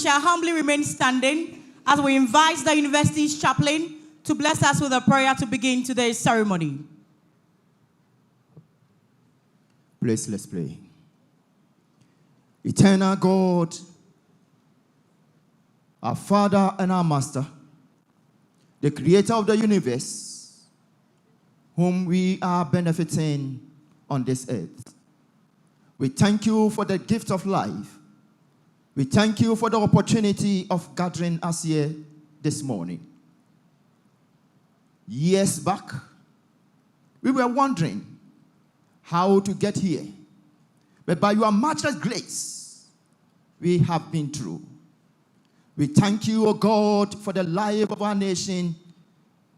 shall humbly remain standing as we invite the university's chaplain to bless us with a prayer to begin today's ceremony. Please, let's pray. Eternal God, our Father and our Master, the creator of the universe, whom we are benefiting on this earth. We thank you for the gift of life. We thank you for the opportunity of gathering us here this morning. Years back, we were wondering how to get here. But by your matchless grace, we have been through. We thank you, O God, for the life of our nation,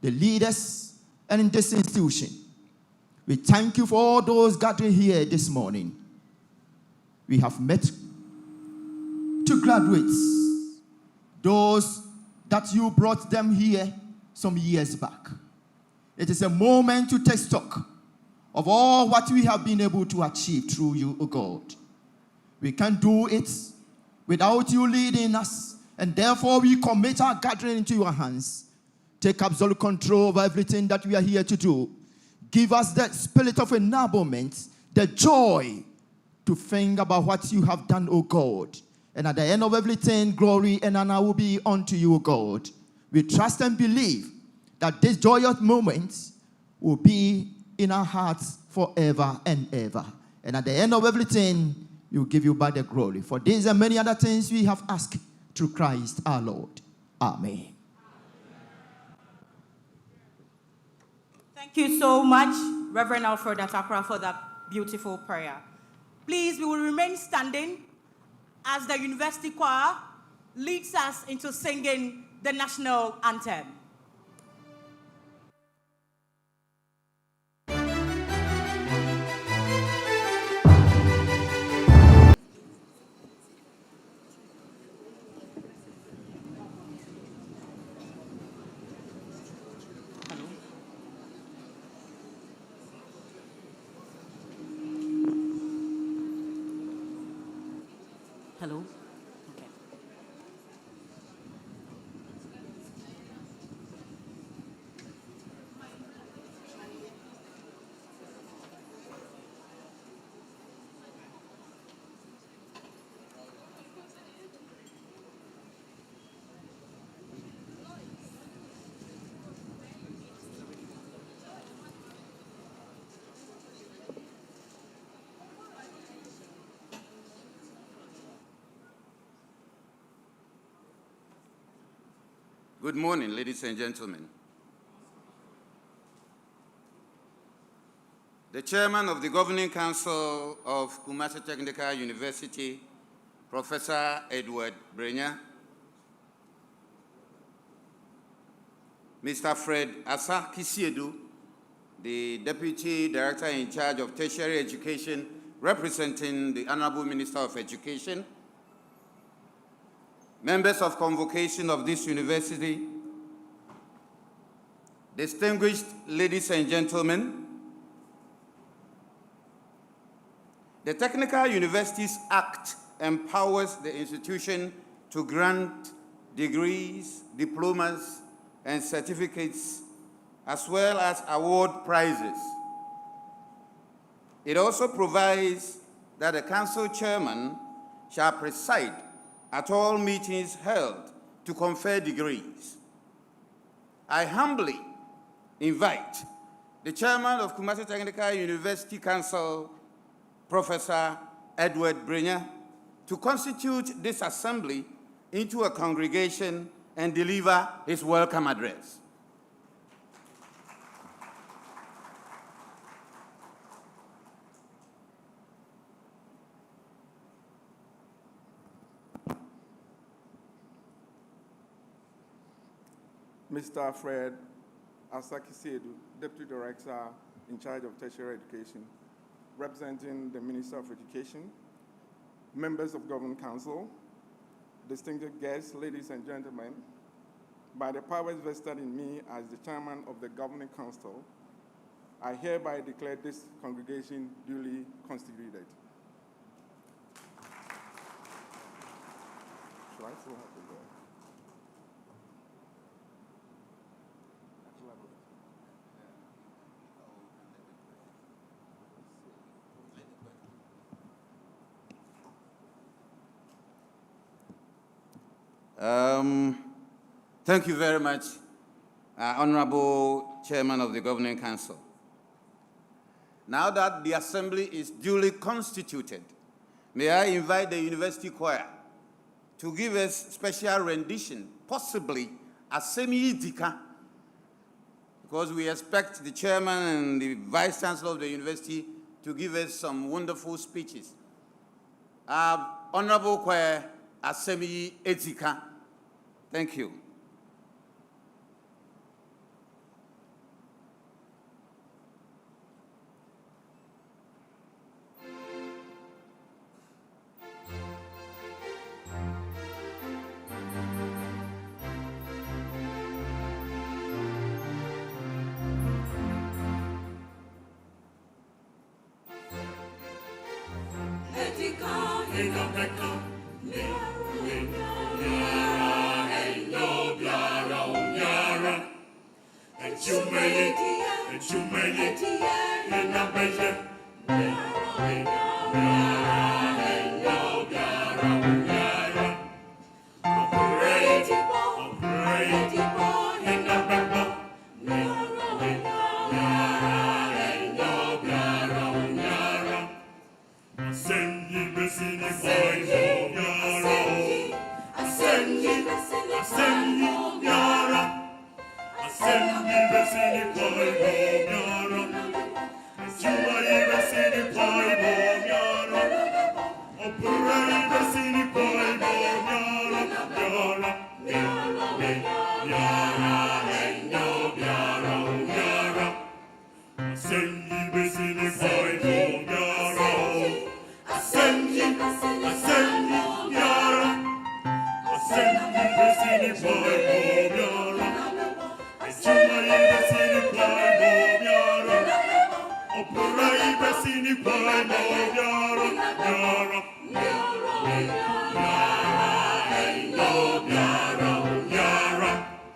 the leaders, and in this institution. We thank you for all those gathering here this morning. We have met two graduates, those that you brought them here some years back. It is a moment to take stock of all what we have been able to achieve through you, O God. We can't do it without you leading us, and therefore we commit our gathering into your hands. Take absolute control of everything that we are here to do. Give us that spirit of enablement, the joy to think about what you have done, O God. And at the end of everything, glory and honor will be unto you, O God. We trust and believe that this joyous moment will be in our hearts forever and ever. And at the end of everything, we will give you back the glory. For these and many other things we have asked through Christ our Lord. Amen. Thank you so much, Reverend Alfred Atakra, for that beautiful prayer. Please, we will remain standing as the university choir leads us into singing the national anthem. Hello? Okay. Good morning, ladies and gentlemen. The chairman of the Governing Council of Kumasi Technical University, Professor Edward Brenya, Mr. Fred Asa Kisiedu, the Deputy Director in charge of Tertiary Education, representing the Honorable Minister of Education, members of convocation of this university, distinguished ladies and gentlemen, the Technical Universities Act empowers the institution to grant degrees, diplomas, and certificates, as well as award prizes. It also provides that the council chairman shall preside at all meetings held to confer degrees. I humbly invite the chairman of Kumasi Technical University Council, Professor Edward Brenya, to constitute this assembly into a congregation and deliver his welcome address. Mr. Fred Asa Kisiedu, Deputy Director in charge of Tertiary Education, representing the Minister of Education, members of Governing Council, distinguished guests, ladies and gentlemen, by the powers vested in me as the chairman of the Governing Council, I hereby declare this congregation duly constituted. right? So we'll have to go. Thank you very much, Honorable Chairman of the Governing Council. Now that the Assembly is duly constituted, may I invite the University Choir to give us special rendition, possibly Asemi Dika, because we expect the Chairman and the Vice Chancellor of the University to give us some wonderful speeches. Honorable Choir, Asemi Etika. Thank you.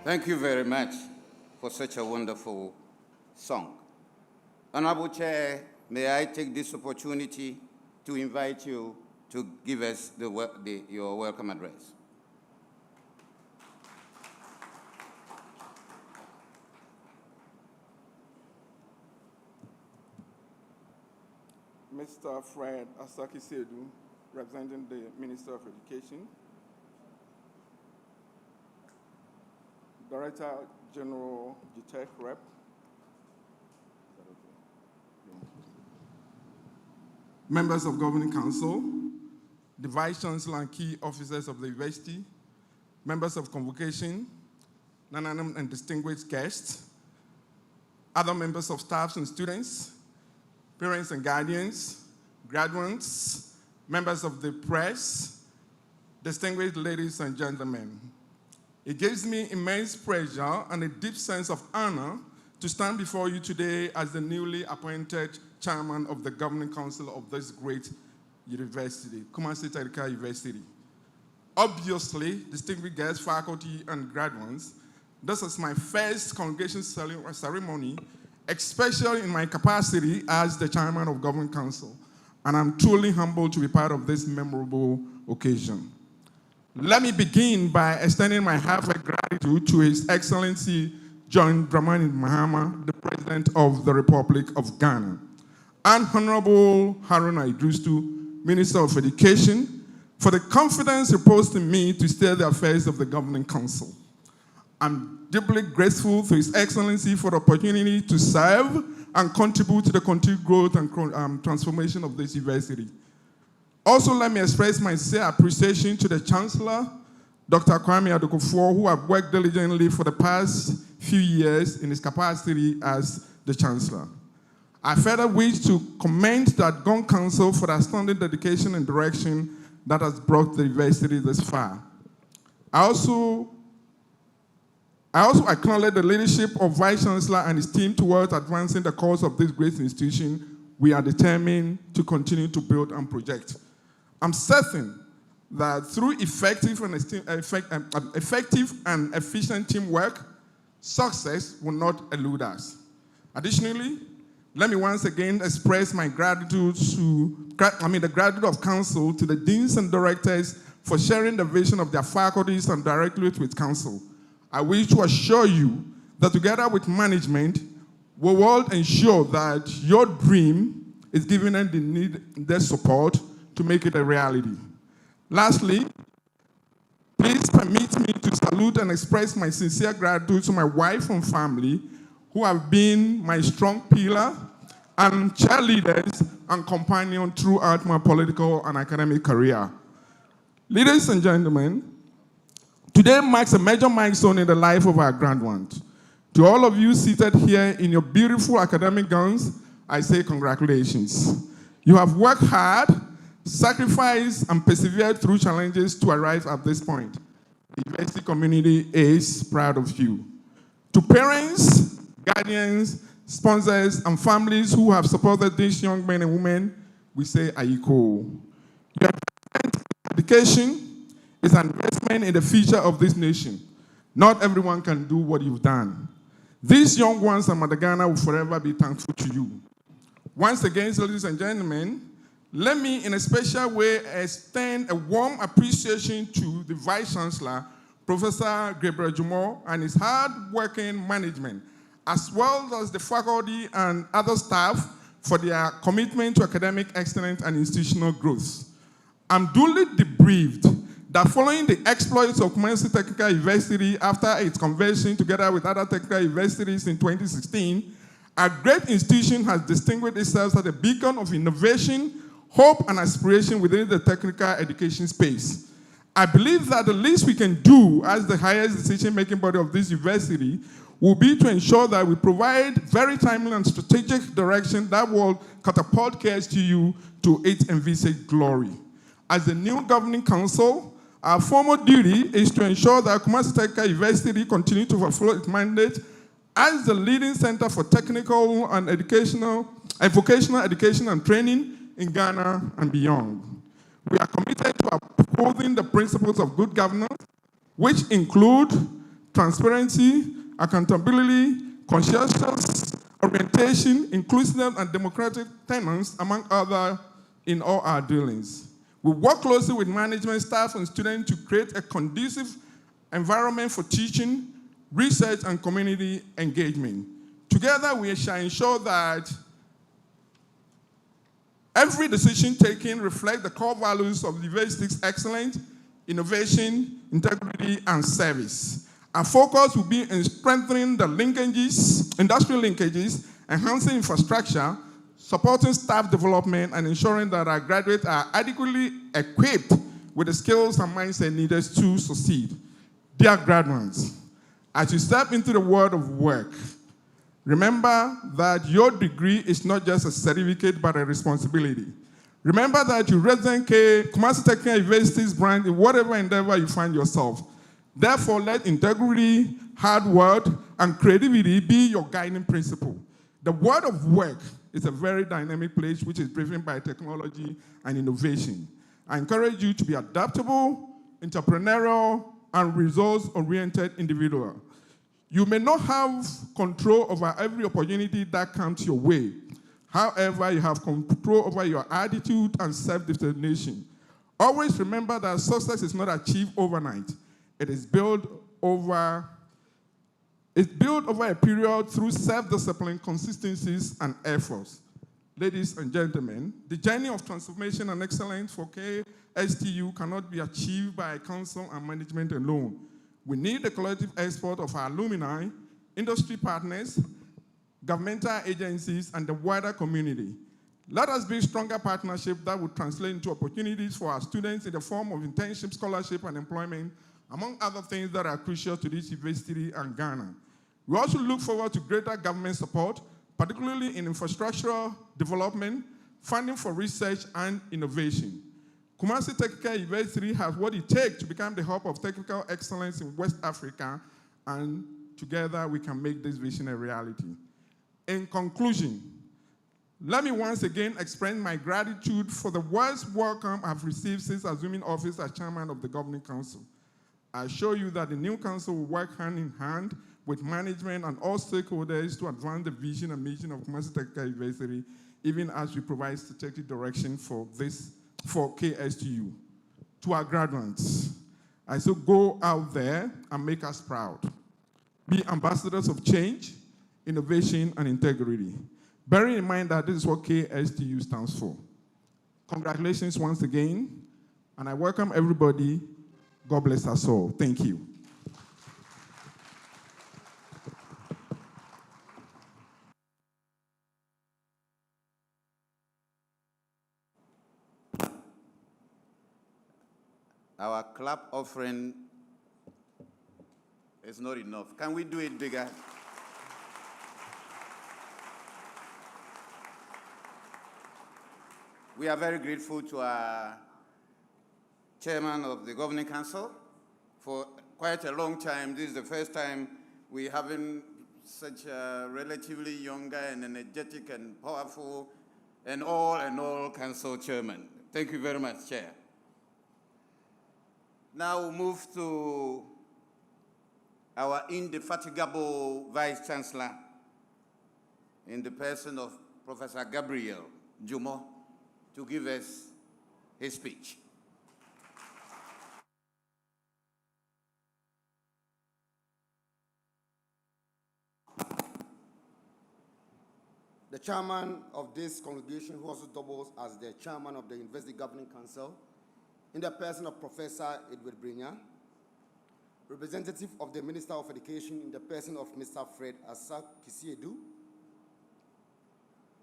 Thank you very much for such a wonderful song. Honorable Chair, may I take this opportunity to invite you to give us your welcome address. Mr. Fred Asaki Sedu, representing the Minister of Education. Director General GTEC Rep. Members of Governing Council, the Vice Chancellor and key officers of the university, members of convocation, non-anonymous and distinguished guests, other members of staffs and students, parents and guardians, graduates, members of the press, distinguished ladies and gentlemen. It gives me immense pleasure and a deep sense of honor to stand before you today as the newly appointed chairman of the Governing Council of this great university, Kumasi Technical University. Obviously, distinguished guests, faculty, and graduates, this is my first congregation ceremony, especially in my capacity as the chairman of Governing Council, and I'm truly humbled to be part of this memorable occasion. Let me begin by extending my heartfelt gratitude to His Excellency John Dramani Mahama, the President of the Republic of Ghana, and Honorable Haruna Idrisu, Minister of Education, for the confidence reposed in me to steer the affairs of the Governing Council. I'm deeply grateful to His Excellency for the opportunity to serve and contribute to the continued growth and transformation of this university. Also, let me express my sincere appreciation to the Chancellor, Dr. Kwame Adokofuo, who have worked diligently for the past few years in his capacity as the Chancellor. I further wish to commend the Governing Council for the outstanding dedication and direction that has brought the university this far. I also acknowledge the leadership of Vice Chancellor and his team towards advancing the cause of this great institution we are determined to continue to build and project. I'm certain that through effective and efficient teamwork, success will not elude us. Additionally, let me once again express my gratitude the gratitude of Council to the deans and directors for sharing the vision of their faculties and directly with Council. I wish to assure you that together with management, we will ensure that your dream is given them the needed support to make it a reality. Lastly, please permit me to salute and express my sincere gratitude to my wife and family who have been my strong pillar and cheerleaders and companion throughout my political and academic career. Ladies and gentlemen, today marks a major milestone in the life of our grand ones. To all of you seated here in your beautiful academic gowns, I say congratulations. You have worked hard, sacrificed, and persevered through challenges to arrive at this point. The university community is proud of you. To parents, guardians, sponsors, and families who have supported these young men and women, we say Ayiko. Your education is an investment in the future of this nation. Not everyone can do what you've done. These young ones in Madagascar will forever be thankful to you. Once again, ladies and gentlemen, let me in a special way extend a warm appreciation to the Vice Chancellor, Professor Gabriel Jumo, and his hard-working management, as well as the faculty and other staff for their commitment to academic excellence and institutional growth. I'm duly debriefed that following the exploits of Kumasi Technical University after its conversion together with other technical universities in 2016, a great institution has distinguished itself as a beacon of innovation, hope, and aspiration within the technical education space. I believe that the least we can do as the highest decision-making body of this university will be to ensure that we provide very timely and strategic direction that will catapult KSTU to its envisaged glory. As the new governing council, our formal duty is to ensure that Kumasi Technical University continue to fulfill its mandate as the leading center for technical and vocational education and training in Ghana and beyond. We are committed to upholding the principles of good governance, which include transparency, accountability, conscientious orientation, inclusive and democratic tenets, among others, in all our dealings. We work closely with management, staff, and students to create a conducive environment for teaching, research, and community engagement. Together, we shall ensure that every decision taken reflects the core values of the university's excellence, innovation, integrity, and service. Our focus will be in strengthening the linkages, industrial linkages, enhancing infrastructure, supporting staff development, and ensuring that our graduates are adequately equipped with the skills and mindset needed to succeed. Dear graduates, as you step into the world of work, remember that your degree is not just a certificate, but a responsibility. Remember that you represent Kumasi Technical University's brand in whatever endeavor you find yourself. Therefore, let integrity, hard work, and creativity be your guiding principle. The world of work is a very dynamic place which is driven by technology and innovation. I encourage you to be adaptable, entrepreneurial, and results-oriented individual. You may not have control over every opportunity that comes your way. However, you have control over your attitude and self-determination. Always remember that success is not achieved overnight. It is built over a period through self-discipline, consistencies, and efforts. Ladies and gentlemen, the journey of transformation and excellence for KSTU cannot be achieved by council and management alone. We need the collective effort of our alumni, industry partners, governmental agencies, and the wider community. Let us build stronger partnerships that will translate into opportunities for our students in the form of internship, scholarship, and employment, among other things that are crucial to this university and Ghana. We also look forward to greater government support, particularly in infrastructural development, funding for research and innovation. Kumasi Technical University has what it takes to become the hub of technical excellence in West Africa, and together we can make this vision a reality. In conclusion, Let me once again express my gratitude for the warm welcome I've received since assuming office as chairman of the Governing Council. I assure you that the new council will work hand in hand with management and all stakeholders to advance the vision and mission of Kumasi Technical University, even as we provide strategic direction for KSTU. To our graduates, I say go out there and make us proud. Be ambassadors of change, innovation, and integrity. Bearing in mind that this is what KSTU stands for. Congratulations once again, and I welcome everybody. God bless us all. Thank you. Our clap offering is not enough. Can we do it bigger? We are very grateful to our chairman of the Governing Council. For quite a long time, this is the first time we're having such a relatively younger and energetic and powerful and all council chairman. Thank you very much, Chair. Now we'll move to our indefatigable Vice Chancellor in the person of Professor Gabriel Jumo to give us his speech. The chairman of this congregation, who also doubles as the chairman of the University Governing Council, in the person of Professor Edward Brinya, representative of the Minister of Education in the person of Mr. Fred Asakisiedu,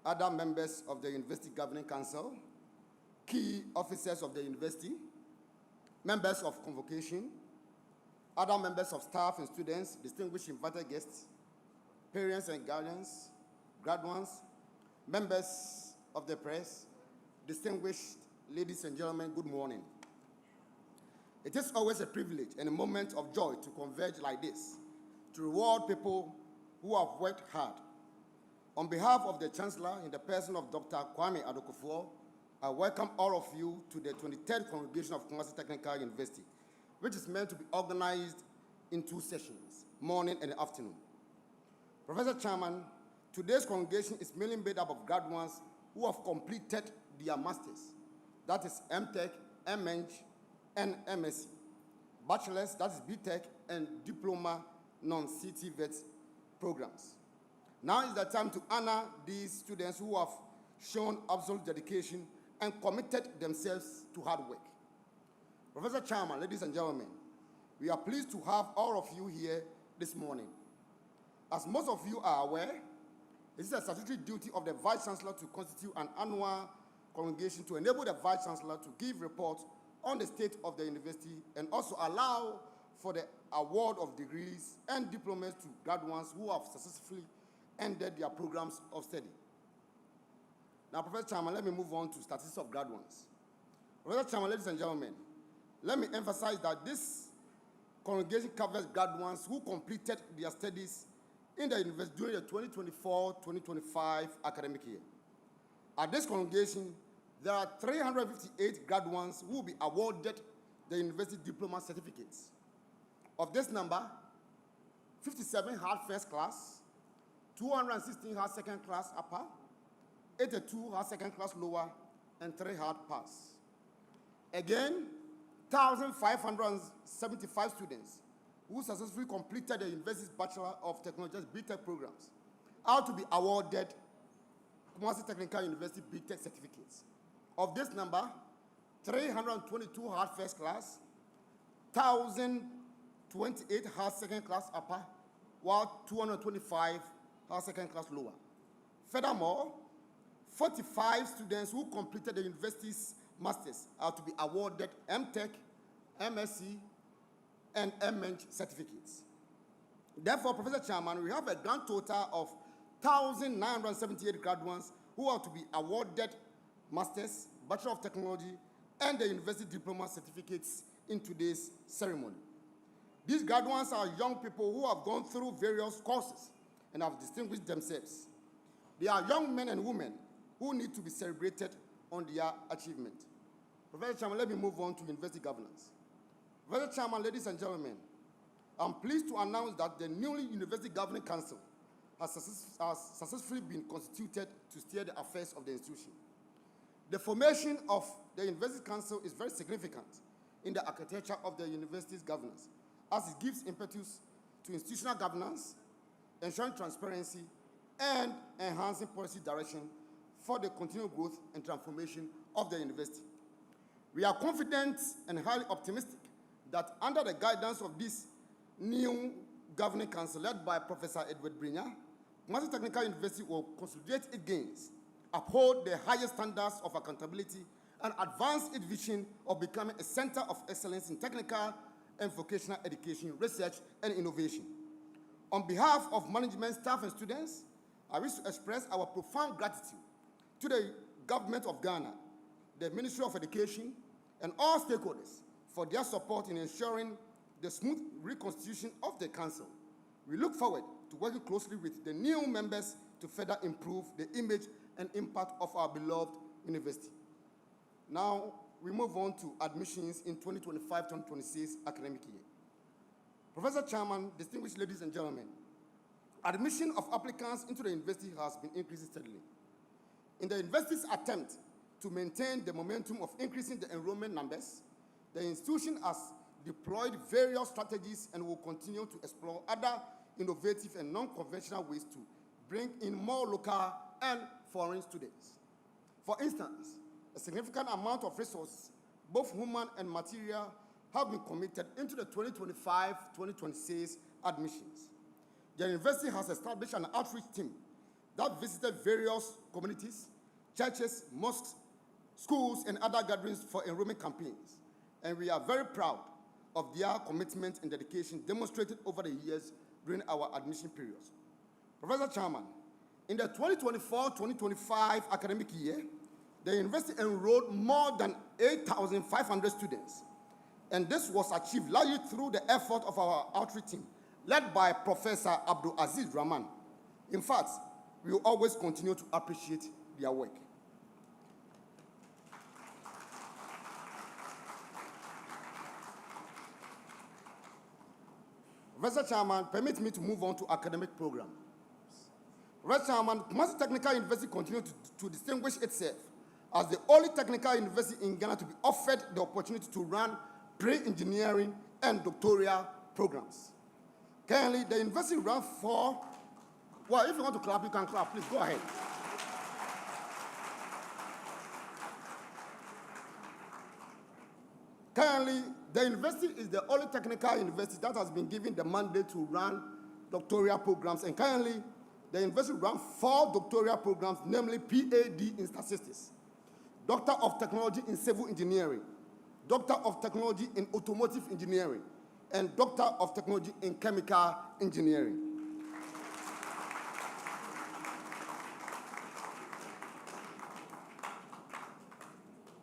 other members of the University Governing Council, key officers of the university, members of convocation, other members of staff and students, distinguished invited guests, parents and guardians, graduates, members of the press, distinguished ladies and gentlemen, good morning. It is always a privilege and a moment of joy to converge like this, to reward people who have worked hard. On behalf of the Chancellor, in the person of Dr. Kwame Adokufo, I welcome all of you to the 23rd Congregation of Kumasi Technical University, which is meant to be organized in 2 sessions, morning and afternoon. Professor Chairman, today's congregation is mainly made up of graduates who have completed their masters, that is MTech, MEng, and MSc, bachelor's, that is BTech, and diploma non-CTVET programs. Now is the time to honor these students who have shown absolute dedication and committed themselves to hard work. Professor Chairman, ladies and gentlemen, we are pleased to have all of you here this morning. As most of you are aware, it is a statutory duty of the Vice Chancellor to constitute an annual congregation to enable the Vice Chancellor to give reports on the state of the university and also allow for the award of degrees and diplomas to graduates who have successfully ended their programs of study. Now, Professor Chairman, let me move on to statistics of graduates. Professor Chairman, ladies and gentlemen, let me emphasize that this congregation covers graduates who completed their studies in the university during the 2024-2025 academic year. At this congregation, there are 358 graduates who will be awarded the university diploma certificates. Of this number, 57 had first class, 216 had second class upper, 82 had second class lower, and 3 had pass. Again, 1,575 students who successfully completed the university's Bachelor of Technology BTech programs are to be awarded Kumasi Technical University BTech certificates. Of this number, 322 had first class, 1,028 had second class upper, while 225 had second class lower. Furthermore, 45 students who completed the university's masters are to be awarded MTech, MSc, and MEng certificates. Therefore, Professor Chairman, we have a grand total of 1,978 graduates who are to be awarded Masters, Bachelor of Technology, and the University Diploma certificates in today's ceremony. These graduates are young people who have gone through various courses and have distinguished themselves. They are young men and women who need to be celebrated on their achievement. Professor Chairman, let me move on to university governance. Professor Chairman, ladies and gentlemen, I'm pleased to announce that the newly University Governing Council has successfully been constituted to steer the affairs of the institution. The formation of the University Council is very significant in the architecture of the university's governance, as it gives impetus to institutional governance, ensuring transparency, and enhancing policy direction for the continued growth and transformation of the university. We are confident and highly optimistic that under the guidance of this new governing council led by Professor Edward Brinya, Kumasi Technical University will consolidate its gains, uphold the highest standards of accountability, and advance its vision of becoming a center of excellence in technical and vocational education, research, and innovation. On behalf of management, staff, and students, I wish to express our profound gratitude to the government of Ghana, the Ministry of Education, and all stakeholders for their support in ensuring the smooth reconstitution of the council. We look forward to working closely with the new members to further improve the image and impact of our beloved university. Now, we move on to admissions in 2025-2026 academic year. Professor Chairman, distinguished ladies and gentlemen, admission of applicants into the university has been increasing steadily. In the university's attempt to maintain the momentum of increasing the enrollment numbers, the institution has deployed various strategies and will continue to explore other innovative and non-conventional ways to bring in more local and foreign students. For instance, a significant amount of resources, both human and material, have been committed into the 2025-2026 admissions. The university has established an outreach team that visited various communities, churches, mosques, schools, and other gatherings for enrollment campaigns. And we are very proud of their commitment and dedication demonstrated over the years during our admission periods. Professor Chairman, in the 2024-2025 academic year, the university enrolled more than 8,500 students. And this was achieved largely through the effort of our outreach team, led by Professor Abdul Aziz Rahman. In fact, we will always continue to appreciate their work. Professor Chairman, permit me to move on to academic programs. Professor Chairman, Kumasi Technical University continues to distinguish itself as the only technical university in Ghana to be offered the opportunity to run pre-engineering and doctoral programs. Currently, the university runs 4. Well, if you want to clap, you can clap. Please go ahead. Currently, the university is the only technical university that has been given the mandate to run doctoral programs. And currently, the university runs 4 doctoral programs, namely PhD in Statistics, Doctor of Technology in Civil Engineering, Doctor of Technology in Automotive Engineering, and Doctor of Technology in Chemical Engineering.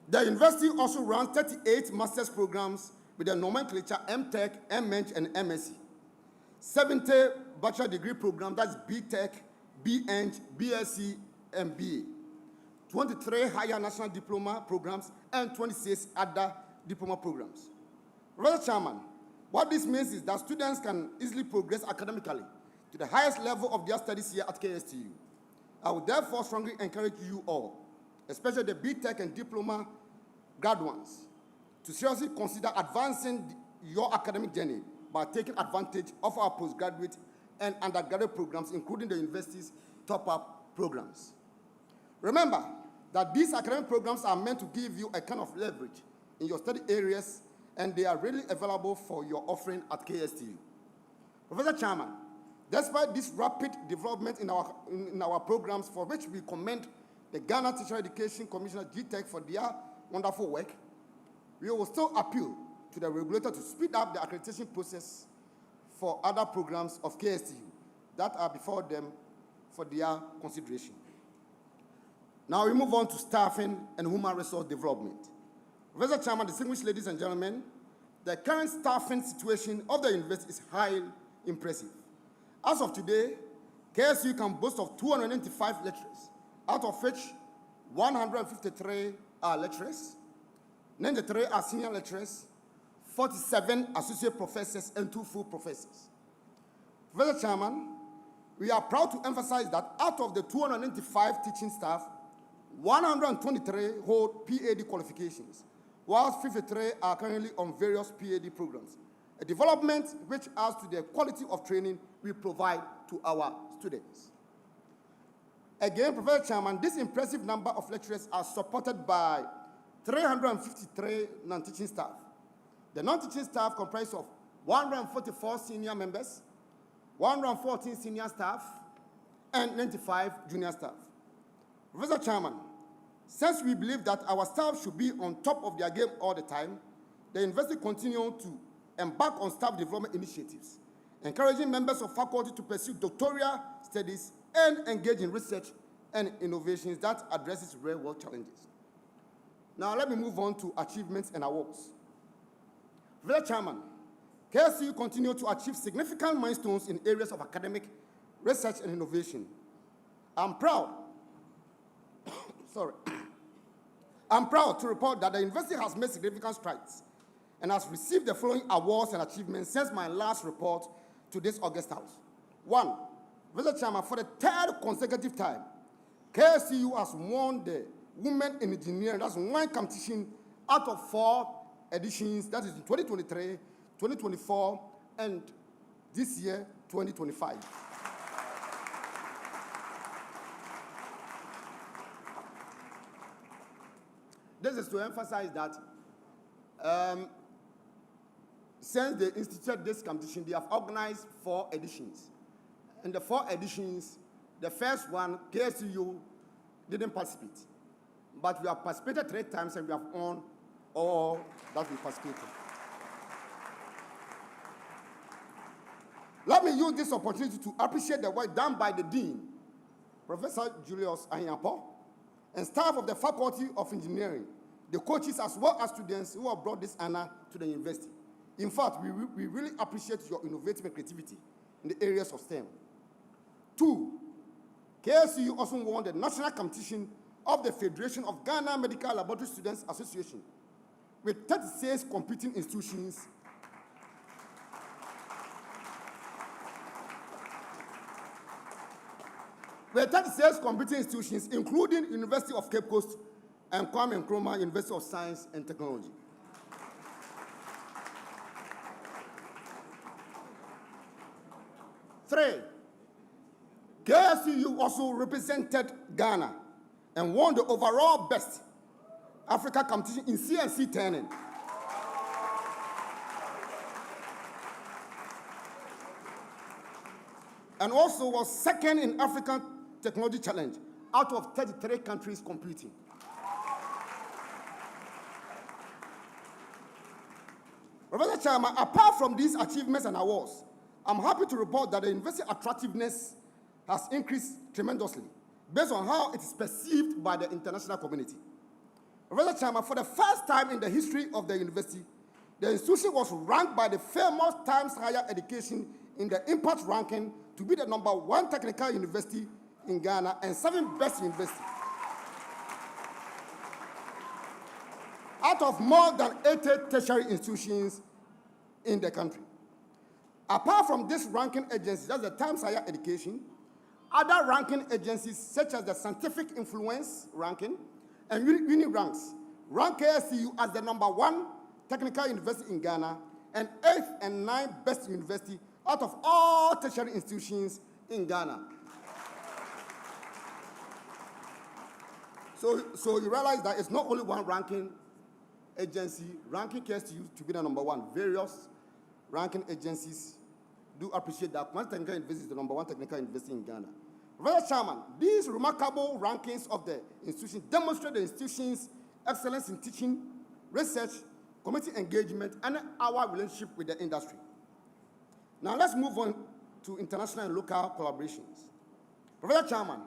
The university also runs 38 master's programs with the nomenclature MTech, MEng, and MSc. 70 bachelor degree programs, that's BTech, BEng, BSc, and BA. 23 higher national diploma programs, and 26 other diploma programs. Professor Chairman, what this means is that students can easily progress academically to the highest level of their studies here at KSTU. I would therefore strongly encourage you all, especially the BTech and diploma graduates, to seriously consider advancing your academic journey by taking advantage of our postgraduate and undergraduate programs, including the university's top-up programs. Remember that these academic programs are meant to give you a kind of leverage in your study areas, and they are readily available for your offering at KSTU. Professor Chairman, despite this rapid development in our programs, for which we commend the Ghana Teacher Education Commissioner, GTEC, for their wonderful work, we will still appeal to the regulator to speed up the accreditation process for other programs of KSTU that are before them for their consideration. Now we move on to staffing and human resource development. Professor Chairman, distinguished ladies and gentlemen, the current staffing situation of the university is highly impressive. As of today, KSU can boast of 295 lecturers, out of which 153 are lecturers, 93 are senior lecturers, 47 associate professors, and 2 full professors. Professor Chairman, we are proud to emphasize that out of the 295 teaching staff, 123 hold PhD qualifications, whilst 53 are currently on various PhD programs, a development which adds to the quality of training we provide to our students. Again, Professor Chairman, this impressive number of lecturers are supported by 353 non-teaching staff. The non-teaching staff comprise of 144 senior members, 114 senior staff, and 95 junior staff. Professor Chairman, since we believe that our staff should be on top of their game all the time, the university continues to embark on staff development initiatives, encouraging members of faculty to pursue doctoral studies and engage in research and innovations that addresses real-world challenges. Now let me move on to achievements and awards. Professor Chairman, KSCU continue to achieve significant milestones in areas of academic research and innovation. I'm proud to report that the university has made significant strides and has received the following awards and achievements since my last report to this August House. 1, Professor Chairman, for the 3rd consecutive time, KSCU has won the Women in Engineering, that's one competition out of 4 editions, that is in 2023, 2024, and this year, 2025. This is to emphasize that since they instituted this competition, they have organized 4 editions. In the 4 editions, the first one, KSCU didn't participate. But we have participated 3 times and we have won all that we participated. Let me use this opportunity to appreciate the work done by the Dean, Professor Julius Ahiapo, and staff of the Faculty of Engineering, the coaches as well as students who have brought this honor to the university. In fact, we really appreciate your innovative creativity in the areas of STEM. 2, KSCU also won the national competition of the Federation of Ghana Medical Laboratory Students Association with 36 competing institutions including University of Cape Coast and Kwame Nkrumah University of Science and Technology. Three, KSCU also represented Ghana and won the overall best Africa competition in CNC turning. And also was 2nd in African Technology Challenge out of 33 countries competing. Professor Chairman, apart from these achievements and awards, I'm happy to report that the university attractiveness has increased tremendously based on how it is perceived by the international community. Professor Chairman, for the first time in the history of the university, the institution was ranked by the famous Times Higher Education in the impact ranking to be the #1 technical university in Ghana and 7th best university. Out of more than 80 tertiary institutions in the country. Apart from this ranking agency, that's the Times Higher Education, other ranking agencies such as the Scientific Influence ranking and UniRanks rank KSCU as the #1 technical university in Ghana and 8th and 9th best university out of all tertiary institutions in Ghana. So you realize that it's not only one ranking agency ranking KSCU to be the #1. Various ranking agencies do appreciate that Kwanta Technical University is the #1 technical university in Ghana. Professor Chairman, these remarkable rankings of the institution demonstrate the institution's excellence in teaching, research, community engagement, and our relationship with the industry. Now let's move on to international and local collaborations. Professor Chairman,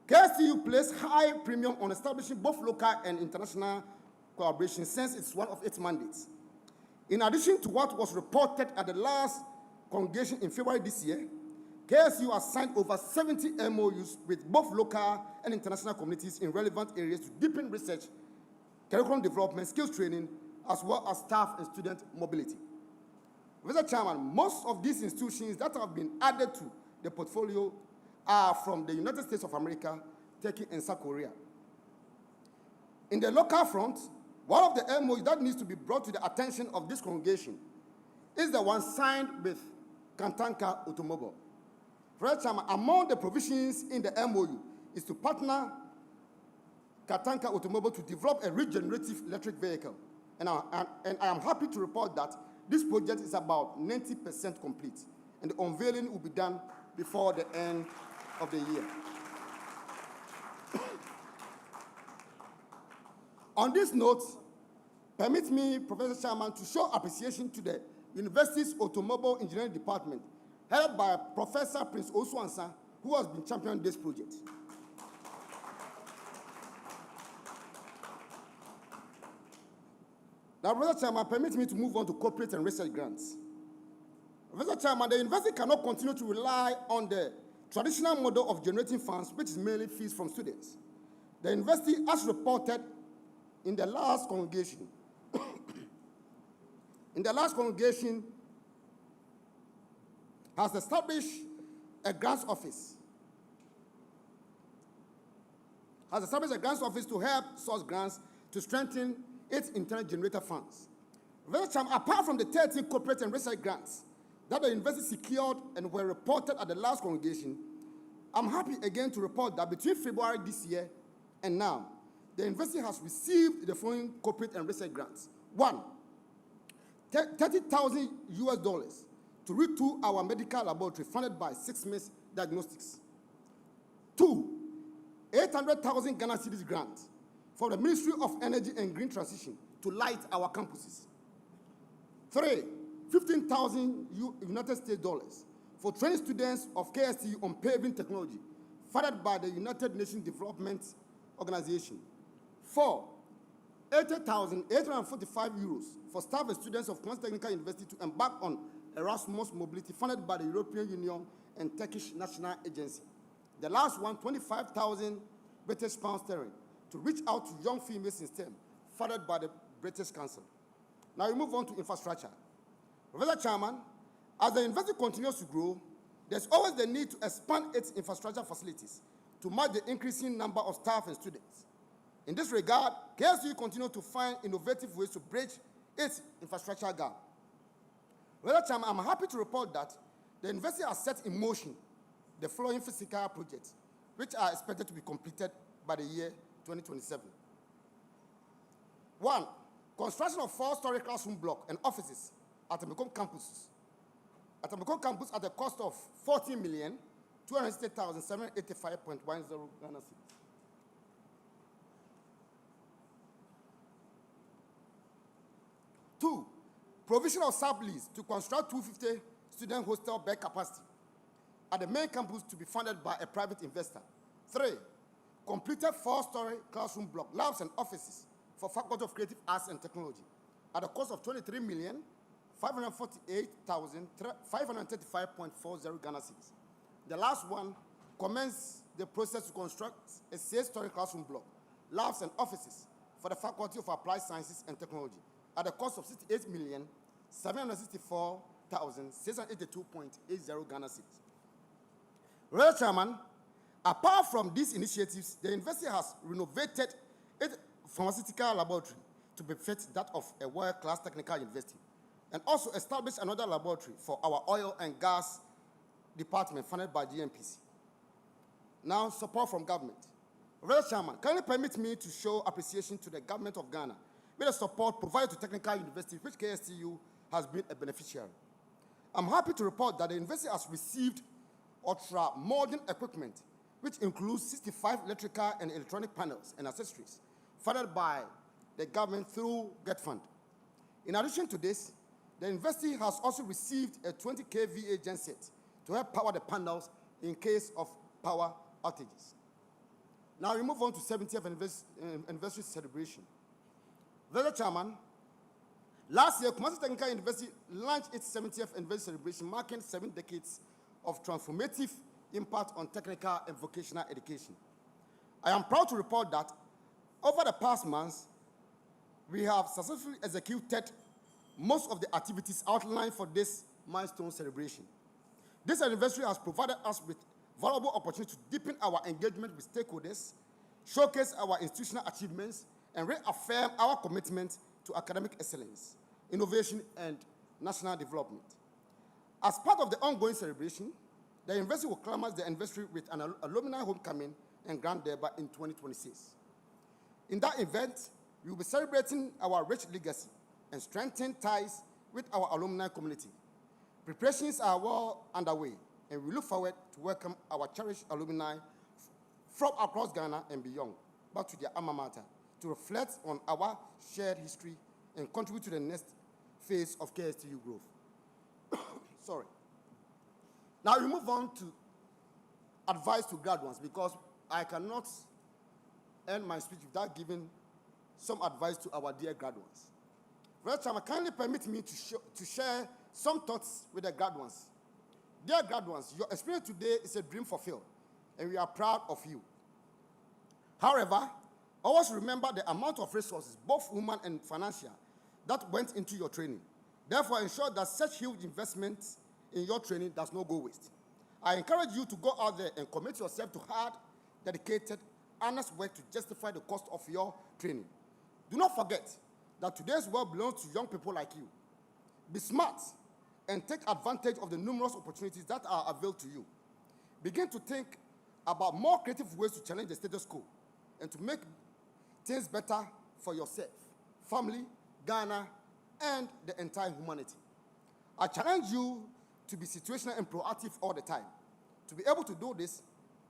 KSCU placed high premium on establishing both local and international collaboration since it's one of its mandates. In addition to what was reported at the last congregation in February this year, KSU has signed over 70 MOUs with both local and international communities in relevant areas to deepen research, curriculum development, skills training, as well as staff and student mobility. Mr. Chairman, most of these institutions that have been added to the portfolio are from the United States of America, Turkey, and South Korea. In the local front, one of the MOUs that needs to be brought to the attention of this congregation is the one signed with Kantanka Automobile. Mr. Chairman, among the provisions in the MOU is to partner Kantanka Automobile to develop a regenerative electric vehicle. And I am happy to report that this project is about 90% complete, and the unveiling will be done before the end of the year. On this note, permit me, Professor Chairman, to show appreciation to the university's automobile engineering department, headed by Professor Prince Osuansa, who has been championing this project. Now, Professor Chairman, permit me to move on to corporate and research grants. Professor Chairman, the university cannot continue to rely on the traditional model of generating funds, which is mainly fees from students. The university, as reported in the last congregation, has established a grants office. To help source grants to strengthen its internal generator funds. Apart from the 13 corporate and research grants that the university secured and were reported at the last congregation, I'm happy again to report that between February this year and now, the university has received the following corporate and research grants. One, $30,000 to retool our medical laboratory funded by 6 Miss Diagnostics. Two, 800,000 Ghana cedis grant for the Ministry of Energy and Green Transition to light our campuses. Three, 15,000 United States dollars for training students of KSTU on paving technology, funded by the United Nations Development Organization. Four, 80,845 euros for staff and students of Kumasi Technical University to embark on Erasmus Mobility, funded by the European Union and Turkish National Agency. The last one, 25,000 British pounds sterling to reach out to young females in STEM, funded by the British Council. Now we move on to infrastructure. Professor Chairman, as the university continues to grow, there's always the need to expand its infrastructure facilities to match the increasing number of staff and students. In this regard, KSU continues to find innovative ways to bridge its infrastructure gap. Professor Chairman, I'm happy to report that the university has set in motion the following physical projects, which are expected to be completed by the year 2027. One, construction of 4-story classroom block and offices at the Mekom campus. At the Mekom campus at the cost of 14,260,785.10 Ghana cedis. Two, provision of sublease to construct 250 student hostel bed capacity at the main campus to be funded by a private investor. Three, completed 4-story classroom block, labs and offices for Faculty of Creative Arts and Technology at a cost of 23,548,535.40 Ghana cedis. The last one commenced the process to construct a 6-story classroom block, labs and offices for the Faculty of Applied Sciences and Technology at a cost of 68,764,682.80 Ghana cedis. Royal Chairman, apart from these initiatives, the university has renovated its pharmaceutical laboratory to befit that of a world-class technical university, and also established another laboratory for our oil and gas department funded by GNPC. Now, support from government. Royal Chairman, kindly permit me to show appreciation to the government of Ghana with the support provided to technical universities, which KSTU has been a beneficiary. I'm happy to report that the university has received ultra-modern equipment, which includes 65 electrical and electronic panels and accessories, funded by the government through GET Fund. In addition to this, the university has also received a 20 kVA genset to help power the panels in case of power outages. Now we move on to 70th anniversary celebration. Mr. Chairman, last year, Kumasi Technical University launched its 70th anniversary celebration, marking 7 decades of transformative impact on technical and vocational education. I am proud to report that over the past months, we have successfully executed most of the activities outlined for this milestone celebration. This anniversary has provided us with valuable opportunity to deepen our engagement with stakeholders, showcase our institutional achievements, and reaffirm our commitment to academic excellence, innovation, and national development. As part of the ongoing celebration, the university will clamor the anniversary with an alumni homecoming and grand derby in 2026. In that event, we will be celebrating our rich legacy and strengthening ties with our alumni community. Preparations are well underway, and we look forward to welcome our cherished alumni from across Ghana and beyond back to their alma mater to reflect on our shared history and contribute to the next phase of KSTU growth. Sorry. Now we move on to advice to graduates, because I cannot end my speech without giving some advice to our dear graduates. First, kindly permit me to share some thoughts with the graduates. Dear graduates, your experience today is a dream fulfilled, and we are proud of you. However, always remember the amount of resources, both human and financial, that went into your training. Therefore, ensure that such huge investments in your training does not go waste. I encourage you to go out there and commit yourself to hard, dedicated, honest work to justify the cost of your training. Do not forget that today's world belongs to young people like you. Be smart and take advantage of the numerous opportunities that are available to you. Begin to think about more creative ways to challenge the status quo and to make things better for yourself, family, Ghana, and the entire humanity. I challenge you to be situational and proactive all the time. To be able to do this,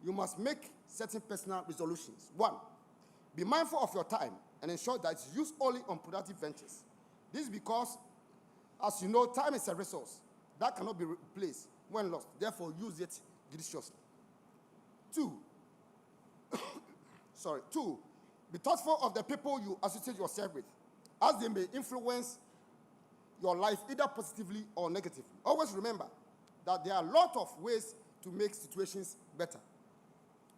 you must make certain personal resolutions. 1, be mindful of your time and ensure that it's used only on productive ventures. This is because, as you know, time is a resource that cannot be replaced when lost. Therefore, use it judiciously. 2, be thoughtful of the people you associate yourself with, as they may influence your life either positively or negatively. Always remember that there are a lot of ways to make situations better.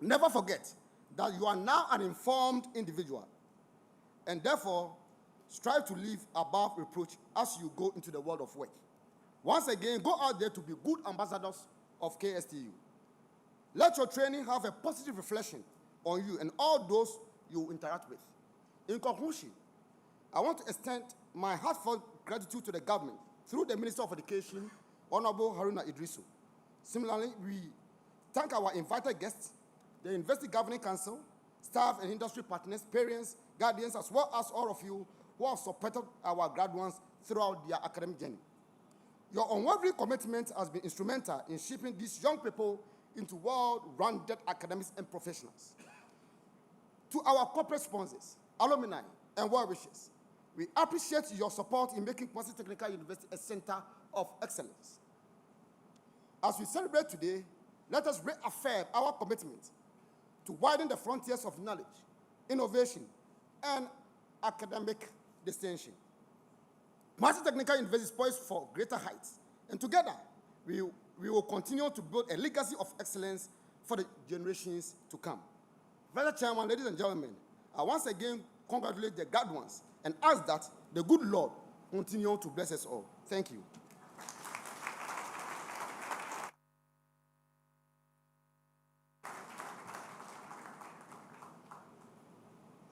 Never forget that you are now an informed individual, and therefore strive to live above reproach as you go into the world of work. Once again, go out there to be good ambassadors of KSTU. Let your training have a positive reflection on you and all those you interact with. In conclusion, I want to extend my heartfelt gratitude to the government through the Minister of Education, Honorable Haruna Idrisu. Similarly, we thank our invited guests, the University Governing Council, staff and industry partners, parents, guardians, as well as all of you who have supported our graduates throughout their academic journey. Your unwavering commitment has been instrumental in shaping these young people into well-rounded academics and professionals. To our corporate sponsors, alumni, and well-wishers, we appreciate your support in making Kumasi Technical University a center of excellence. As we celebrate today, let us reaffirm our commitment to widen the frontiers of knowledge, innovation, and academic distinction. Kumasi Technical University is poised for greater heights, and together we will continue to build a legacy of excellence for the generations to come. Mr. Chairman, ladies and gentlemen, I once again congratulate the graduates and ask that the good Lord continue to bless us all. Thank you.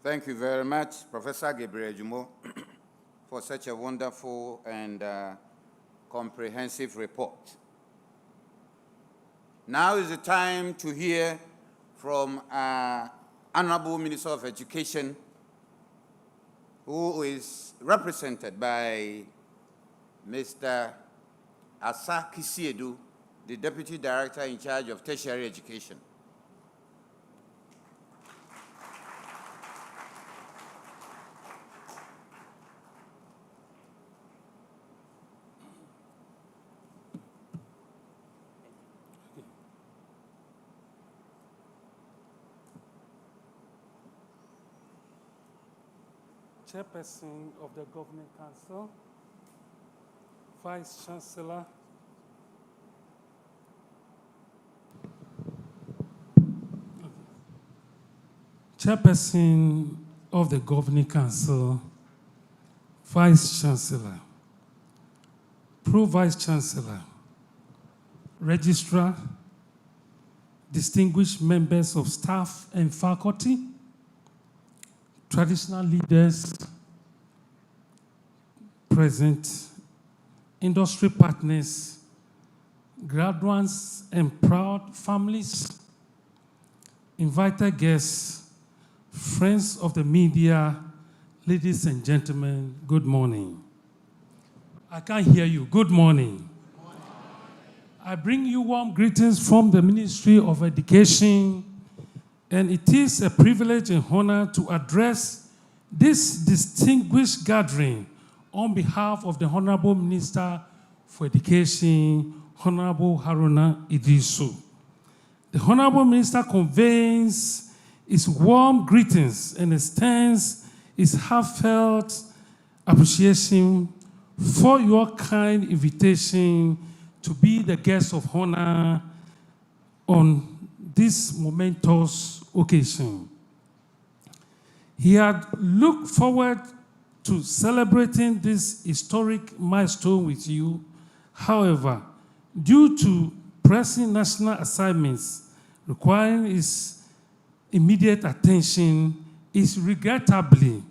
Thank you very much, Professor Gabriel Jumo, for such a wonderful and comprehensive report. Now is the time to hear from Honorable Minister of Education, who is represented by Mr. Asa Kisiedu, the Deputy Director in charge of Tertiary Education. Chairperson of the Governing Council, Vice Chancellor, Chairperson of the Governing Council, Vice Chancellor, Pro-Vice Chancellor, Registrar, distinguished members of staff and faculty, traditional leaders present, industry partners, graduates and proud families, invited guests, friends of the media, ladies and gentlemen, good morning. I can't hear you. Good morning. I bring you warm greetings from the Ministry of Education, and it is a privilege and honor to address this distinguished gathering on behalf of the Honorable Minister for Education, Honorable Haruna Iddrisu. The Honorable Minister conveys his warm greetings and extends his heartfelt appreciation for your kind invitation to be the guest of honor on this momentous occasion. He had looked forward to celebrating this historic milestone with you. However, due to pressing national assignments requiring his immediate attention, he is regrettably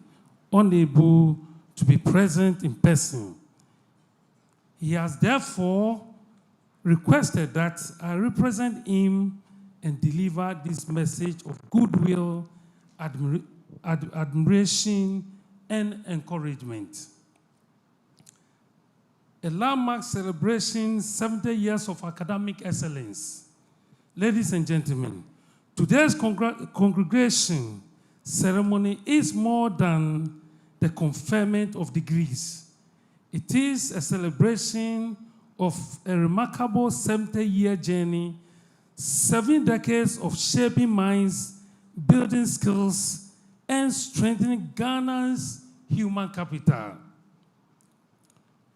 unable to be present in person. He has therefore requested that I represent him and deliver this message of goodwill, admiration, and encouragement. A landmark celebration, 70 years of academic excellence. Ladies and gentlemen, today's congregation ceremony is more than the conferment of degrees. It is a celebration of a remarkable 70-year journey, 7 decades of shaping minds, building skills, and strengthening Ghana's human capital.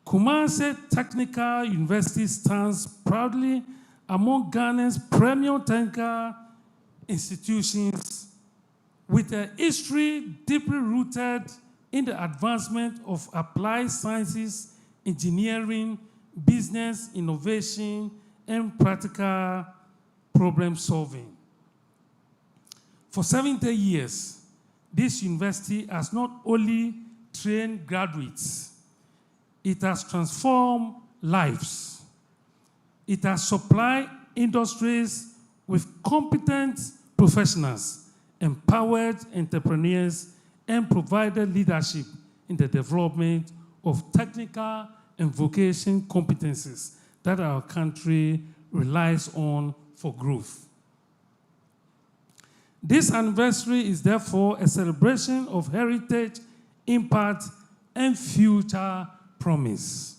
Kumasi Technical University stands proudly among Ghana's premier technical institutions with a history deeply rooted in the advancement of applied sciences, engineering, business, innovation, and practical problem solving. For 70 years, this university has not only trained graduates, it has transformed lives. It has supplied industries with competent professionals, empowered entrepreneurs, and provided leadership in the development of technical and vocational competencies that our country relies on for growth. This anniversary is therefore a celebration of heritage, impact, and future promise.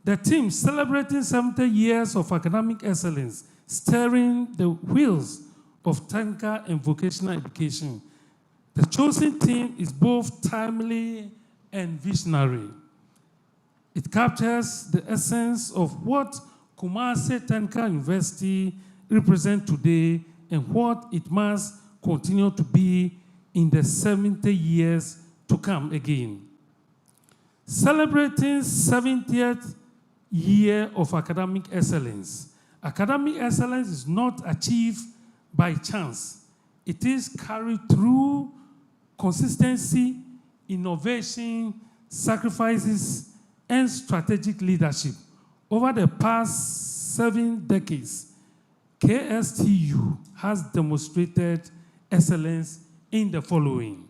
The theme, celebrating 70 years of academic excellence, steering the wheels of technical and vocational education. The chosen theme is both timely and visionary. It captures the essence of what Kumasi Technical University represents today and what it must continue to be in the 70 years to come again. Celebrating 70th year of academic excellence. Academic excellence is not achieved by chance. It is carried through consistency, innovation, sacrifices, and strategic leadership. Over the past 7 decades, KSTU has demonstrated excellence in the following: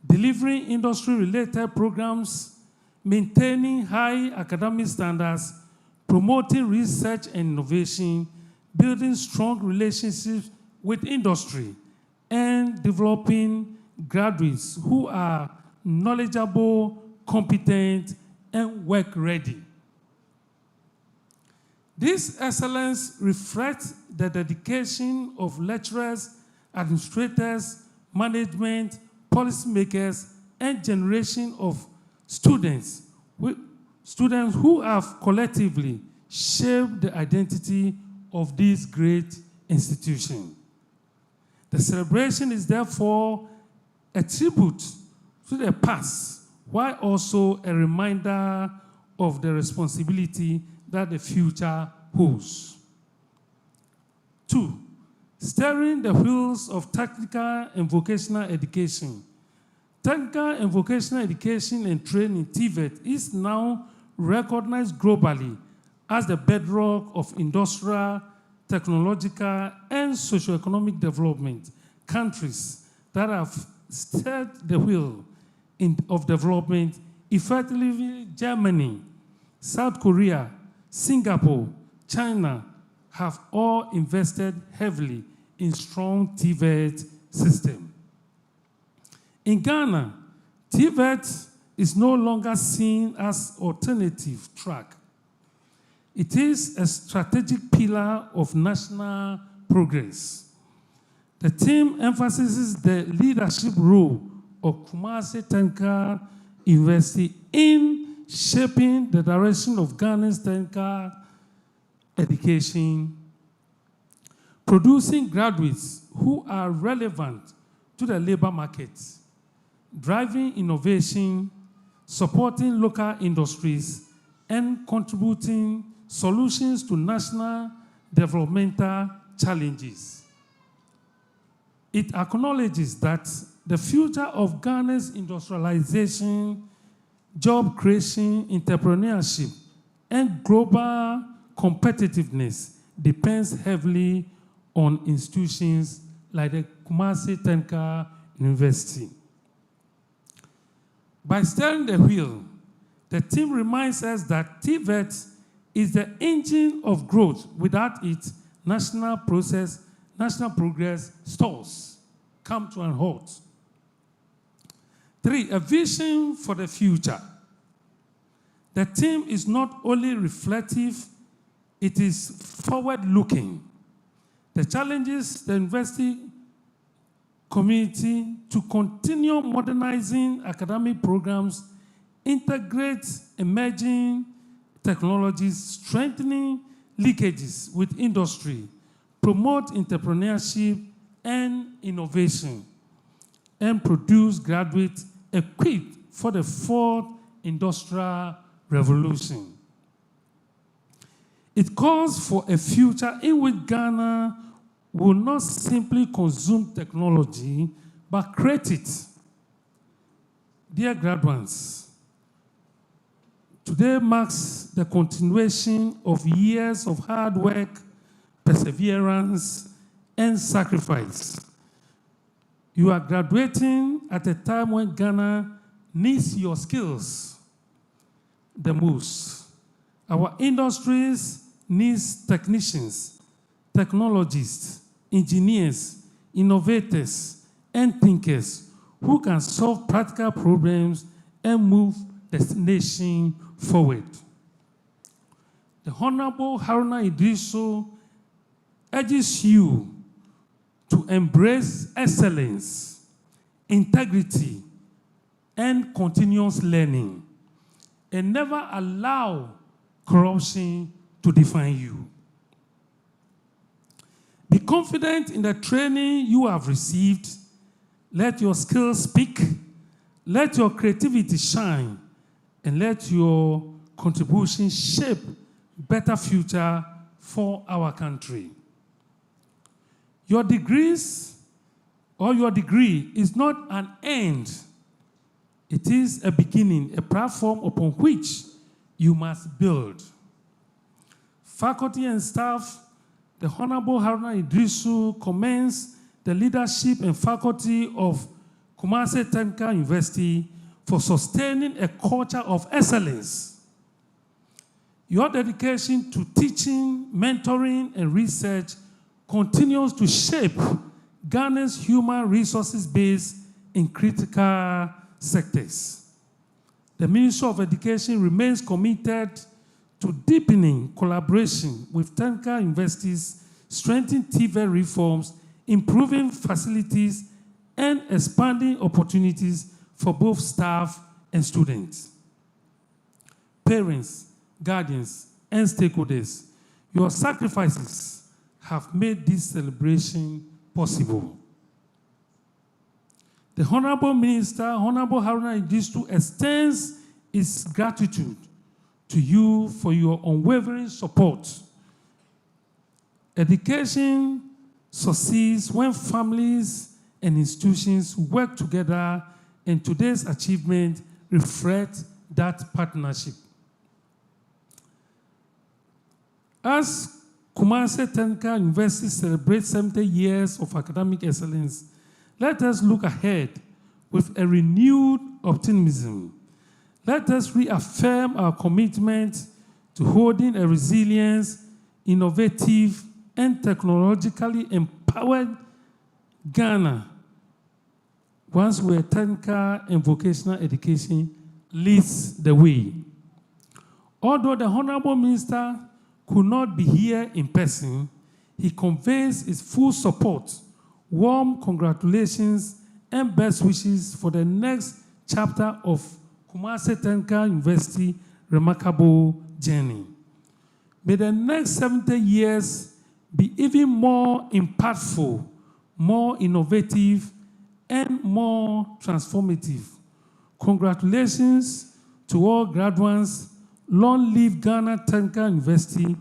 delivering industry-related programs, maintaining high academic standards, promoting research and innovation, building strong relationships with industry, and developing graduates who are knowledgeable, competent, and work-ready. This excellence reflects the dedication of lecturers, administrators, management, policymakers, and generation of students who have collectively shaped the identity of this great institution. The celebration is therefore a tribute to the past, while also a reminder of the responsibility that the future holds. 2, steering the wheels of technical and vocational education. Technical and vocational education and training, TVET, is now recognized globally as the bedrock of industrial, technological, and socioeconomic development. Countries that have steered the wheel of development effectively, Germany, South Korea, Singapore, China, have all invested heavily in strong TVET system. In Ghana, TVET is no longer seen as alternative track. It is a strategic pillar of national progress. The team emphasizes the leadership role of Kumasi Technical University in shaping the direction of Ghana's technical education, producing graduates who are relevant to the labor market, driving innovation, supporting local industries, and contributing solutions to national developmental challenges. It acknowledges that the future of Ghana's industrialization, job creation, entrepreneurship, and global competitiveness depends heavily on institutions like the Kumasi Technical University. By steering the wheel, the team reminds us that TVET is the engine of growth. Without it, national progress stalls, come to an halt. 3, a vision for the future. The team is not only reflective, it is forward-looking. The challenges the university community to continue modernizing academic programs, integrate emerging technologies, strengthening linkages with industry, promote entrepreneurship and innovation, and produce graduates equipped for the fourth industrial revolution. It calls for a future in which Ghana will not simply consume technology, but create it. Dear graduates, today marks the continuation of years of hard work, perseverance, and sacrifice. You are graduating at a time when Ghana needs your skills the most. Our industries needs technicians, technologists, engineers, innovators, and thinkers who can solve practical problems and move the nation forward. The Honorable Haruna Iddrisu urges you to embrace excellence, integrity, and continuous learning, and never allow corruption to define you. Be confident in the training you have received. Let your skills speak. Let your creativity shine. And let your contribution shape a better future for our country. Your degrees or your degree is not an end. It is a beginning, a platform upon which you must build. Faculty and staff, the Honorable Haruna Iddrisu commends the leadership and faculty of Kumasi Technical University for sustaining a culture of excellence. Your dedication to teaching, mentoring, and research continues to shape Ghana's human resources base in critical sectors. The Ministry of Education remains committed to deepening collaboration with technical universities, strengthening TVET reforms, improving facilities, and expanding opportunities for both staff and students. Parents, guardians, and stakeholders, your sacrifices have made this celebration possible. The Honorable Minister, Honorable Haruna Iddrisu, extends its gratitude to you for your unwavering support. Education succeeds when families and institutions work together, and today's achievement reflects that partnership. As Kumasi Technical University celebrates 70 years of academic excellence, let us look ahead with a renewed optimism. Let us reaffirm our commitment to holding a resilient, innovative, and technologically empowered Ghana once where technical and vocational education leads the way. Although the Honorable Minister could not be here in person, he conveys his full support, warm congratulations, and best wishes for the next chapter of Kumasi Technical University remarkable journey. May the next 70 years be even more impactful, more innovative, and more transformative. Congratulations to all graduates. Long live Ghana Technical University.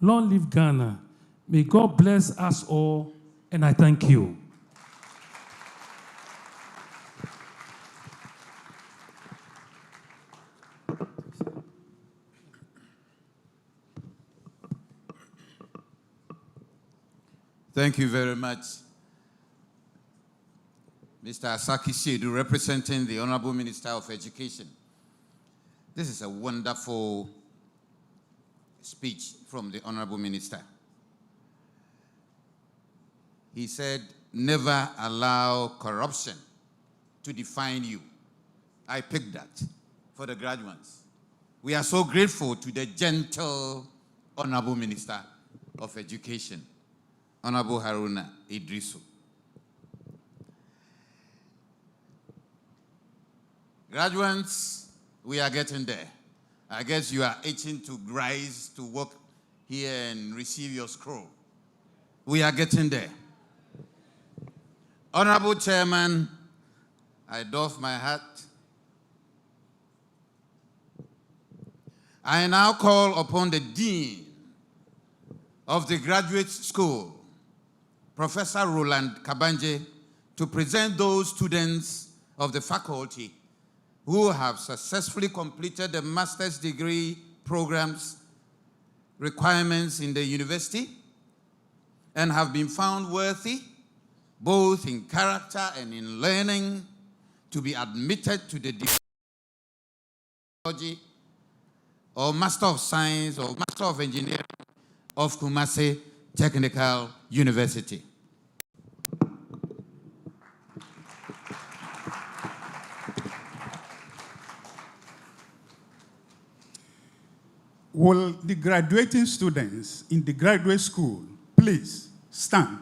Long live Ghana. May God bless us all, and I thank you. Thank you very much, Mr. Asaki Siedu, representing the Honorable Minister of Education. This is a wonderful speech from the Honorable Minister. He said, never allow corruption to define you. I picked that for the graduates. We are so grateful to the gentle Honorable Minister of Education, Honorable Haruna Iddrisu. Graduates, we are getting there. I guess you are itching to rise to walk here and receive your scroll. We are getting there. Honorable Chairman, I doff my hat. I now call upon the Dean of the Graduate School, Professor Roland Kabanje, to present those students of the faculty who have successfully completed the master's degree programs requirements in the university and have been found worthy, both in character and in learning, to be admitted to the degree or Master of Science or Master of Engineering of Kumasi Technical University. Will the graduating students in the graduate school please stand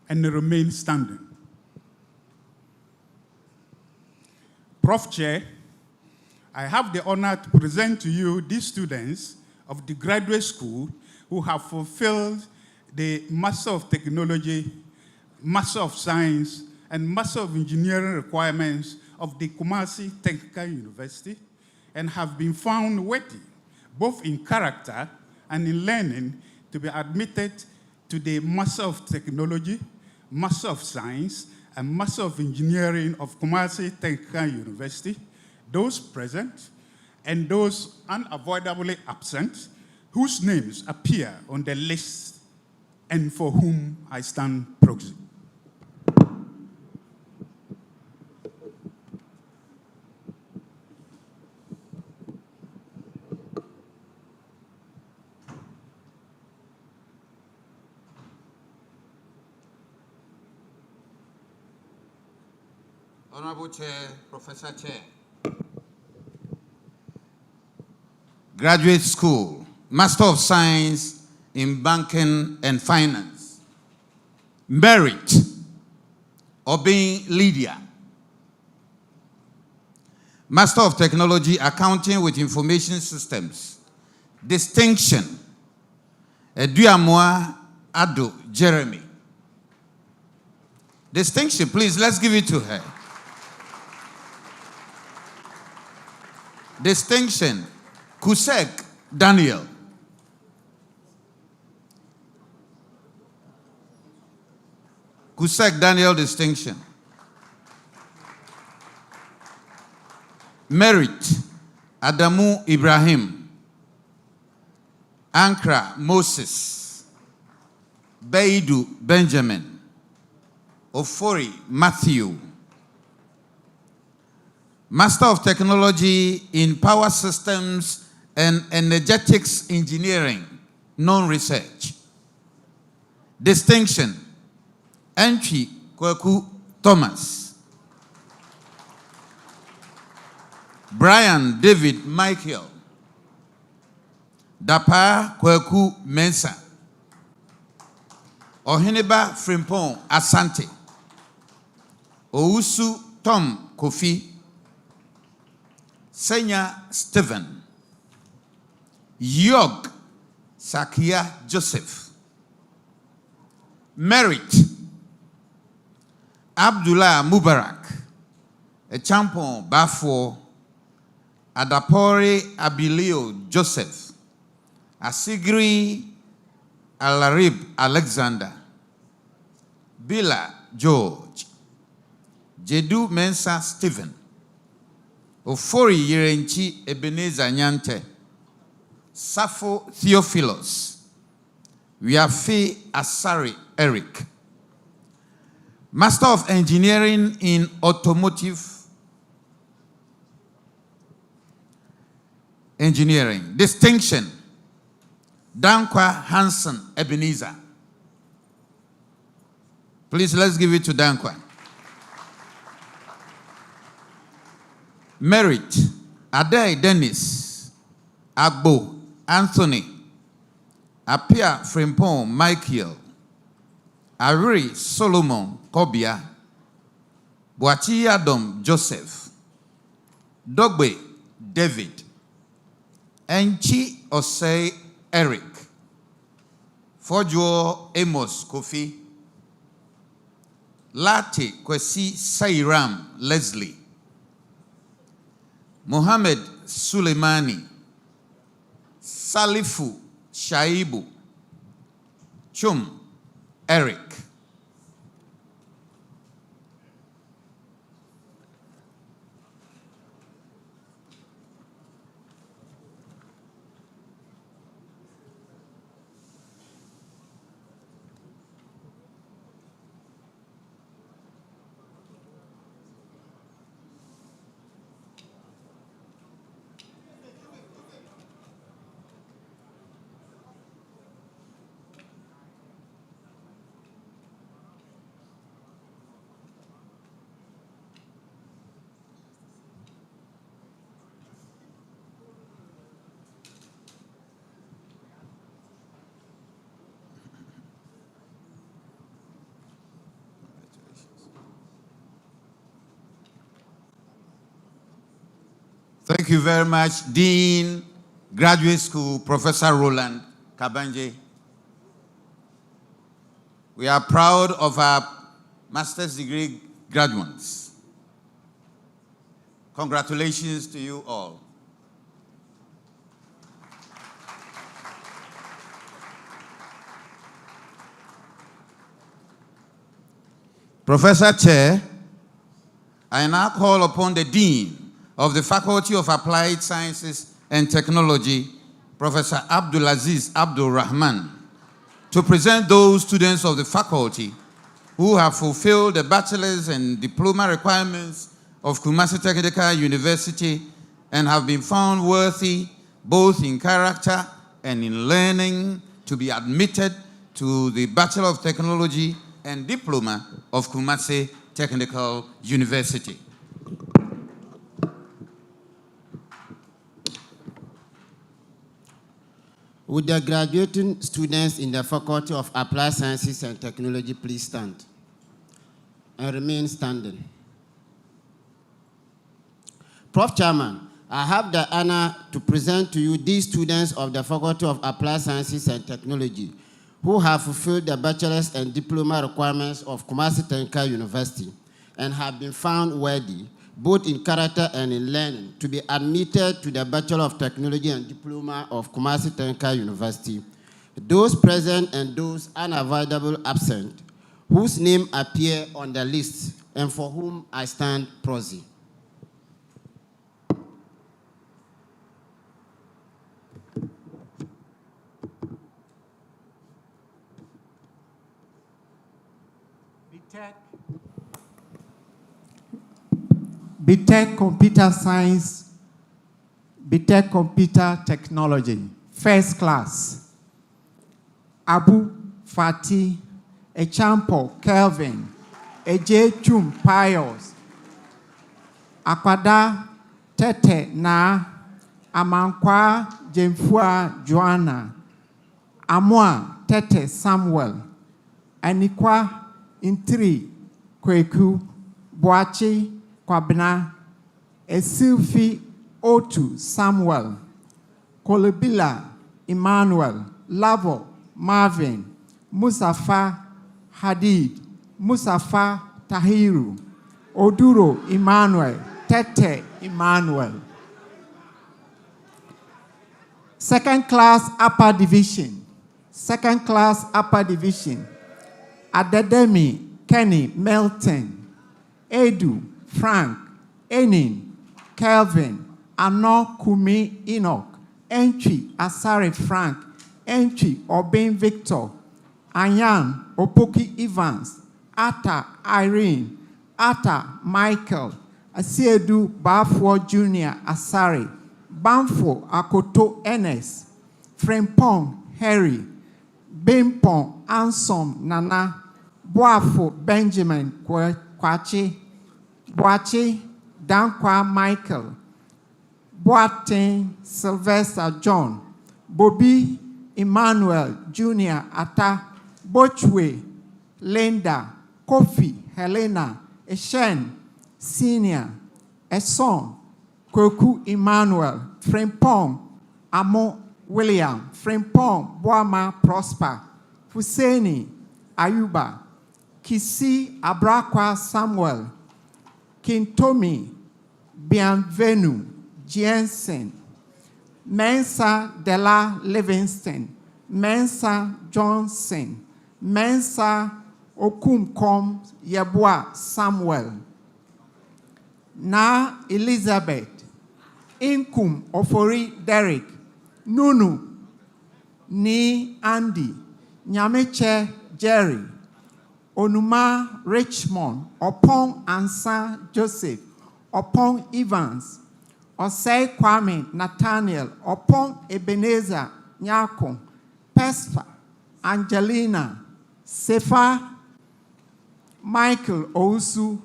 and remain standing? Prof. Chair, I have the honor to present to you these students of the graduate school who have fulfilled the Master of Technology, Master of Science, and Master of Engineering requirements of the Kumasi Technical University and have been found worthy, both in character and in learning, to be admitted to the Master of Technology, Master of Science, and Master of Engineering of Kumasi Technical University, those present and those unavoidably absent, whose names appear on the list and for whom I stand proxy. Honorable Chair, Professor Chair. Graduate School, Master of Science in Banking and Finance. Merit, Obeying Lydia. Master of Technology, Accounting with Information Systems. Distinction, Eduamoa Ado Jeremy. Distinction, please, let's give it to her. Distinction, Kusek Daniel. Kusek Daniel distinction. Merit, Adamu Ibrahim. Ankra Moses. Beidu Benjamin. Ofori Matthew. Master of Technology in Power Systems and Energetics Engineering, non-research. Distinction, Entry Kweku Thomas. Brian David Michael. Dapa Kweku Mensa. Oheneba Frimpong Asante. Ousu Tom Kofi. Senya Stephen. Yog Sakia Joseph. Merit Abdullah Mubarak. Echampon Bafo. Adapore Abilio Joseph. Asigri Alarib Alexander. Bila George. Jedu Mensa Stephen. Ofori Yerenchi Ebenezer Nyante. Safo Theophilus. Wiafe Asari Eric. Master of Engineering in Automotive Engineering. Distinction, Dankwa Hansen Ebenezer. Please, let's give it to Dankwa. Merit, Adai Dennis. Agbo Anthony. Apia Frimpong Michael. Ari Solomon Kobia. Boachi Adam Joseph. Dogbe David. Enchi Osei Eric. Fojo Amos Kofi. Lati Kwesi Sairam Leslie. Mohammed Suleimani. Salifu Shaibu. Chum Eric. Thank you very much, Dean, Graduate School, Professor Roland Kabanje. We are proud of our master's degree graduates. Congratulations to you all. Professor Chair, I now call upon the Dean of the Faculty of Applied Sciences and Technology, Professor Abdulaziz Abdul Rahman, to present those students of the faculty who have fulfilled the bachelor's and diploma requirements of Kumasi Technical University and have been found worthy both in character and in learning to be admitted to the Bachelor of Technology and Diploma of Kumasi Technical University. Would the graduating students in the Faculty of Applied Sciences and Technology please stand and remain standing? Prof. Chairman, I have the honor to present to you these students of the Faculty of Applied Sciences and Technology who have fulfilled the bachelor's and diploma requirements of Kumasi Technical University and have been found worthy both in character and in learning, to be admitted to the Bachelor of Technology and Diploma of Kumasi Tenka University. Those present and those unavoidable absent, whose name appear on the list and for whom I stand proxy. BTech Computer Science, BTech Computer Technology, first class. Abu Fati, Echampo Kelvin, Eje Chum Pius, Akwada Tete Na, Amankwa Jemfua Joanna, Amwa Tete Samuel, Anikwa Intri Kweku, Boachi Kwabna, Esilfi Otu Samuel, Kolobila Emmanuel, Lavo Marvin, Musafa Hadid, Musafa Tahiru, Oduro Emmanuel, Tete Emmanuel. Second class upper division. Second class upper division. Adedemi Kenny Melton, Edu Frank, Enin, Kelvin, Ano Kumi Enoch, Entry Asare Frank, Entry Obin Victor, Ayan Opoki Evans, Ata Irene, Ata Michael, Asiedu Bafo Jr. Asare, Banfo Akoto Enes, Frempong Harry, Bimpong Ansom Nana, Boafo Benjamin Kwachi, Boachi Dankwa Michael, Boateng Sylvester John, Bobby Emmanuel Jr. Ata, Bochwe Linda, Kofi Helena, Eshen Senior, Eson Kweku Emmanuel, Frempong Amo William, Frempong Boama Prosper, Husseini Ayuba, Kisi Abrakwa Samuel, Kintomi Bienvenu Jensen, Mensa Della Livingston, Mensa Johnson, Mensa Okumkom Yeboah Samuel, Na Elizabeth, Inkum Ofori Derek, Nunu Ni Andy, Nyameche Jerry, Onuma Richmond, Opong Ansa Joseph, Opong Evans, Osei Kwame Nathaniel, Opong Ebenezer Nyako, Pespa Angelina, Sefa Michael Ousu,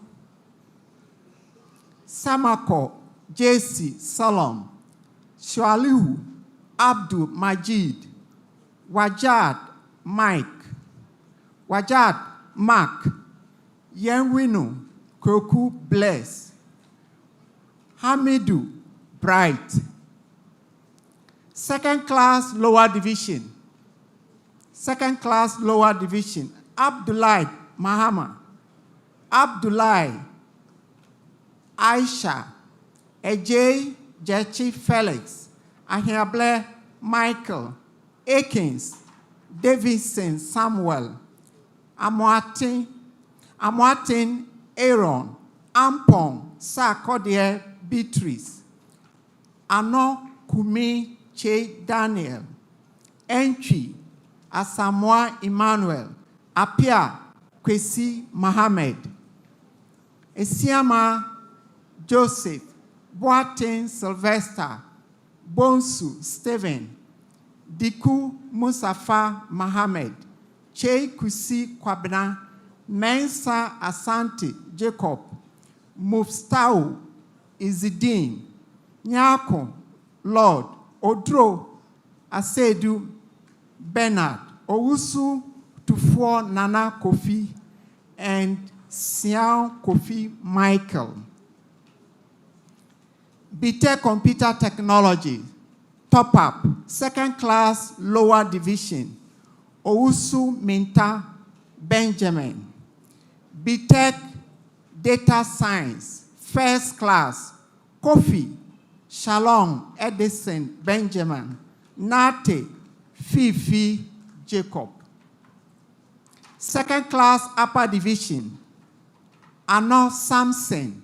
Samako JC Salom, Shualihu Abdul Majid, Wajad Mike, Wajad Mark, Yenwinu Koku Bless, Hamidu Bright. Second class lower division. Second class lower division. Abdullah Mahama, Abdullah Aisha, Ejay Jechi Felix, Ahiable Michael, Akins, Davidson Samuel, Amoatin Aaron, Ampong Sarkodie Beatrice, Ano Kumi Che Daniel, Entry Asamoah Emmanuel, Apia Kwesi Mohammed, Esiama Joseph, Boateng Sylvester, Bonsu Stephen, Diku Musafa Mohammed, Che Kusi Kwabna, Mensa Asante Jacob, Mufstau Izidin, Nyako Lord, Odro Asedu Bernard, Owusu Tufuo Nana Kofi, and Sian Kofi Michael. BTech Computer Technology, top up, second class lower division, Owusu Minta Benjamin. BTech Data Science, First Class, Kofi Shalom Edison Benjamin, Nate Fifi Jacob. Second Class Upper Division, Ano Samson.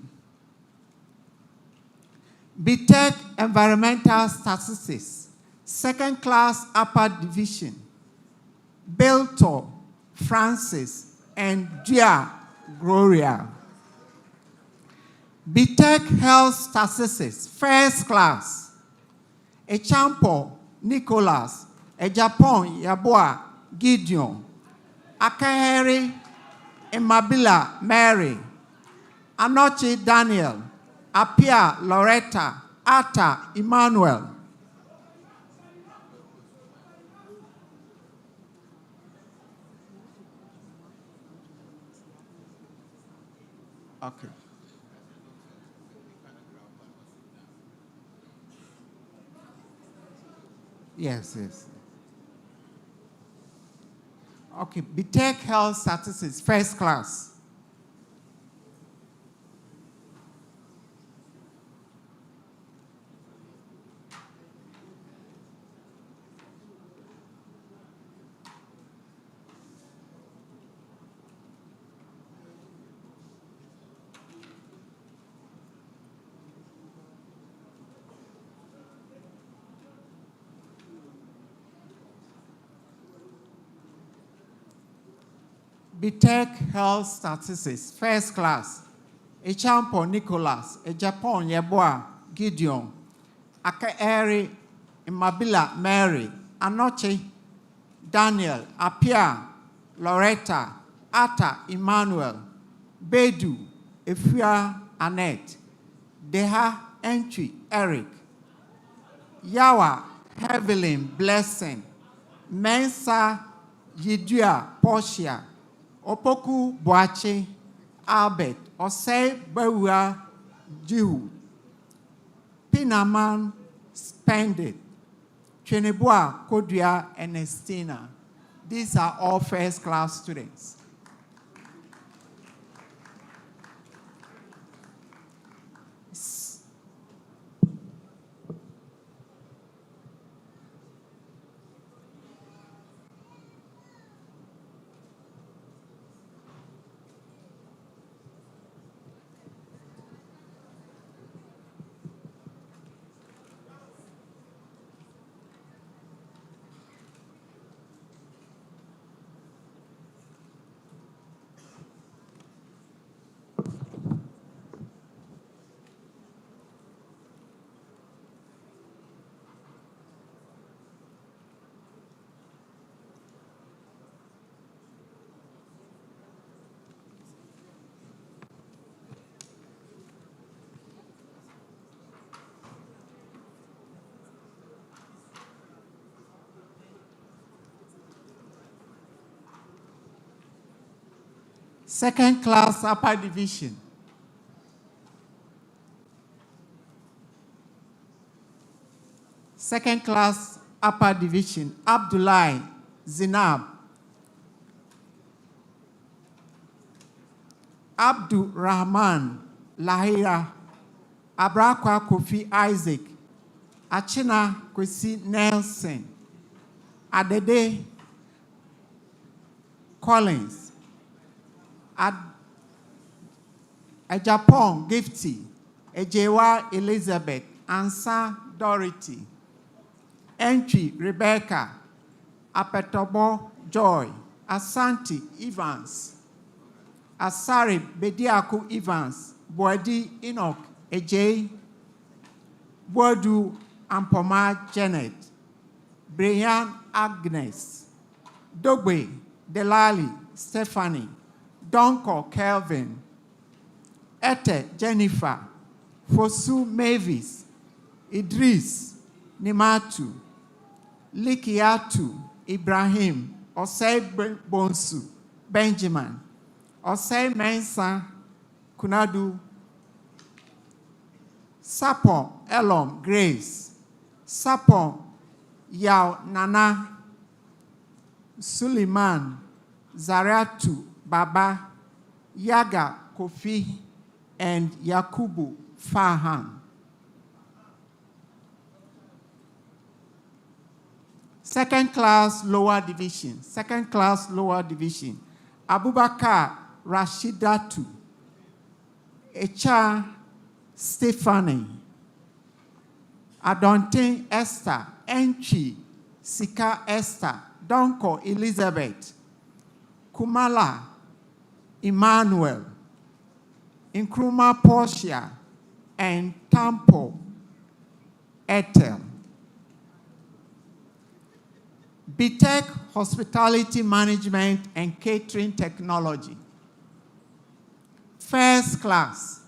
BTech Environmental Statistics, Second Class Upper Division, Belto Francis and Dia Gloria. BTech Health Statistics, First Class, Echampo Nicholas, Ejapon Yaboa Gideon, Akaheri Imabila Mary, Anochi Daniel, Apia Loretta, Ata Emmanuel. Okay. Yes. Okay, BTech Health Statistics, First Class. BTech Health Statistics, First Class, Echampo Nicholas, Ejapon Yeboa Gideon, Akaeri Imabila Mary, Anoche Daniel, Apia Loretta, Ata Emmanuel, Bedu Efua Annette, Deha Entry Eric, Yawa Evelyn Blessing, Mensa Yidua Portia, Opoku Boache, Albert, Osei Bewa Jihu, Pinaman Spendit, Cheneboa Kodria Ernestina. These are all first class students. Second Class Upper Division. Second Class Upper Division, Abdullah Zinab, Abdul Rahman Lahira, Abrakwa Kofi Isaac, Achina Kwesi Nelson, Adede Collins, Ejapon Gifty, Ejewa Elizabeth, Ansa Dorothy, Entry Rebecca, Apetobo Joy, Asante Evans, Asari Bediaku Evans, Boadi Enoch Ejay, Boadu Ampoma Janet, Brian Agnes, Dogbe Delali Stephanie, Donko Kelvin, Ete Jennifer, Fosu Mavis, Idris Nimatu, Likiatu Ibrahim, Osei Bonsu Benjamin, Osei Mensa Kunadu, Sapon Elom Grace, Sapon Yao Nana, Suleiman Zaratu Baba, Yaga Kofi, and Yakubu Farhan. Second class lower division. Second class lower division. Abubakar Rashidatu. Echa Stephanie. Adontin Esther. Enchi Sika Esther. Donko Elizabeth. Kumala Emmanuel. Nkrumah Portia. And Tampo Ethel. BTech Hospitality Management and Catering Technology. First class.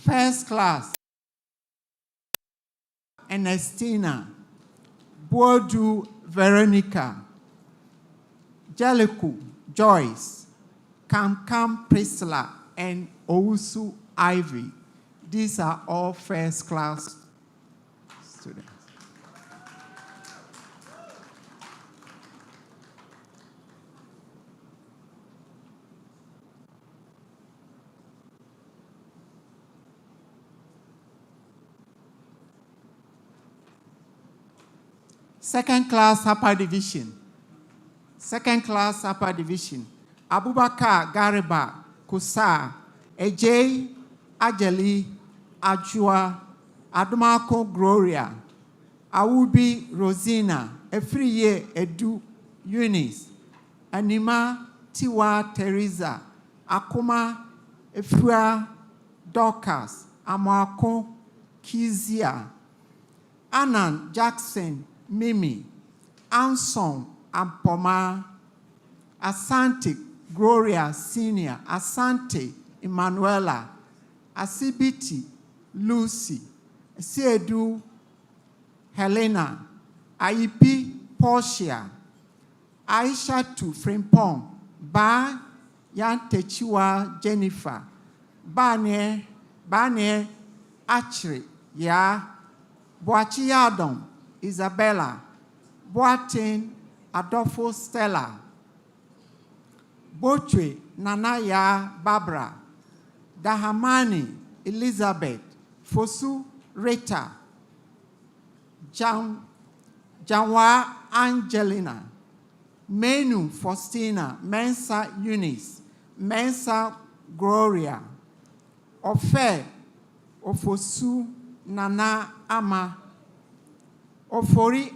First class, Ernestina, Boadu Veronica, Jellicoe Joyce, Kam Priscilla, and Owusu Ivy. These are all first class students. Second class upper division. Second class upper division. Abubakar Gariba Kusa, Ejay Ajali Ajua, Adumako Gloria, Awubi Rosina, Efriye Edu Eunice, Anima Tiwa Teresa, Akuma Efua Dorcas, Amako Kizia, Anan Jackson Mimi, Anson Ampoma, Asante Gloria Senior, Asante Emanuela, Asibiti Lucy, Siedu Helena, Aipi Portia, Aisha Tu Frimpong, Ba Yantechiwa Jennifer, Bane Achri Ya, Boachi Yadom Isabella, Boatin Adolfo Stella, Bochwe Nanaya Barbara, Dahamani Elizabeth, Fosu Rita, Janwa Angelina, Menu Faustina, Mensa Eunice, Mensa Gloria, Ofe Ofosu Nana Ama, Ofori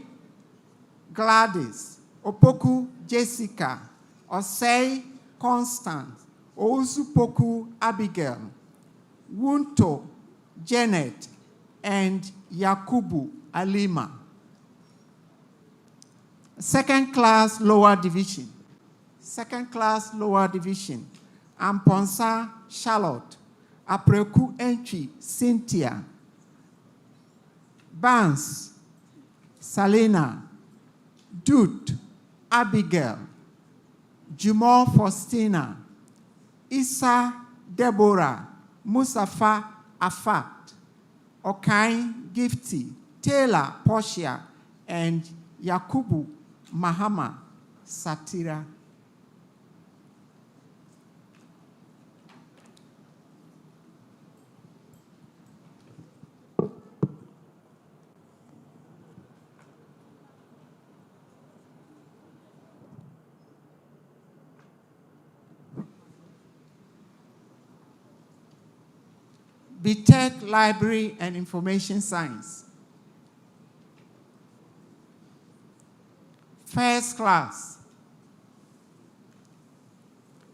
Gladys, Opoku Jessica, Osei Constance, Ousupoku Abigail, Wunto Janet, and Yakubu Alima. Second class lower division. Second class lower division. Amponsa Charlotte, Apreku Entry Cynthia, Barnes Salina, Dut Abigail, Jumo Faustina, Isa Deborah, Musafa Afat, Okain Gifty, Taylor Portia, and Yakubu Mahama Satira. BTech Library and Information Science. First class.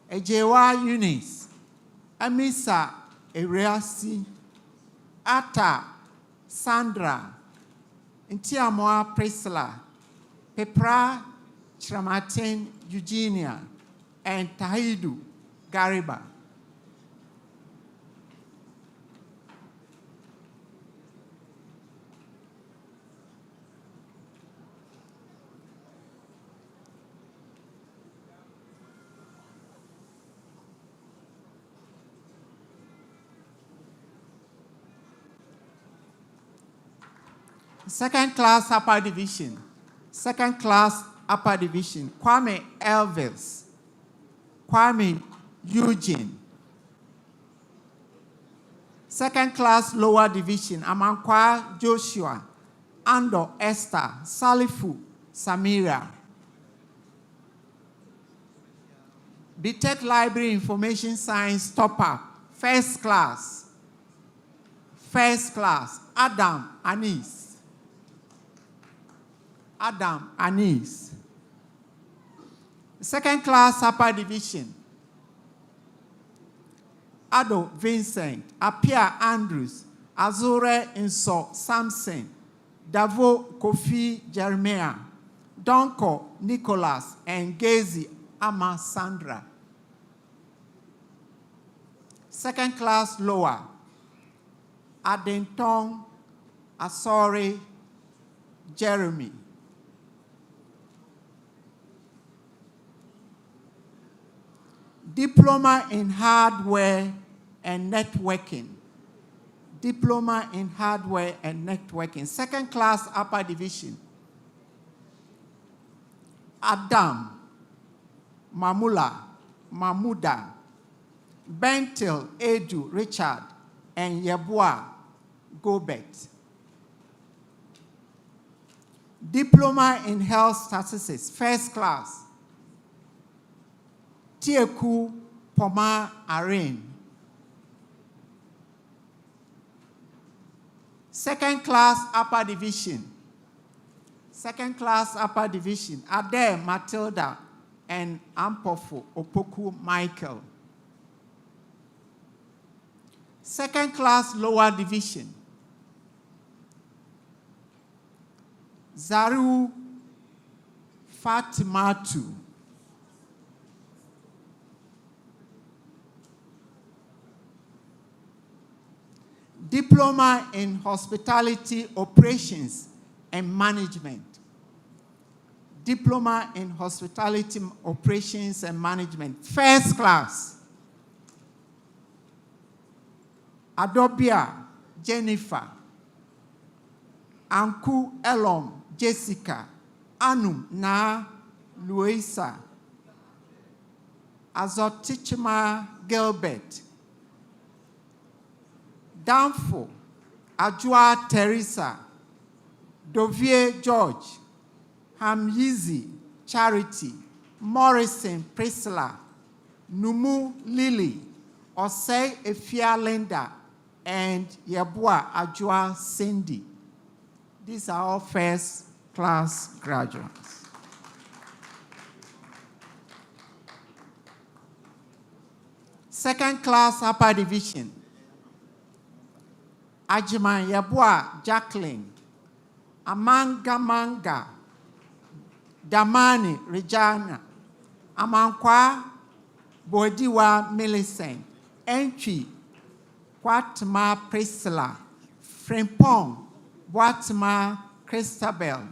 Ejewa Eunice, Amisa Ereasi, Ata Sandra, Ntiamoa Priscilla, Pepra Chiramatin Eugenia, and Tahidu Gariba. Second class upper division. Second class upper division. Kwame Elvis. Kwame Eugene. Second class lower division. Amankwa Joshua. Ando Esther. Salifu Samira. BTech Library Information Science topper. First class. First class. Adam Anis. Adam Anis. Second class upper division. Ado Vincent, Apia Andrews, Azure Inso Samson, Davo Kofi Jeremiah, Donko Nicholas, and Gezi Ama Sandra. Second class lower. Adentong Asori Jeremy. Diploma in hardware and networking. Diploma in hardware and networking. Second class upper division. Adam Mamula Mamuda. Bentil Edu Richard and Yabua Gobet. Diploma in health statistics. First class. Tieku Poma Arin. Second class upper division. Second class upper division. Ade Matilda and Ampofo Opoku Michael. Second class lower division. Zaru Fatimatu. Diploma in Hospitality Operations and Management. Diploma in Hospitality Operations and Management. First class. Adobia Jennifer. Anku Elom Jessica. Anum Na Luisa. Azotichima Gilbert. Danfo, Ajua Teresa, Dovier George, Hamyizi Charity, Morrison Priscilla, Numu Lily, Osei Efia Linda, and Yabua Ajua Cindy. These are all first class graduates. Second class upper division. Ajiman Yabua Jacqueline, Amanga Manga, Damani Regina, Amankwa Bodiwa Millicent, Entry Kwatma Priscilla, Frimpong Boatma Christabel,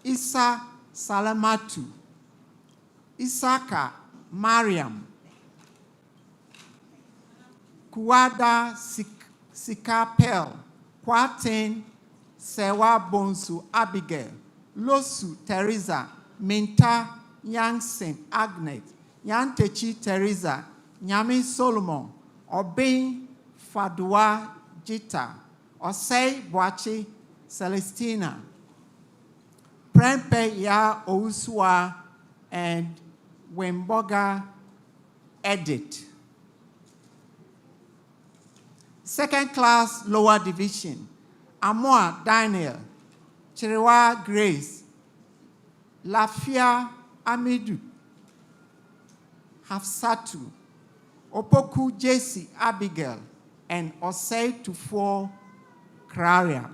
Isa Salamatu, Isaka Mariam, Kuwada Sikapel, Kwatin, Sewa Bonsu Abigail, Losu Teresa, Minta Yangsen Agnet, Yantechi Teresa, Nyami Solomon, Obin Fadua Jita, Osei Boachi Celestina, Prempe Ya Ousua, and Wemboga Edit. Second class lower division. Amoa Daniel, Chirewa Grace, Lafia Amidu, Hafsatu, Opoku Jesse Abigail, and Osei Tufo Kraria.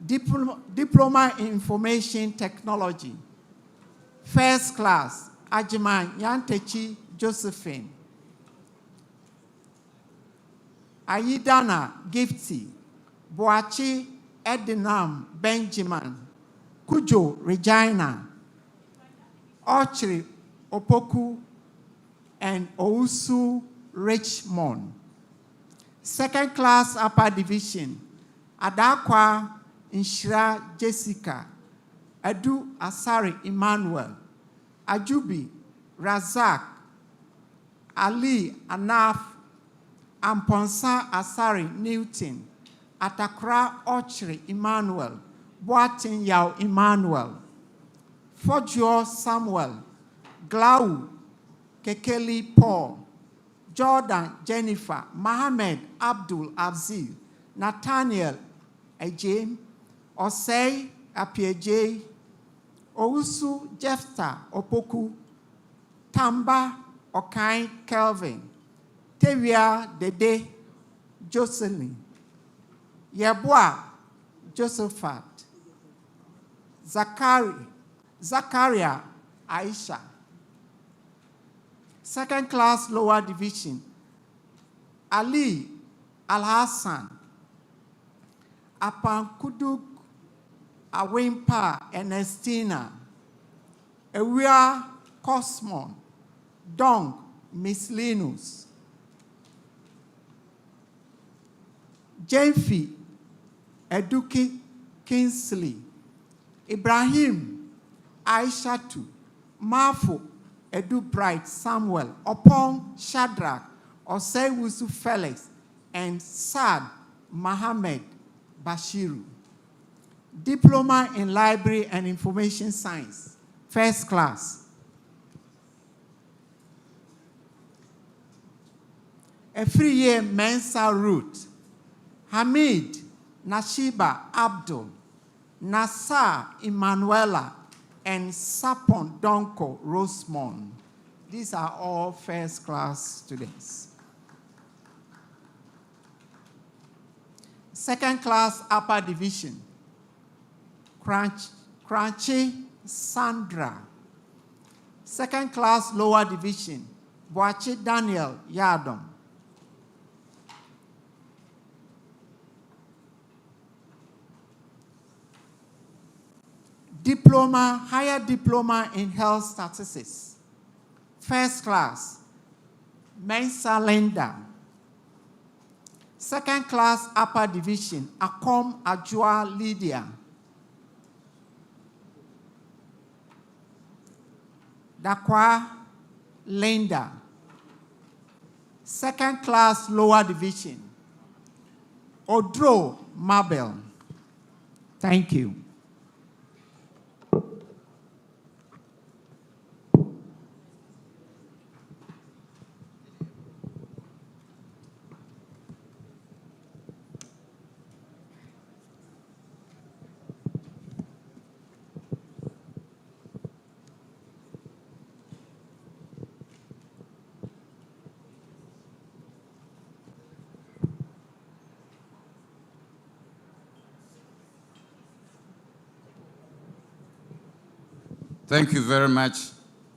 Diploma in Information Technology. First class, Ajiman Yantechi Josephine. Ayidana Gifty, Boachi Edinam Benjamin, Kujo Regina, Ochri Opoku, and Ousu Richmond. Second class upper division, Adakwa Nshira Jessica, Adu Asari Emmanuel, Ajubi Razak, Ali Anaf, Amponsa Asari Newton, Atakra Ochri Emmanuel, Boatin Yao Emmanuel, Fojo Samuel, Glau Kekeli Paul, Jordan Jennifer, Mohammed Abdul Abzil, Nathaniel Ejim, Osei Apieje, Ousu Jefta Opoku, Tamba Okai Kelvin, Tevia Dede Jocelyn, Yabua Josephat, Zakaria Aisha. Second class lower division, Ali Al-Hassan, Apankuduk Awimpa Ernestina, Ewia Cosmon, Dong Miss Linus, Jenfi Eduki Kingsley, Ibrahim Aishatu, Marfo Edu Bright Samuel, Opong Shadrach, Osei Felix, and Sad Mohammed Bashiru. Diploma in Library and Information Science, first class. A 3-year Mensa route, Hamid Nashiba Abdul, Nassar Emanuela, and Sapon Donko Rosemond. These are all first class students. Second class upper division, Crunchy Sandra. Second class lower division, Boachi Daniel Yadom. Diploma, higher diploma in health statistics. First class, Mensa Linda. Second class upper division, Akom Ajua Lydia. Dakwa Linda. Second class lower division, Odro Mabel. Thank you. Thank you very much,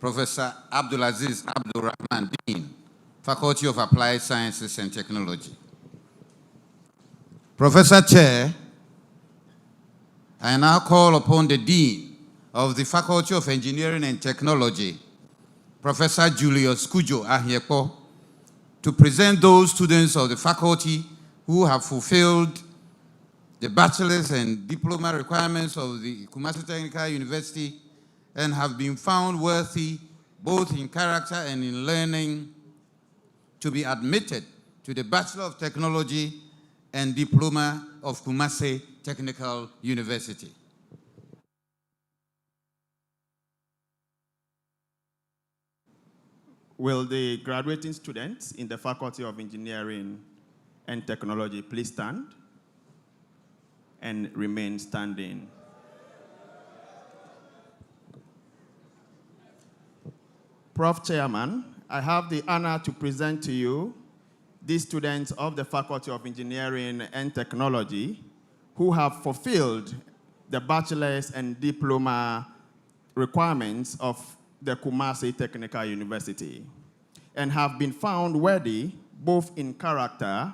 Professor Abdulaziz Abdul Rahman, Dean, Faculty of Applied Sciences and Technology. Professor Chair, I now call upon the Dean of the Faculty of Engineering and Technology, Professor Julius Kujo Ahiepo, to present those students of the faculty who have fulfilled the bachelor's and diploma requirements of the Kumasi Technical University and have been found worthy both in character and in learning to be admitted to the Bachelor of Technology and Diploma of Kumasi Technical University. Will the graduating students in the Faculty of Engineering and Technology please stand and remain standing? Prof. Chairman, I have the honor to present to you these students of the Faculty of Engineering and Technology who have fulfilled the bachelor's and diploma requirements of the Kumasi Technical University and have been found worthy both in character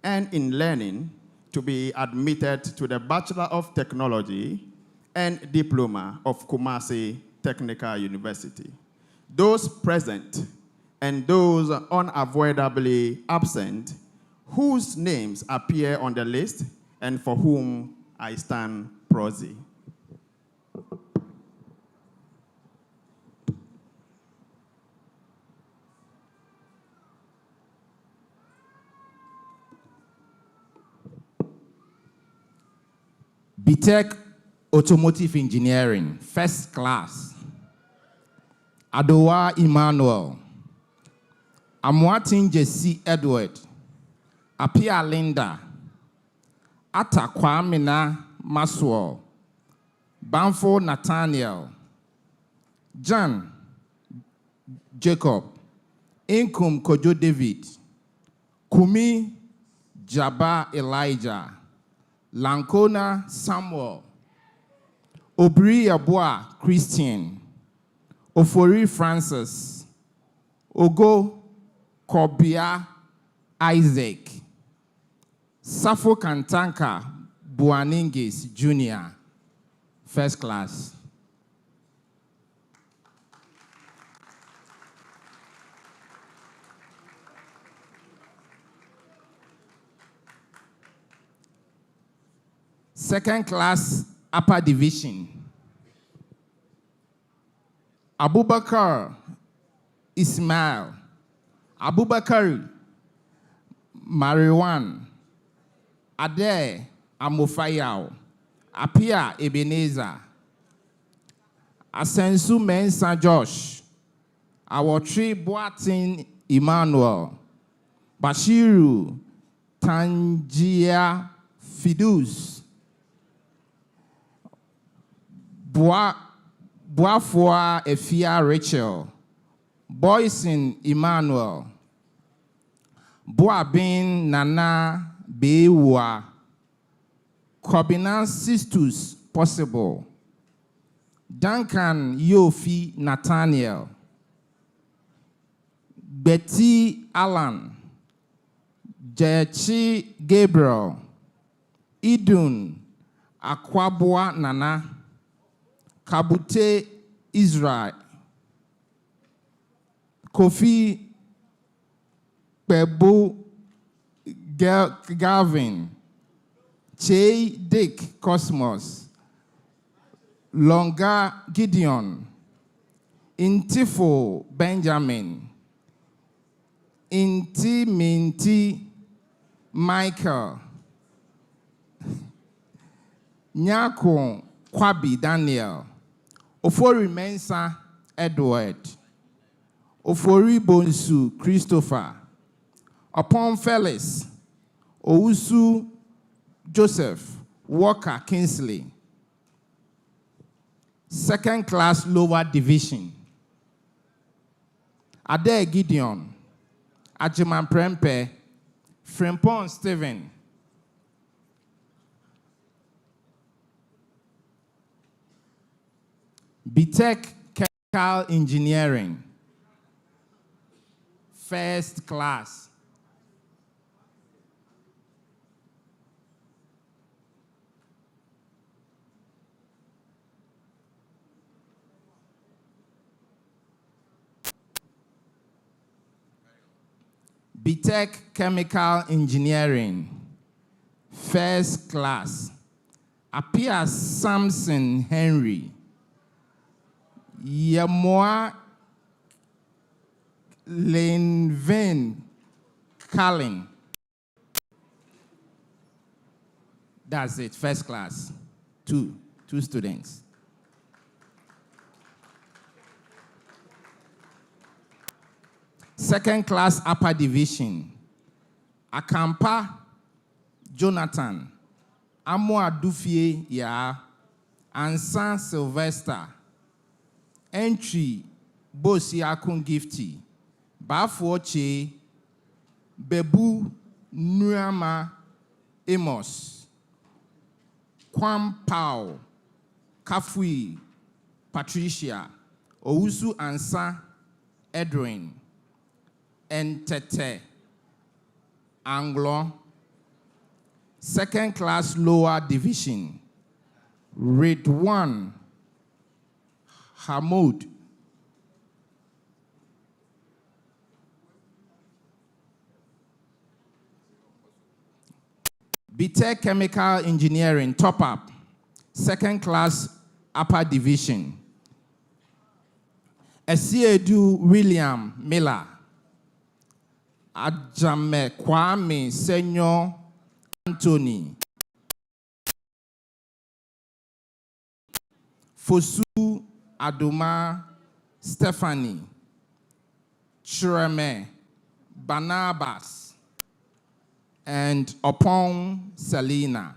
and in learning to be admitted to the Bachelor of Technology and Diploma of Kumasi Technical University. Those present and those unavoidably absent whose names appear on the list and for whom I stand proxy. BTech Automotive Engineering, first class. Adowa Emmanuel. Amwatin Jesse Edward. Apia Linda. Ata Kwamina Maswell. Banfo Nathaniel. John Jacob. Inkum Kojo David. Kumi Jaba Elijah. Lankona Samuel. Obri Abua Christian. Ofori Francis. Ogo Kobia Isaac. Safo Kantanka Buaningis Jr. First class. Second class upper division. Abubakar Ismail. Abubakar Mariwan. Ade Amofayao. Apia Ebenezer. Asensu Mensa Josh. Awotri Boatin Emmanuel. Bashiru Tangia Fidus. Boafua Efia Rachel. Boyson Emmanuel. Boabin Nana Bewa. Cobinan Sistus Possible. Duncan Yofi Nathaniel. Betty Allen. Jechi Gabriel. Idun Akwabua Nana. Kabute Israel. Kofi Pebu Gavin. Che Dick Cosmos. Longa Gideon. Intifo Benjamin. Inti Minti Michael. Nyako Kwabi Daniel. Ofori Mensa Edward. Ofori Bonsu Christopher. Upon Felix. Ousu Joseph. Walker Kingsley. Second class lower division. Ade Gideon. Ajiman Prempe. Frimpon Stephen. BTech Chemical Engineering. First class. BTech Chemical Engineering. First class. Apia Samson Henry. Yamoa Lenvin Carlin. That's it, first class. Two students. Second class upper division. Akampa Jonathan. Amo Adufie Ya. Ansan Sylvester. Entry Bosi Akun Gifty. Bafuoche Bebu Nuama Amos. Kwam Pao Kafui Patricia. Ousu Ansa Edwin. Entete Anglo. Second class lower division. Ridwan Hamoud. BTech Chemical Engineering, top up, second class upper division. Esiedu William Miller, Ajame Kwame Senyor Anthony, Fosu Adoma Stephanie, Chireme Barnabas, and Opong Selena.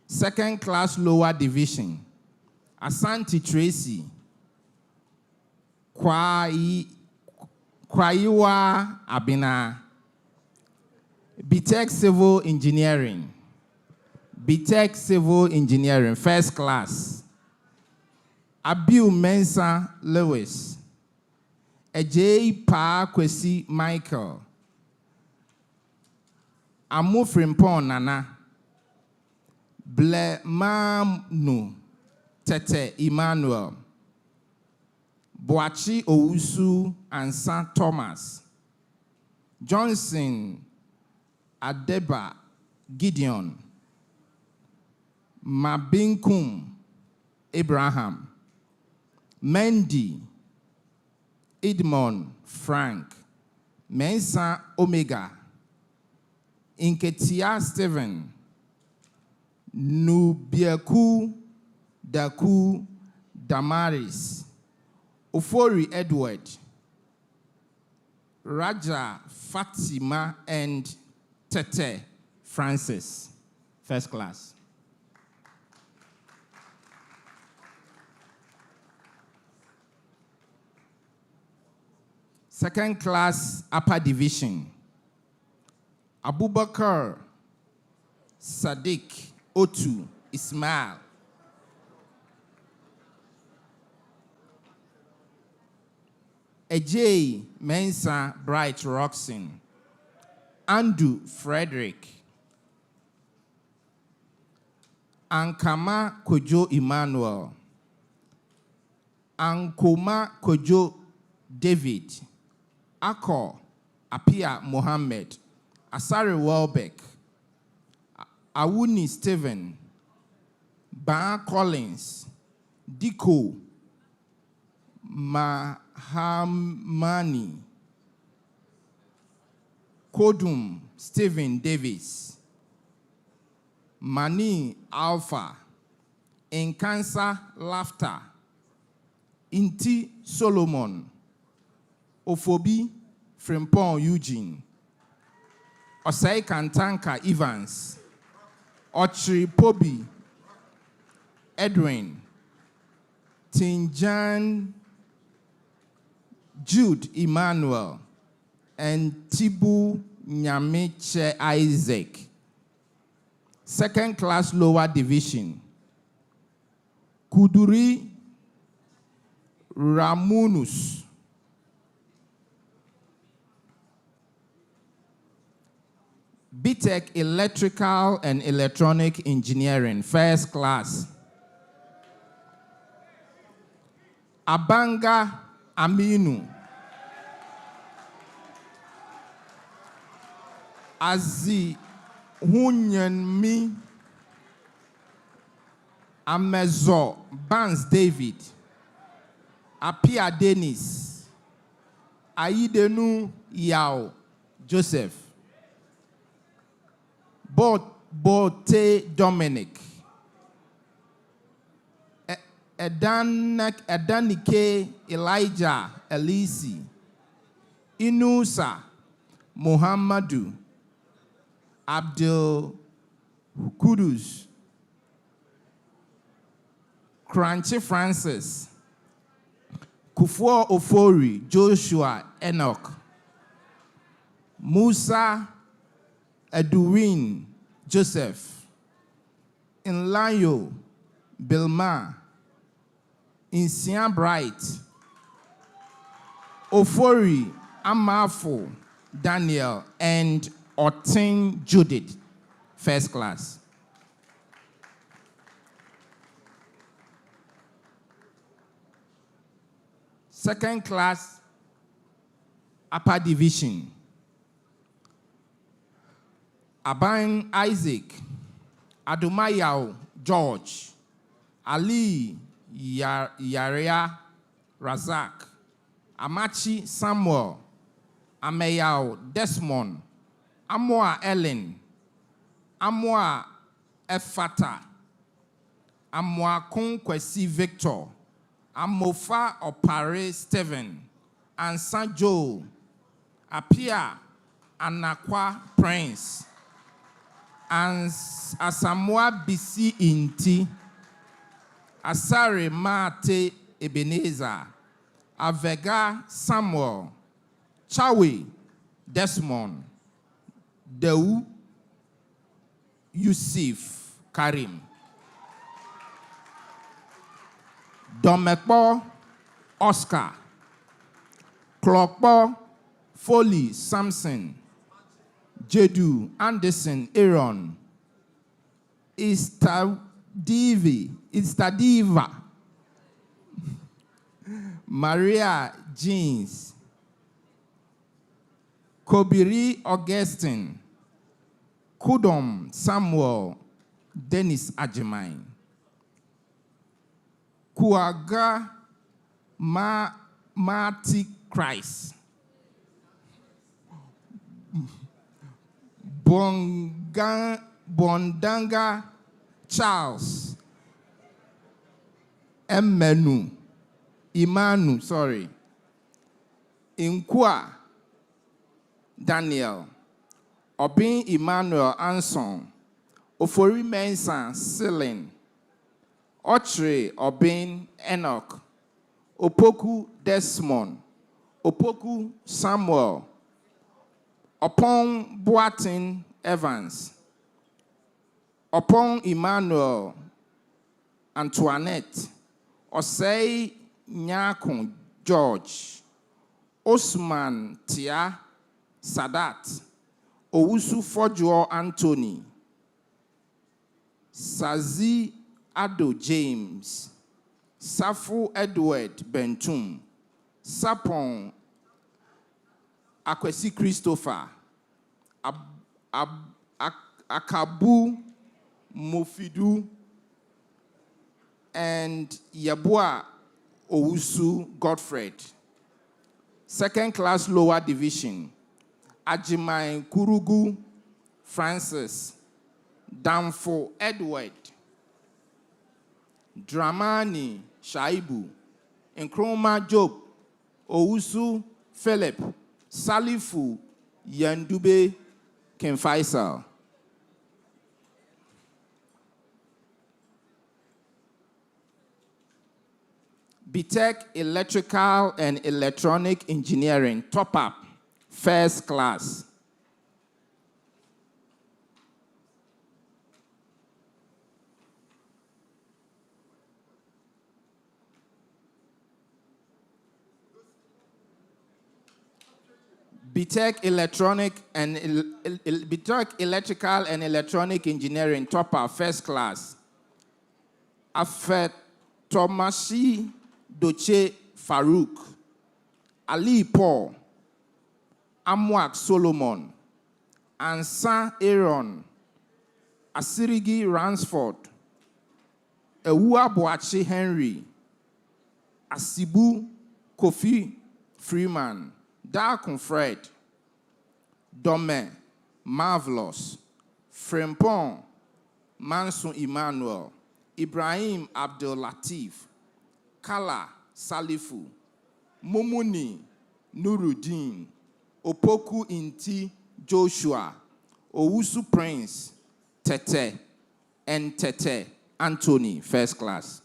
Second class lower division. Asante Tracy, Kwaiwa Abina, BTech Civil Engineering, BTech Civil Engineering, first class. Abiu Mensa Lewis, Ejay Pa Kwesi Michael, Amu Frimpong Nana, Ble Manu Tete Emmanuel, Boachi Owusu Ansa Thomas, Johnson Adeba Gideon, Mabinkum Abraham, Mendy Edmond Frank, Mensa Omega, Inketia Stephen, Nubiaku Daku Damaris, Ofori Edward, Raja Fatima, and Tete Francis, first class. Second class upper division. Abubakar Sadiq Otu Ismail. Ejay Mensa Bright Roxin. Andu Frederick. Ankama Kojo Emmanuel. Ankoma Kojo David. Akor Apia Mohammed, Asari Welbeck, Awuni Stephen, Ba Collins, Diko Mahamani, Kodum Stephen Davis, Mani Alpha, Enkansa Laughter, Inti Solomon, Ofobi Frimpong Eugene, Osei Kantanka Evans, Ochri Pobi Edwin, Tinjan Jude Emmanuel, and Tibu Nyamiche Isaac. Second class lower division. Kuduri Ramunus. BTech Electrical and Electronic Engineering, first class. Abanga Aminu. Azi Hunyanmi Amezo Barnes David. Apia Dennis. Aidenu Yao Joseph. Bote Dominic. Edanike Elijah Elisi. Inusa Muhammadu. Abdul Kudus. Crunchy Francis. Kufuor Ofori Joshua Enoch. Musa Edwin Joseph, Inlayo Bilma, Insian Bright, Ofori Amafo Daniel, and Otin Judith, first class. Second class upper division. Aban Isaac, Adumayao George, Ali Yaria Razak, Amachi Samuel, Ameyao Desmond, Amoa Ellen, Amoa Efata, Amoa Kwesi Victor, Amofa Opare Stephen, and Sanjo Apia Anakwa Prince, and Asamoah Bisi Inti, Asare Mate Ebenezer, Avega Samuel, Chawi Desmond, Deu Yusuf Karim, Domekpo Oscar, Klokpo Foley Samson, Jedu Anderson Aaron, Istadiva Maria Jeans, Kobiri Augustine, Kudom Samuel Dennis Ajimai, Kuaga Marty Christ, Bondanga Charles, Imanu, Inkwa Daniel, Obin Emmanuel Anson, Ofori Mensa Silin, Ochre Obin Enoch, Opoku Desmond, Opoku Samuel, Opon Boatin Evans, Opon Emmanuel Antoinette, Osei Nyakun George, Osman Tia Sadat, Owusu Fojo Anthony, Sazi Ado James, Safu Edward Bentum, Sapon Akwesi Christopher, Akabu Mofidu, and Yabua Owusu Godfred. Second class lower division, Ajimai Kurugu Francis, Danfo Edward, Dramani Shaibu, Nkrumah Job, Owusu Philip, Salifu Yandube Ken Faisal. BTech Electrical and Electronic Engineering, top up, first class. BTech Electrical and Electronic Engineering, top up, first class. Afet Tomashi Doche Farouk, Ali Paul, Amwak Solomon, Ansa Aaron, Asirigi Ransford, Ewua Boachi Henry, Asibu Kofi Freeman, Darkon Fred, Dome Marvelous, Frempong Mansun Emmanuel, Ibrahim Abdul Latif, Kala Salifu, Mumuni Nuruddin, Opoku Inti Joshua, Owusu Prince, Tete, and Tete Anthony, first class.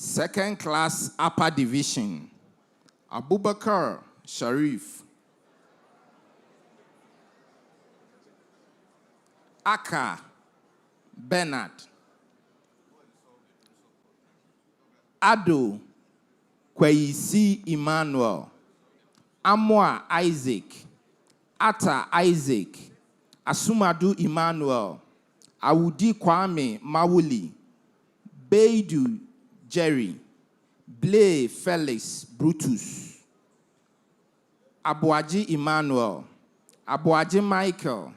Second class upper division, Abubakar Sharif, Aka Bernard, Ado Kweyisi Emmanuel, Amoa Isaac, Atta Isaac, Asumadu Emmanuel, Awudi Kwame Mawuli, Beidu Jerry, Blay Felix Brutus, Abuaji Emmanuel, Abuaji Michael,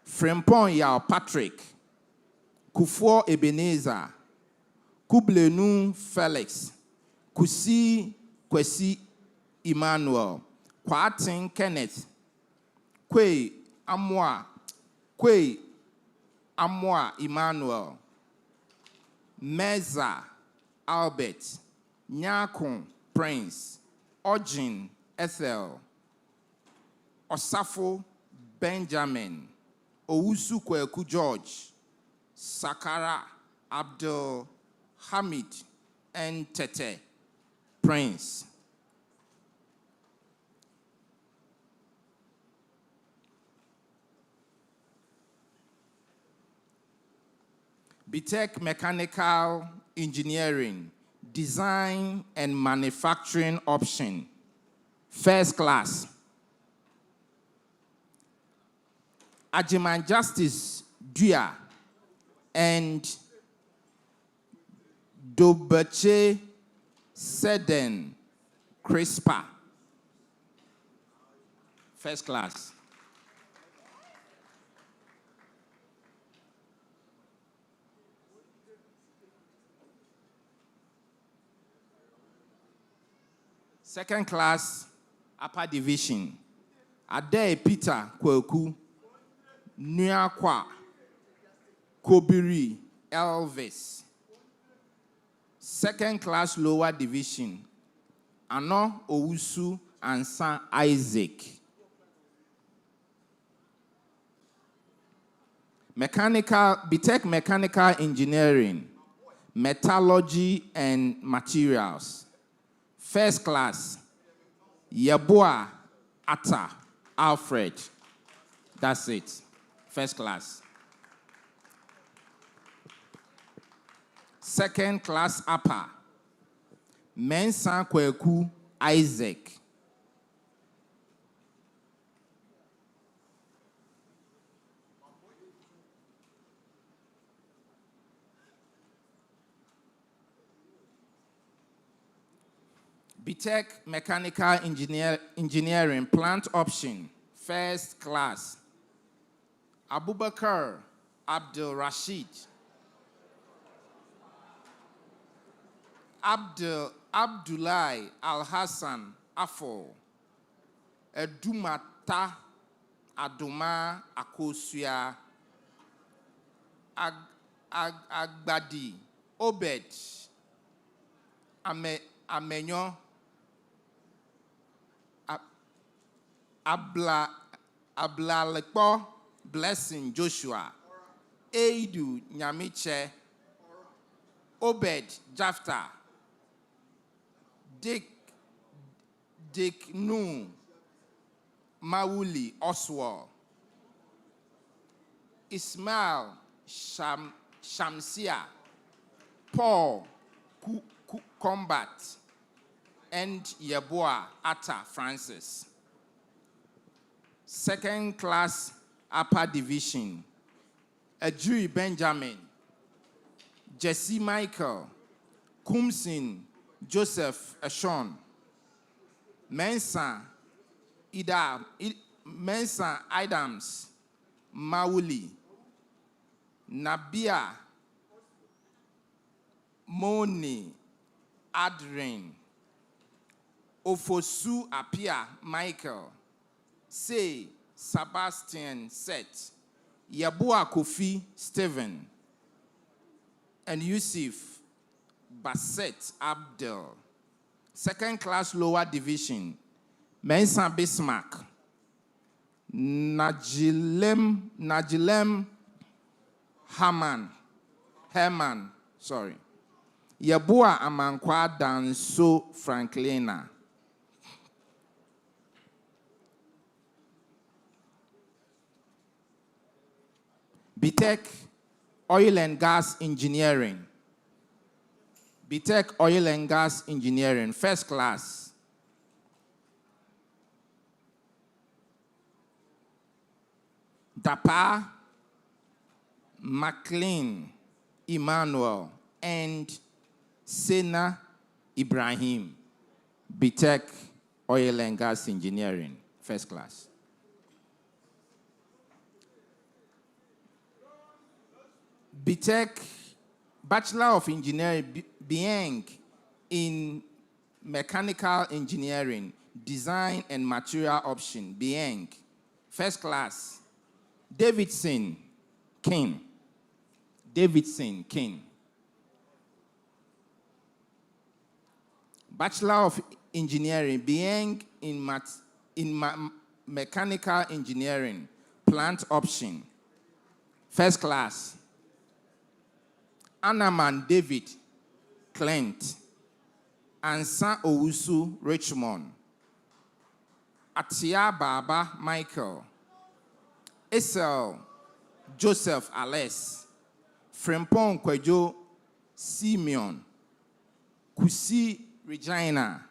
Frempon Yao Patrick, Kufuor Ebenezer, Kublenu Felix, Kwesi Emmanuel, Kwatin Kenneth, Kwe Amwa Emmanuel, Meza Albert, Nyakon Prince, Ojin Ethel, Osafo Benjamin, Owusu Kweku George, Sakara Abdul Hamid, and Tete Prince. BTech Mechanical Engineering, Design and Manufacturing Option, First Class. Ajiman Justice Duya and Dobeche Seden Crispa, First Class. Second Class Upper Division, Ade Peter Kweku, Nyakwa Kobiri Elvis. Second Class Lower Division, Ano Owusu Ansa Isaac. BTech Mechanical Engineering, Metallurgy and Materials. First Class, Yeboah Atta Alfred. That's it. First Class. Second Class Upper, Mensa Kweku Isaac. BTech Mechanical Engineering Plant Option, First Class, Abubakar Abdul Rashid, Abdullahi Al-Hassan Afo, Edumata Adoma Akosua, Agbadi Obed, Amenyo, Ablalepo Blessing Joshua, Eidu Nyamiche, Obed Jafta, Dick Nu Mawuli Oswald, Ismail Shamsia, Paul Combat, and Yeboah Atta Francis. Second Class Upper Division, Ajuri Benjamin, Jesse Michael, Kumsin Joseph Ashon, Mensa Adams Mawuli, Nabia Moni Adrin, Ofosu Apia Michael, Say Sebastian Set, Yeboah Kofi Stephen, and Yusuf Bassett Abdel. Second Class Lower Division, Mensa Bismarck, Najilem Herman, Yeboah Amankwa Danso Franklina. BTech Oil and Gas Engineering. BTech Oil and Gas Engineering, first class. Dapa McLean Emmanuel and Sena Ibrahim, BTech Oil and Gas Engineering, first class. BTech Bachelor of Engineering, Bieng in Mechanical Engineering, Design and Material Option, Bieng, first class. Davidson King. Bachelor of Engineering, Bieng in Mechanical Engineering, Plant Option, first class. Anaman David Clint, Ansa Owusu Richmond, Atia Baba Michael, Esel Joseph Ales, Frempong Kwejo Simeon, Kusi Regina,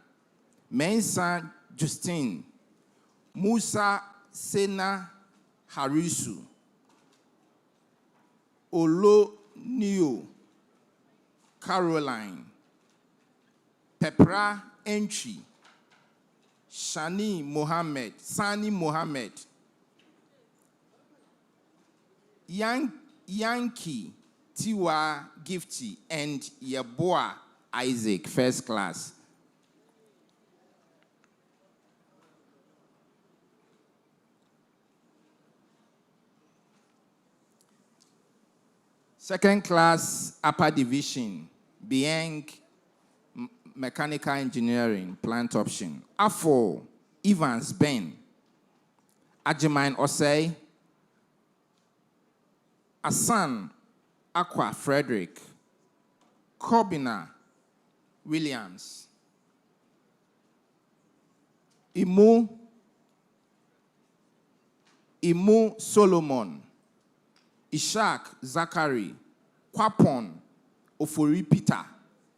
Mensa Justine, Musa Sena Harisu, Olo Neo Caroline, Pepra Entry, Sani Mohammed, Yankee Tiwa Gifty, and Yeboah Isaac, first class. Second class, upper division, Bieng Mechanical Engineering, Plant Option. Afo Evans Ben, Ajimine Osei, Asan Aqua Frederick, Corbina Williams, Imu Solomon, Ishak Zachary, Kwapon Ofori Peter,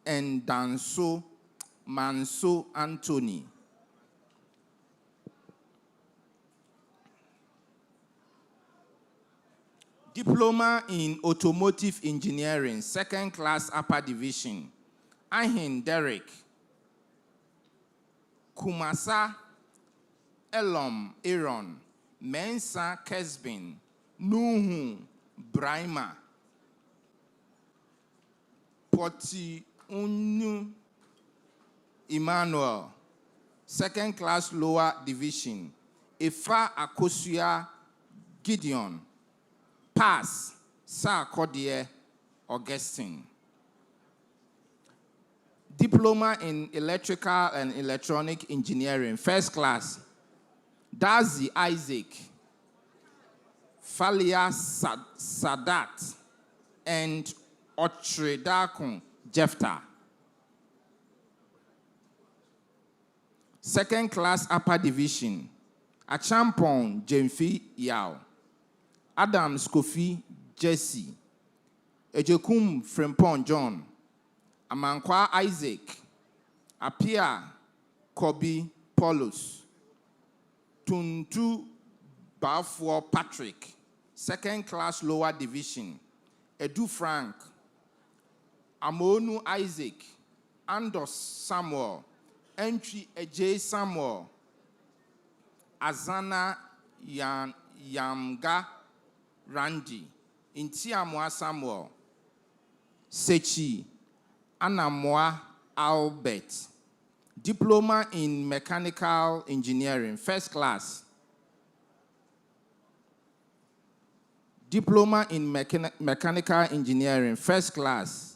and Danso Manso Anthony. Diploma in Automotive Engineering, second class upper division, Ahin Derek, Kumasa Elom Aaron, Mensa Kesbin, Nuhu Brahima, Poti Unu Emmanuel, second class lower division, Efa Akosua Gideon, Pass Sir Cordier Augustine. Diploma in Electrical and Electronic Engineering, first class, Dazi Isaac, Falia Sadat, and Otredakun Jefta. Second class upper division, Achampong Jemfi Yao, Adams Kofi Jesse, Ejekum Frempong John, Amankwa Isaac, Apia Kobi Paulus, Tuntu Balfour Patrick, second class lower division, Edu Frank, Amonu Isaac, Andos Samuel, Entry Ej Samuel, Azana Yamga Randy, Intiamwa Samuel, Sechi Anamwa Albert. Diploma in Mechanical Engineering, first class. Diploma in Mechanical Engineering, first class.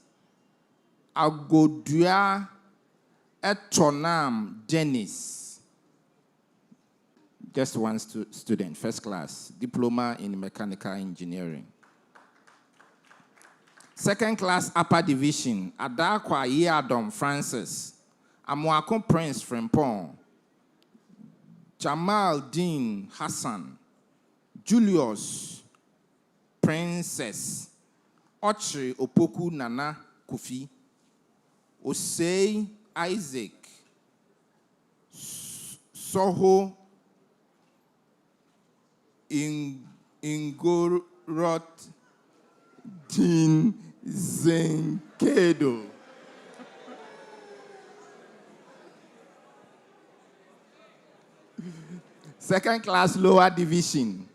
Agodua Etonam Dennis. Just one student, first class. Diploma in Mechanical Engineering. Second class upper division, Adakwa Yeadom Francis, Amoako Prince Frempong, Jamal Dean Hassan, Julius Princess Ochre Opoku Nana Kofi, Osei Isaac, Soho Ingorot Din Zenkedo. Second class lower division,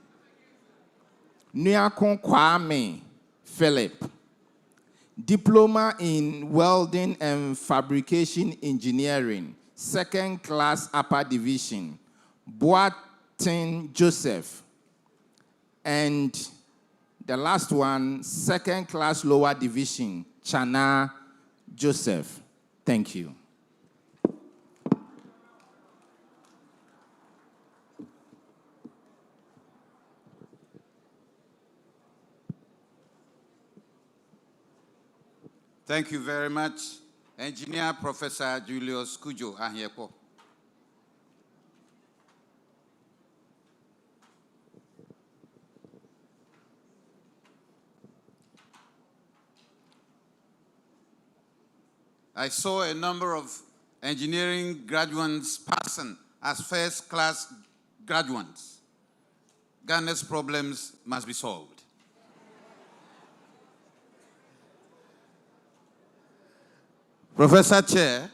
Nyakon Kwame Philip, diploma in welding and fabrication engineering, second class upper division, Boatin Joseph, and the last one, second class lower division, Chana Joseph. Thank you. Thank you very much, Engineer Professor Julius Kujo Ahiepo. I saw a number of engineering graduates passing as first-class graduates. Ghana's problems must be solved. Professor Chair,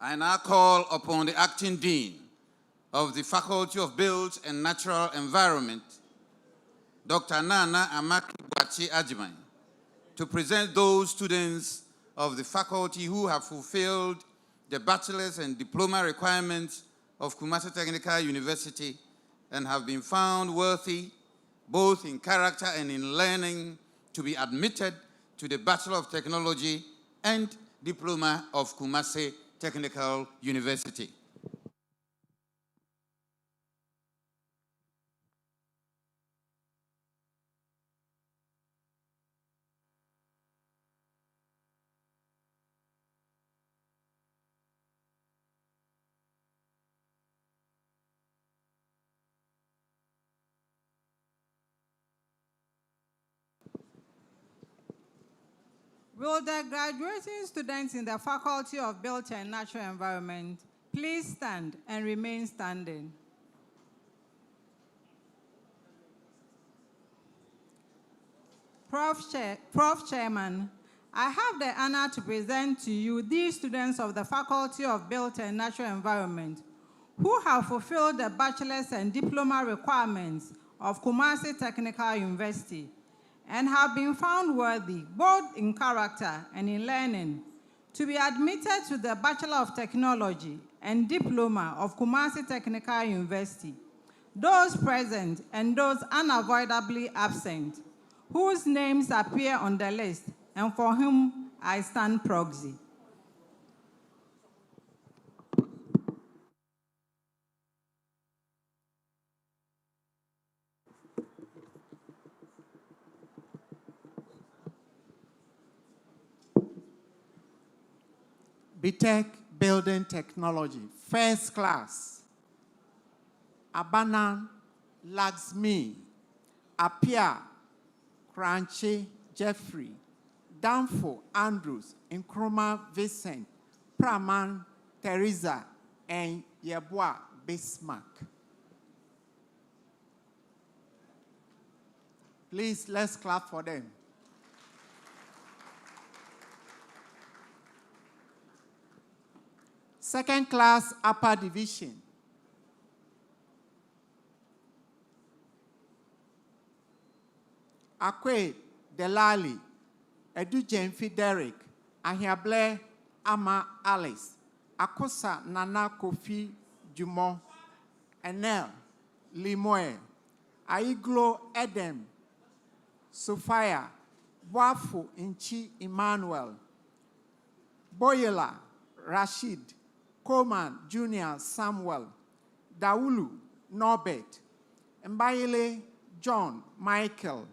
I now call upon the Acting Dean of the Faculty of Built and Natural Environment, Dr. Nana Amakli Ajimai, to present those students of the faculty who have fulfilled the bachelor's and diploma requirements of Kumasi Technical University and have been found worthy, both in character and in learning, to be admitted to the Bachelor of Technology and Diploma of Kumasi Technical University. Will the graduating students in the Faculty of Built and Natural Environment please stand and remain standing? Prof. Chairman, I have the honor to present to you these students of the Faculty of Built and Natural Environment who have fulfilled the bachelor's and diploma requirements of Kumasi Technical University and have been found worthy, both in character and in learning, to be admitted to the Bachelor of Technology and Diploma of Kumasi Technical University. Those present and those unavoidably absent, whose names appear on the list and for whom I stand proxy. BTech Building Technology, first class. Abana Laxmi, Apia Cranchi Jeffrey, Danfo Andrews, Nkrumah Vincent, Praman Teresa, and Yeboah Bismarck. Please, let's clap for them. Second class upper division. Akwe Delali, Edu Jemfi Derek, Ahiable Ama Alice, Akosa Nana Kofi Jumo, Enel Limoe, Aiglo Edem, Sophia, Boafu Inchi Emmanuel, Boyela Rashid, Coleman Jr. Samuel, Daulu Norbert, Mbayele John Michael,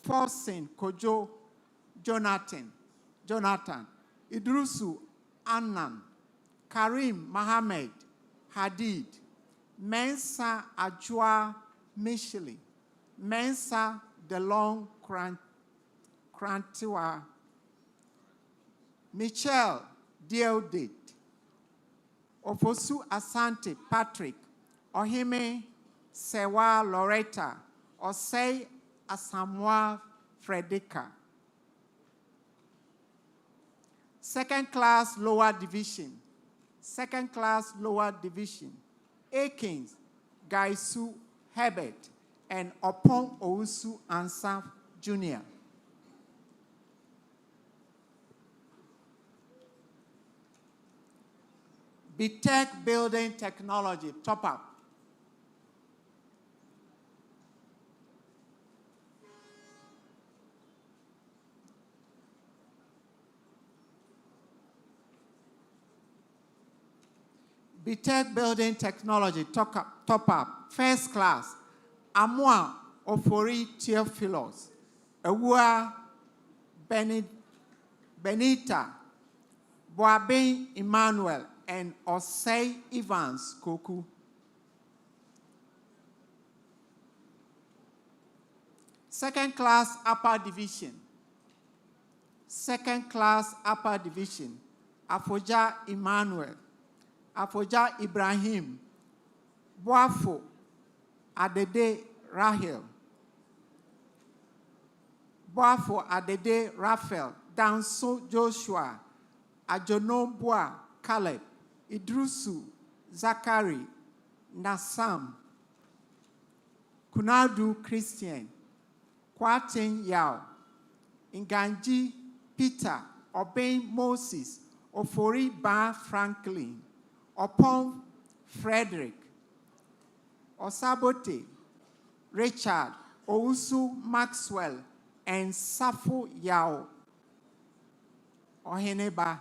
Forsin Kojo Jonathan, Idrusu Annan, Karim Mohammed Hadid, Mensa Ajua Mishli, Mensa DeLong Krantiwa, Michelle Deodit, Ofosu Asante Patrick, Ohime Sewa Loretta, Osei Asamoah Frederica. Second class lower division. Second class lower division. Akins, Gaisu Herbert, and Opon Ousu Ansah Jr. BTech Building Technology, top up. BTech Building Technology, top up. First class, Amua Ofori Theophilos, Awua Benita, Boabin Emmanuel, and Osei Evans Koku. Second class upper division. Second class upper division, Afoja Emmanuel, Afoja Ibrahim, Boafo Adede Rahel, Boafo Adede Raphael, Danso Joshua, Ajonoboa Caleb, Idrusu Zachary, Nassam, Kunadu Christian, Kwatin Yao, Nganji Peter, Obain Moses, Ofori Ba Franklin, Opon Frederick, Osabote, Richard, Ousu Maxwell, and Safo Yao Oheneba.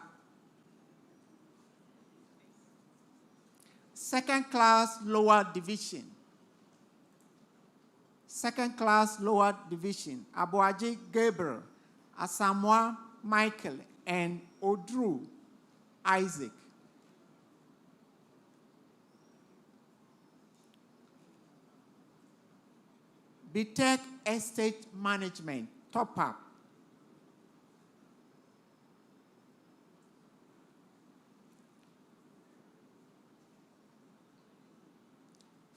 Second class lower division. Second class lower division, Abuaji Gabriel, Asamoah Michael, and Odru Isaac. BTech Estate Management, top up.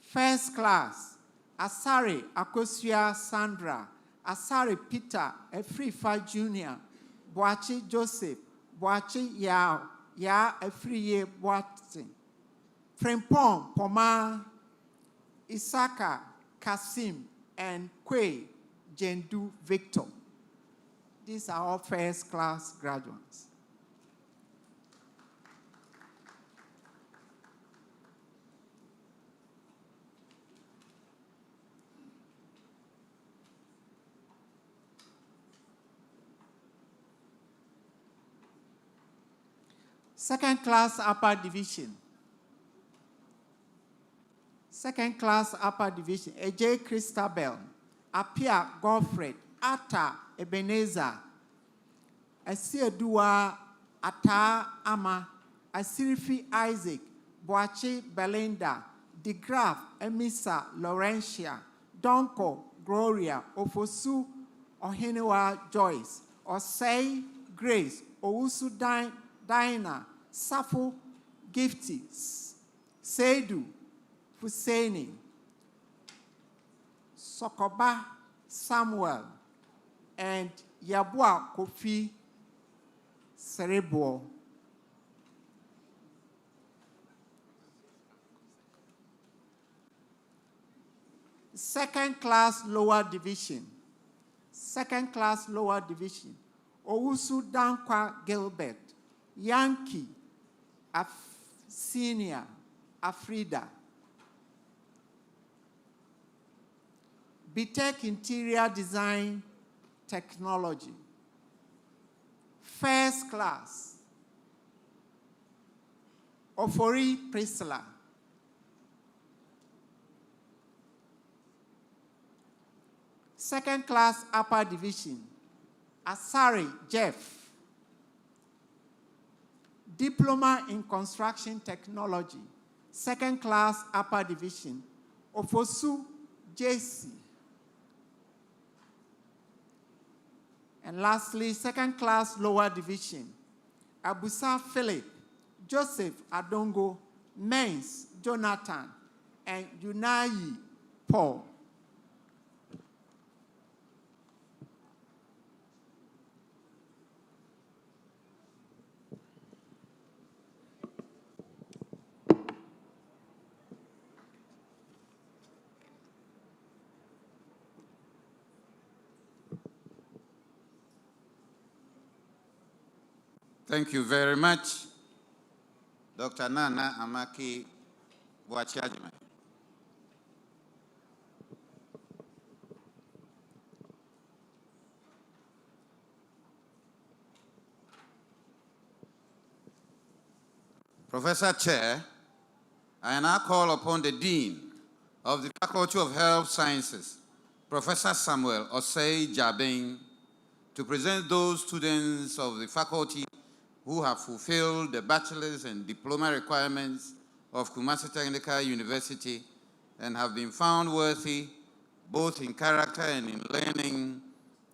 First class, Asari Akosua Sandra, Asari Peter Efrifa Jr., Boachi Joseph, Boachi Yao, Ya Efriye Boatin, Frimpong Poma, Isaka Kasim, and Kwe Jendu Victor. These are all first class graduates. Second class upper division. Second class upper division, AJ Christabel, Apia Godfred, Ata Ebenezer, Asiedua Ata Ama, Asirifi Isaac, Boachi Belinda, De Graaf Emisa Laurentia, Donko Gloria, Ofosu Ohenewa Joyce, Osei Grace, Ousu Dinah, Safo Gifty, Seidu Husseini, Sokoba Samuel, and Yabua Kofi Cerebro. Second class lower division. Second class lower division. Owusu Dankwa Gilbert, Yankee, Senior, Afrida. BTech Interior Design Technology. First class, Ofori Priscilla. Second class upper division, Asari Jeff. Diploma in Construction Technology, second class upper division, Ofosu JC, And lastly, second class lower division, Abusa Philip, Joseph Adongo, Mens Jonathan, and Unayi Paul. Thank you very much, Dr. Nana Amaki Boachiajime. Professor Chair, I now call upon the Dean of the Faculty of Health Sciences, Professor Samuel Osei Jabin, to present those students of the faculty who have fulfilled the bachelor's and diploma requirements of Kumasi Technical University and have been found worthy, both in character and in learning,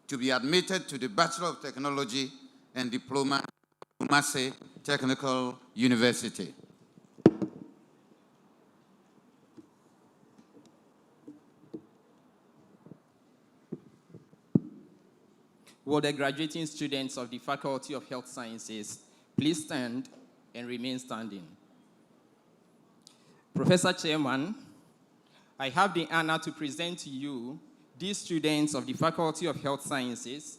to be admitted to the Bachelor of Technology and Diploma at Kumasi Technical University. Will the graduating students of the Faculty of Health Sciences please stand and remain standing? Professor Chairman, I have the honor to present to you these students of the Faculty of Health Sciences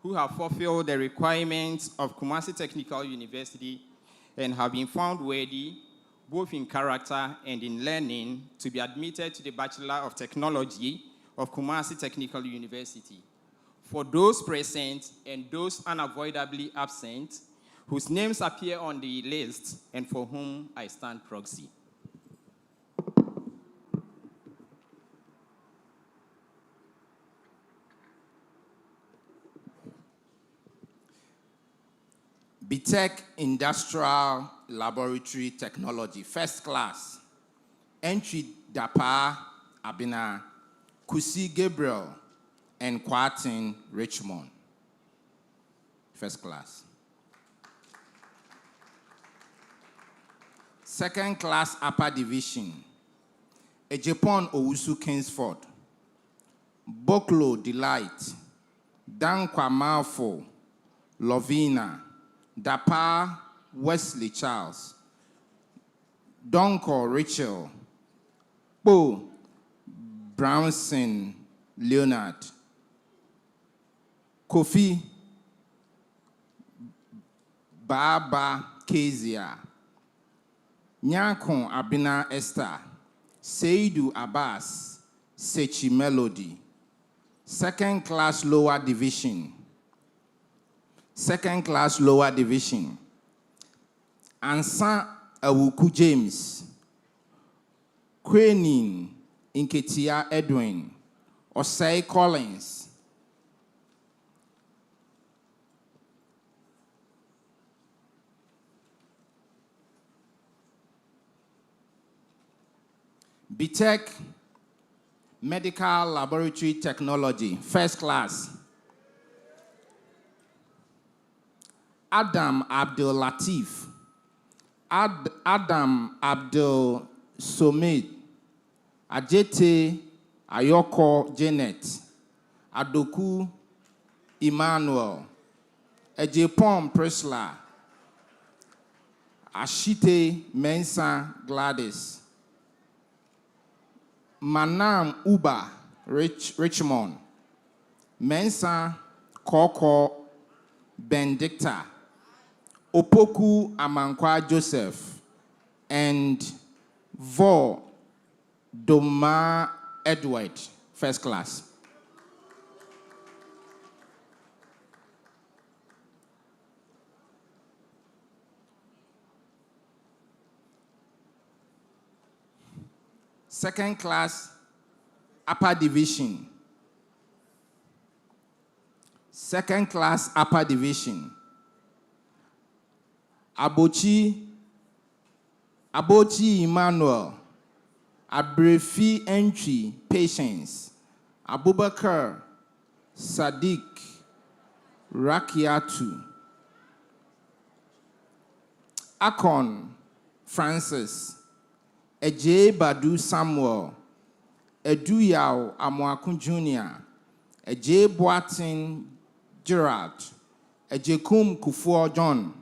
who have fulfilled the requirements of Kumasi Technical University and have been found worthy, both in character and in learning, to be admitted to the Bachelor of Technology of Kumasi Technical University. For those present and those unavoidably absent, whose names appear on the list and for whom I stand proxy. BTech Industrial Laboratory Technology, first class. Entry Dapa Abina, Kusi Gabriel, and Kwatin Richmond, first class. Second class upper division, Ejepon Owusu Kingsford, Boklo Delight, Dankwa Malfo, Lovina, Dapa Wesley Charles, Donko Rachel, Bo Brownson Leonard, Kofi Baba Kezia, Nyakon Abina Esther, Seidu Abbas, Sechi Melody. Second class lower division. Second class lower division. Ansa Awuku James, Quenin Inketia Edwin, Osei Collins, BTech Medical Laboratory Technology, first class. Adam Abdul Latif, Adam Abdul Somid, Ajete Ayoko Janet, Adoku Emmanuel, Ejepom Prisla, Ashite Mensa Gladys, Manam Uba Richmond, Mensa Koko Benedicta, Opoku Amankwa Joseph, and Vo Doma Edward, first class. Second class upper division. Second class upper division. Abochi Emmanuel, Abrefi Entry Patience, Abubakar Sadiq, Rakiatu. Akon Francis. Eje Badu Samuel. Eduyao Amoakun Jr. Eje Boatin Gerard. Ejekum Kufuor John.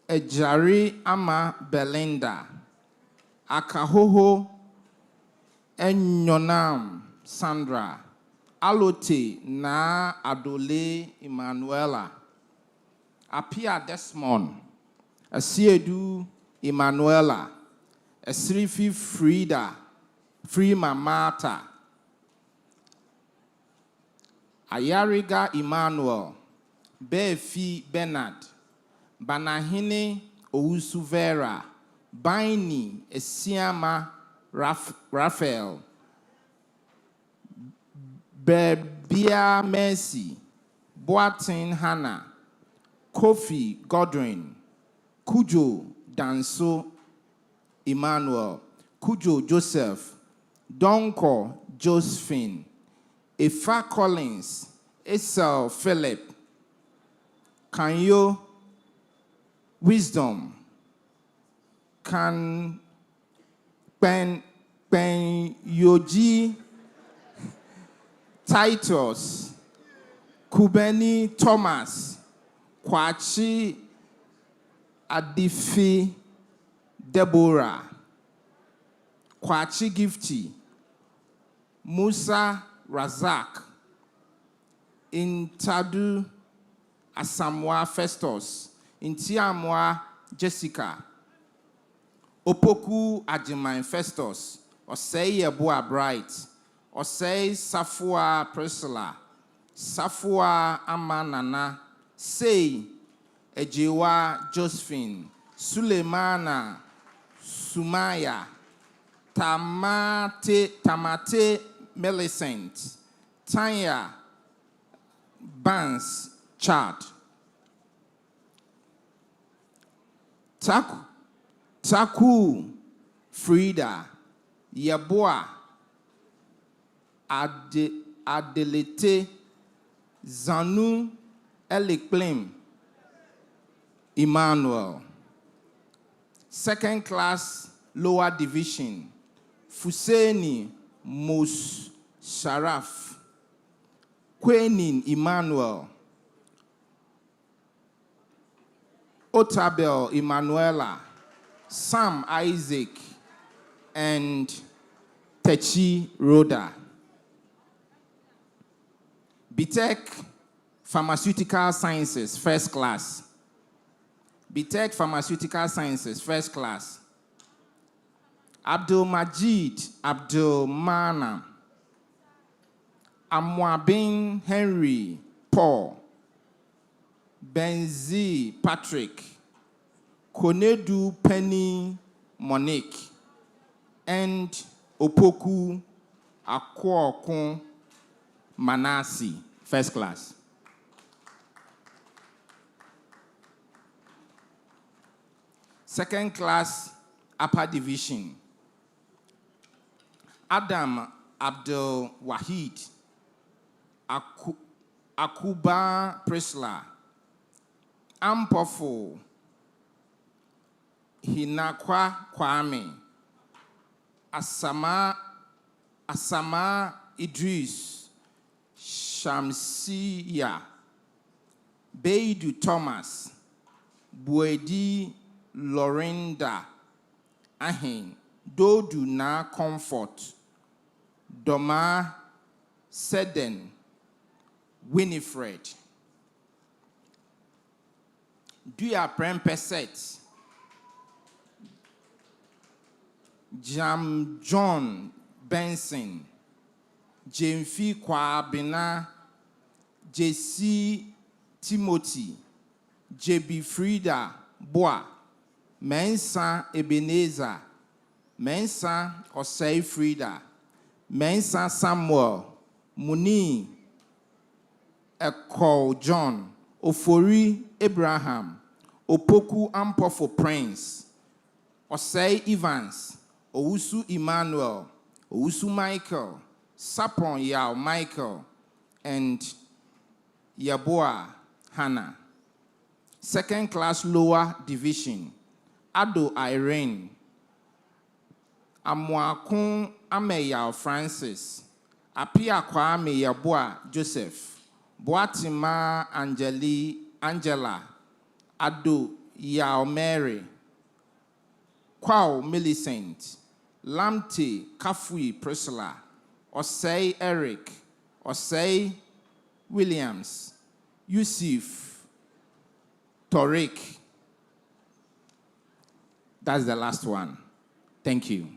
Ejari Ama Belinda. Akahoho Enyonam Sandra. Alote Na Adole Emanuela. Apia Desmond. Asiedu Emanuela. Esrifi Frida. Frima Marta. Ayariga Emmanuel. Befi Bernard. Banahine Owusu Vera. Baini Esiama Raphael. Bebia Mercy. Boatin Hannah. Kofi Godwin. Kujo Danso Emmanuel. Kujo Joseph. Donko Josephine. Efa Collins. Esau Philip. Kanyo Wisdom. Kan Ben Yoji Titus. Kubeni Thomas. Kwachi Adifi Deborah. Kwachi Gifty. Musa Razak. Intadu Asamoah Festus. Intiamwa Jessica. Opoku Ajiman Festus. Osei Yeboah Bright. Osei Safua Priscilla. Safua Amanana. Sei Ejewa Josephine. Sulemana Sumaya. Tamate Millicent. Tanya Bans Chad. Taku Frida. Yeboah Adelete Zanu Elikplim Emmanuel. Second class lower division. Fuseni Mus Sharaf. Quenin Emmanuel. Otabel Emanuela. Sam Isaac. And Techi Rhoda. BTech Pharmaceutical Sciences, first class. BTech Pharmaceutical Sciences, first class. Abdul Majid Abdul Mana. Amwabin Henry Paul. Benzi Patrick. Konedu Penny Monique. And Opoku Akwokun Manasi, first class. Second class upper division. Adam Abdul Wahid. Akuba Prisla. Ampofo Hinakwa Kwame. Asama Idris. Shamsiya. Beidu Thomas. Buedi Lorinda. Ahin. Dodu Na Comfort. Doma Seden. Winifred. Duya Prempeset. Jam John Benson. Jemfi Kwabena. JC Timothy. JB Frida Boa. Mensa Ebenezer. Mensa Osei Frida. Mensa Samuel. Muni Eko John. Ofori Abraham. Opoku Ampofo Prince. Osei Evans. Owusu Emmanuel. Owusu Michael. Sapon Yao Michael. and Yaboa Hannah. Second class lower division, Ado Irene, Amwakun Ameya Francis, Apia Kwame Yaboa Joseph, Boatima Angela, Ado Yao Mary, Kwao Millicent, Lamte Kafui Priscilla, Osei Eric, Osei Williams, Yusuf Torik. That's the last one. Thank you.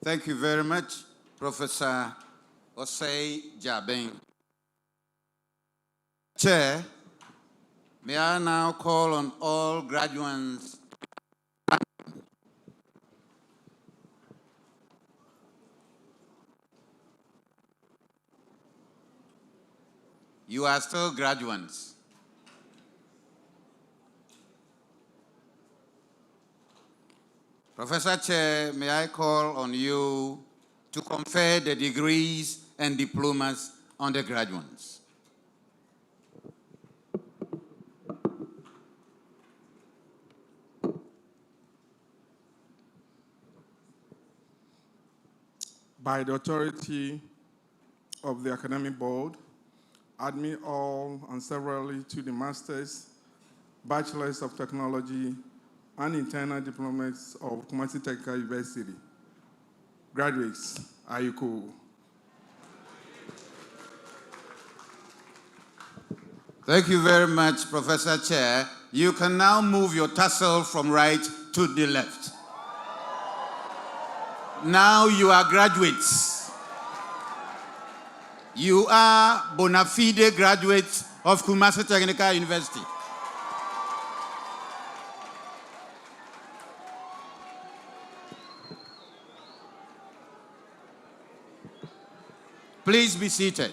Thank you very much, Professor Osei Jabeng. Chair, may I now call on all graduates. You are still graduates. Professor Chair, may I call on you to confer the degrees and diplomas on the graduates. By the authority of the Academic Board, admit all and severally to the Masters, Bachelors of Technology, and internal diplomas of Kumasi Technical University. Graduates, are you cool? Thank you very much, Professor Chair. You can now move your tassel from right to the left. Now you are graduates. You are bona fide graduates of Kumasi Technical University. Please be seated.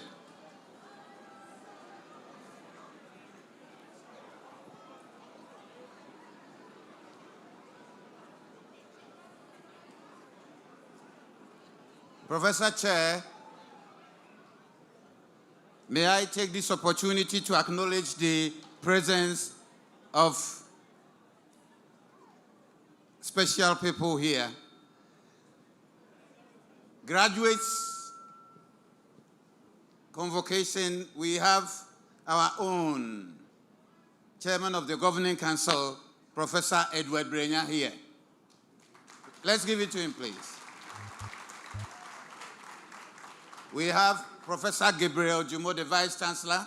Professor Chair, may I take this opportunity to acknowledge the presence of special people here. Graduates, convocation, we have our own Chairman of the Governing Council, Professor Edward Brenya, here. Let's give it to him, please. We have Professor Gabriel Jumo, the Vice Chancellor.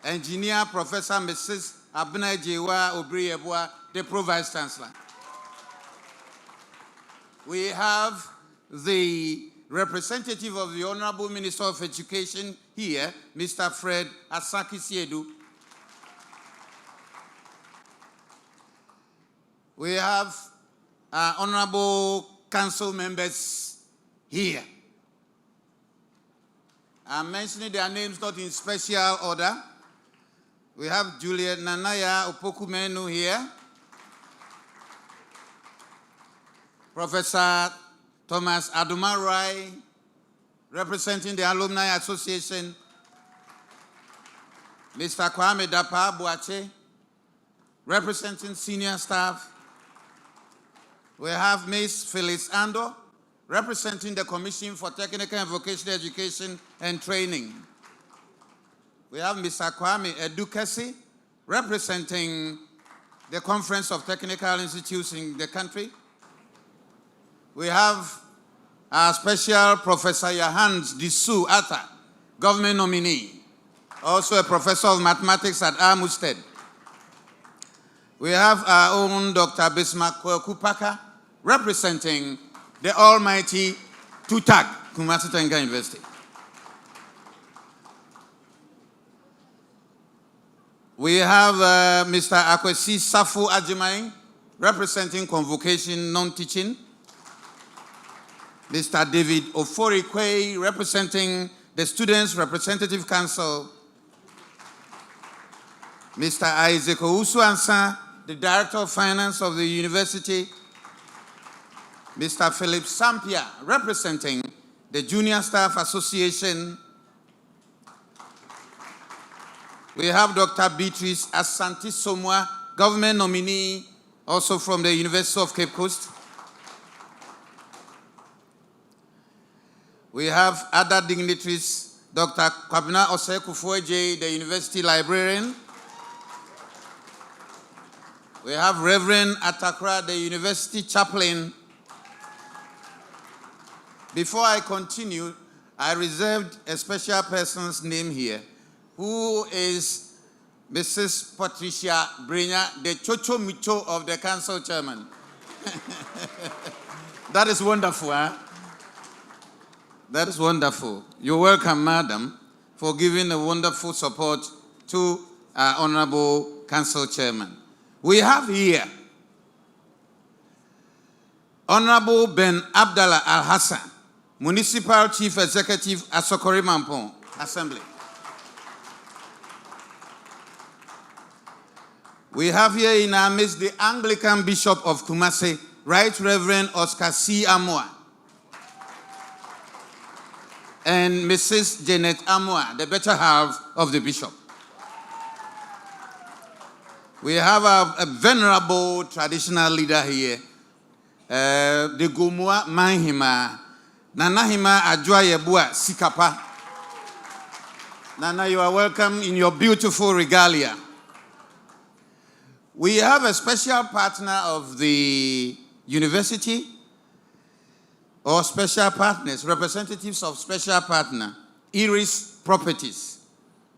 Engineer Professor Mrs. Abna Jewa Obriebwa, the Pro-Vice Chancellor. We have the representative of the Honorable Minister of Education here, Mr. Fred Asaki-Siedu. We have Honorable Council members here. I'm mentioning their names not in special order. We have Juliet Nanaya Opokumenu here. Professor Thomas Adumarai, representing the Alumni Association. Mr. Kwame Dapa Boache, representing senior staff. We have Ms. Phyllis Ando, representing the Commission for Technical and Vocational Education and Training. We have Mr. Kwame Edukasi, representing the Conference of Technical Institutes in the country. We have our special Professor Johannes Disu Atta, government nominee, also a professor of mathematics at Armusted. We have our own Dr. Bismarck Kupaka, representing the almighty TUTAG, Kumasi Tenga University. We have Mr. Akwesi Safu Ajimai, representing Convocation Non-Teaching. Mr. David Oforikwe, representing the Students' Representative Council. Mr. Isaac Owusu Ansah, the Director of Finance of the University. Mr. Philip Sampia, representing the Junior Staff Association. We have Dr. Beatrice Asante Somwa, government nominee, also from the University of Cape Coast. We have other dignitaries, Dr. Kwabena Osei-Kufuor-Adjei, the university librarian. We have Reverend Atakra, the university chaplain. Before I continue, I reserved a special person's name here, who is Mrs. Patricia Brenya, the Chocho Micho of the council chairman. That is wonderful, huh? That is wonderful. You're welcome, madam, for giving a wonderful support to our honorable council chairman. We have here Honorable Ben Abdallah Al-Hassan, Municipal Chief Executive, Asokore Mampong Assembly. We have here in our midst the Anglican Bishop of Kumasi, Right Reverend Oscar C. Amwa, and Mrs. Janet Amwa, the better half of the bishop. We have a venerable traditional leader here, the Gumua Manhima, Nanahima Ajwa Yebua Sikapa. Nana, you are welcome in your beautiful regalia. We have a special partner of the university, or special partners, representatives of special partner, Iris Properties,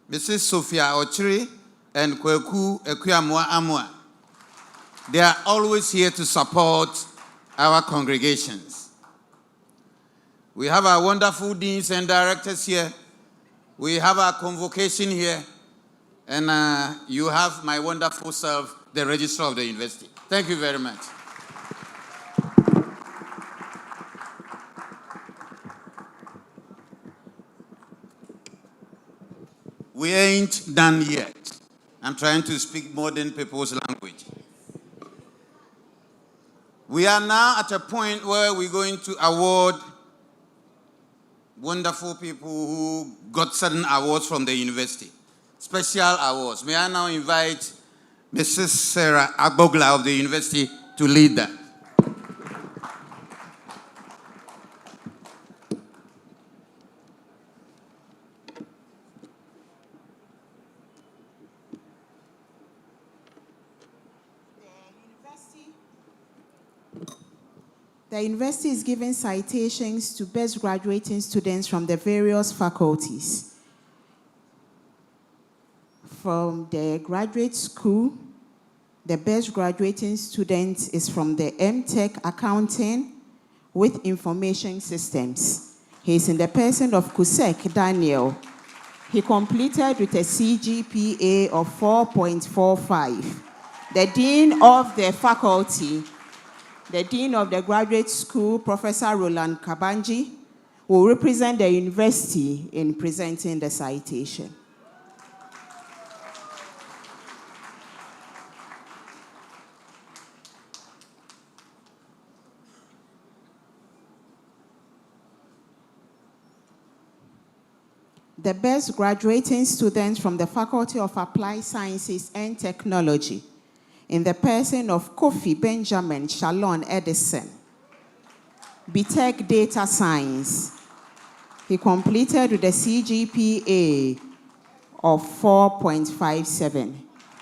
Mrs. Sophia Ochiri and Kweku Ekuamwa Amwa. They are always here to support our congregations. We have our wonderful deans and directors here. We have our convocation here. And you have my wonderful self, the registrar of the university. Thank you very much. We ain't done yet. I'm trying to speak modern people's language. We are now at a point where we're going to award wonderful people who got certain awards from the university. Special awards. May I now invite Mrs. Sarah Agbogla of the university to lead that. The university is giving citations to best graduating students from the various faculties. From the graduate school, the best graduating student is from the MTech Accounting with Information Systems. He is in the person of Kusek Daniel. He completed with a CGPA of 4.45. The Dean of the Faculty, the Dean of the Graduate School, Professor Roland Kabanji, will represent the university in presenting the citation. The best graduating students from the Faculty of Applied Sciences and Technology, in the person of Kofi Benjamin Shalon Edison, BTech Data Science. He completed with a CGPA of 4.57.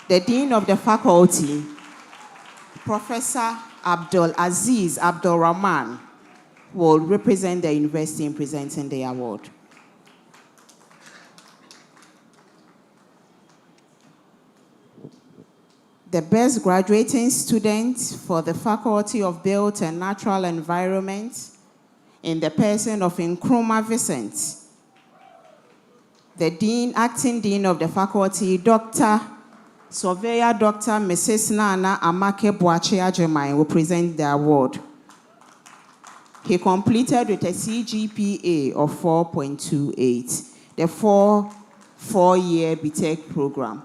The Dean of the Faculty, Professor Abdul Aziz Abdul Rahman, will represent the university in presenting the award. The best graduating student for the Faculty of Built and Natural Environment in the person of Nkrumah Vincent. The Acting Dean of the Faculty, Surveyor Dr. Mrs. Nana Amake Boache Ajemai, will present the award. He completed with a CGPA of 4.28, the four-year BTech program.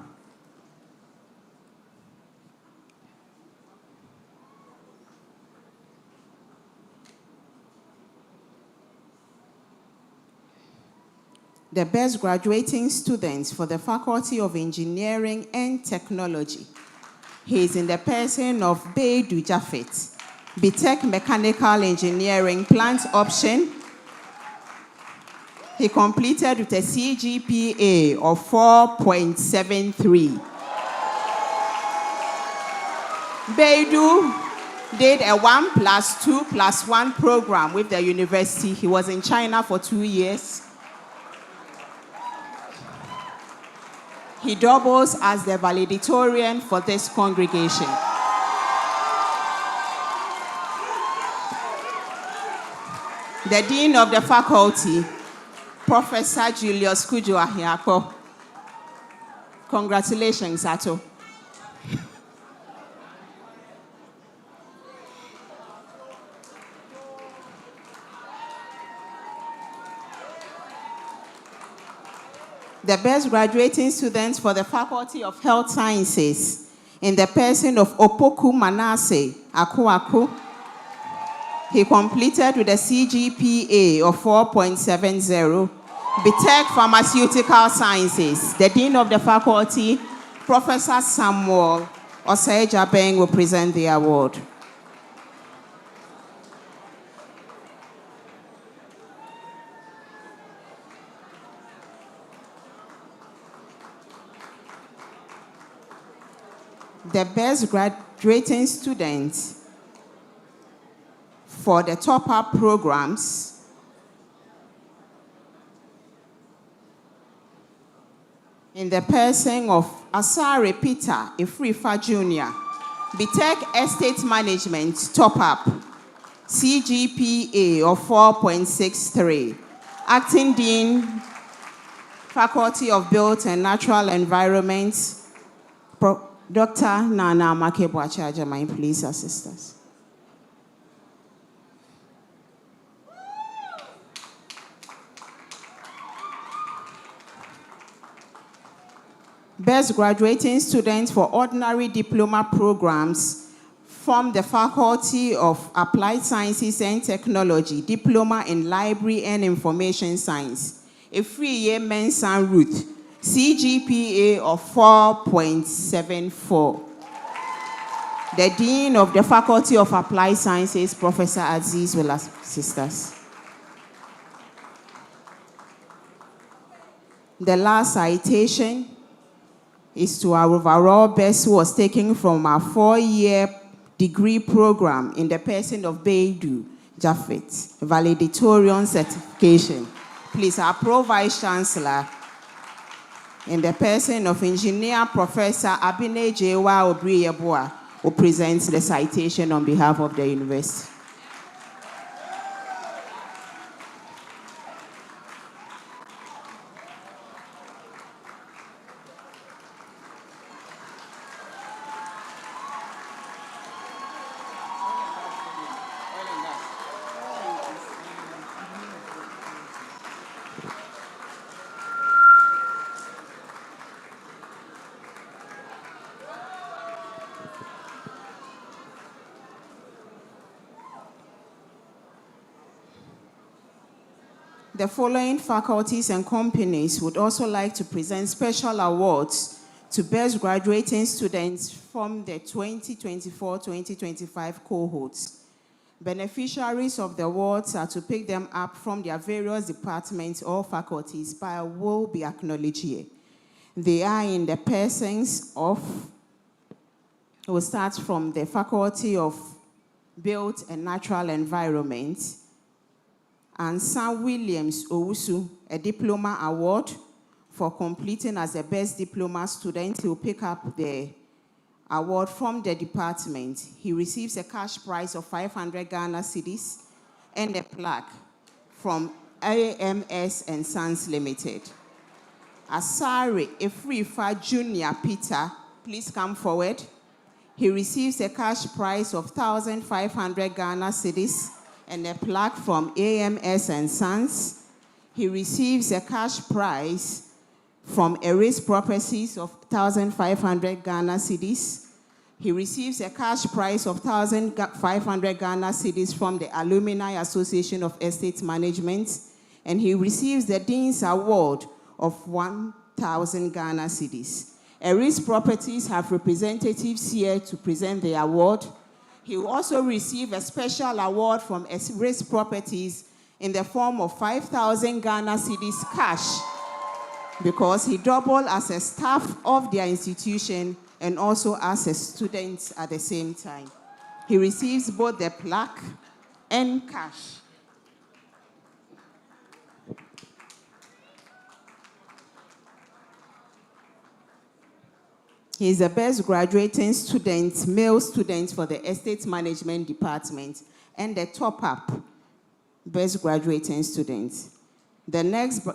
The best graduating students for the Faculty of Engineering and Technology. He is in the person of Beidu Jafet, BTech Mechanical Engineering Plant Option. He completed with a CGPA of 4.73. Beidu did a 1+2+1 program with the university. He was in China for 2 years. He doubles as the valedictorian for this congregation. The Dean of the Faculty, Professor Julius Kujo Ahiako. Congratulations, Ato. The best graduating students for the Faculty of Health Sciences in the person of Opoku Manasseh Akuaku. He completed with a CGPA of 4.70. BTech Pharmaceutical Sciences. The Dean of the Faculty, Professor Samuel Osei-Jabeng, will present the award. The best graduating students for the top-up programs in the person of Asare Peter Ifrifa Jr., BTech Estate Management top-up, CGPA of 4.63, Acting Dean, Faculty of Built and Natural Environment, Dr. Nana Amake Boache Ajemai, please assist us. Best graduating students for ordinary diploma programs from the Faculty of Applied Sciences and Technology, Diploma in Library and Information Science, a 3-year men's and route, CGPA of 4.74. The Dean of the Faculty of Applied Sciences, Professor Aziz, will assist us. The last citation is to our overall best, who was taken from our 4-year degree program in the person of Beidu Jafet, valedictorian certification. Please, our Pro-Vice Chancellor, in the person of Engineer Professor Abine Jewa Obriyeboa, who presents the citation on behalf of the university. The following faculties and companies would also like to present special awards to best graduating students from the 2024-2025 cohorts. Beneficiaries of the awards are to pick them up from their various departments or faculties, but I will be acknowledged here. They are in the persons of, we'll start from the Faculty of Built and Natural Environment, and Sam Williams Owusu, a diploma award for completing as a best diploma student. He will pick up the award from the department. He receives a cash prize of 500 Ghana cedis and a plaque from AMS and Sons Limited. Asari Efrifa Junior Peter, please come forward. He receives a cash prize of 1,500 Ghana cedis and a plaque from AMS and Sons. He receives a cash prize from Eris Properties of 1,500 Ghana cedis. He receives a cash prize of 1,500 Ghana cedis from the Alumni Association of Estate Management. And he receives the Dean's Award of 1,000 Ghana cedis. Eris Properties have representatives here to present the award. He will also receive a special award from Eris Properties in the form of 5,000 Ghana cedis cash, because he doubled as a staff of their institution and also as a student at the same time. He receives both the plaque and cash. He is the best graduating student, male student for the Estate Management Department, and the top-up best graduating student. The next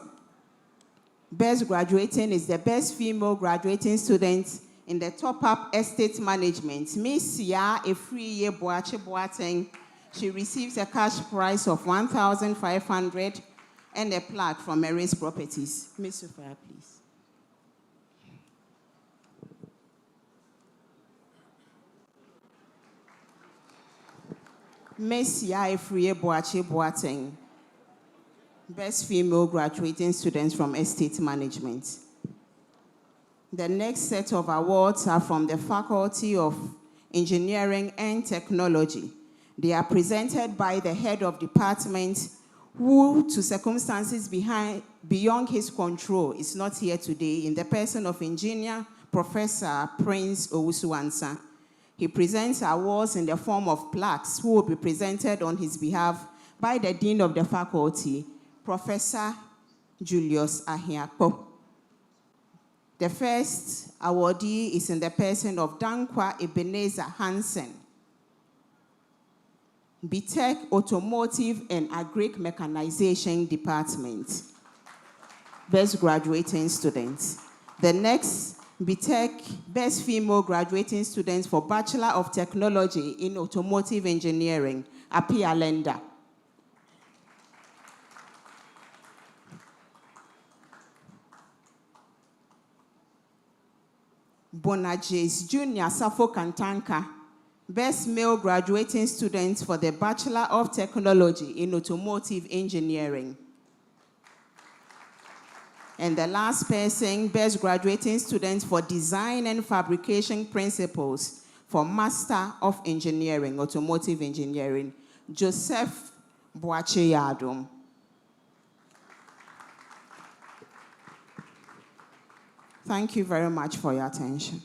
best graduating is the best female graduating student in the top-up Estate Management, Miss Sia Efriye Boache Boateng. She receives a cash prize of 1,500 and a plaque from Eris Properties. Miss Sophia, please. Miss Sia Efriye Boache Boateng, best female graduating students from Estate Management. The next set of awards are from the Faculty of Engineering and Technology. They are presented by the head of department, who, to circumstances beyond his control, is not here today, in the person of Engineer Professor Prince Owusu-Ansah. He presents awards in the form of plaques, who will be presented on his behalf by the Dean of the Faculty, Professor Julius Ahiakpo. The first awardee is in the person of Dankwa Ebenezer Hansen, BTech Automotive and Agric Mechanization Department, best graduating students. The next BTech best female graduating students for Bachelor of Technology in Automotive Engineering, Apia Lenda. Bonajes Junior Safo Kantanka, best male graduating students for the Bachelor of Technology in Automotive Engineering. And the last person, best graduating students for Design and Fabrication Principles for Master of Engineering, Automotive Engineering, Joseph Boache Yadom. Thank you very much for your attention.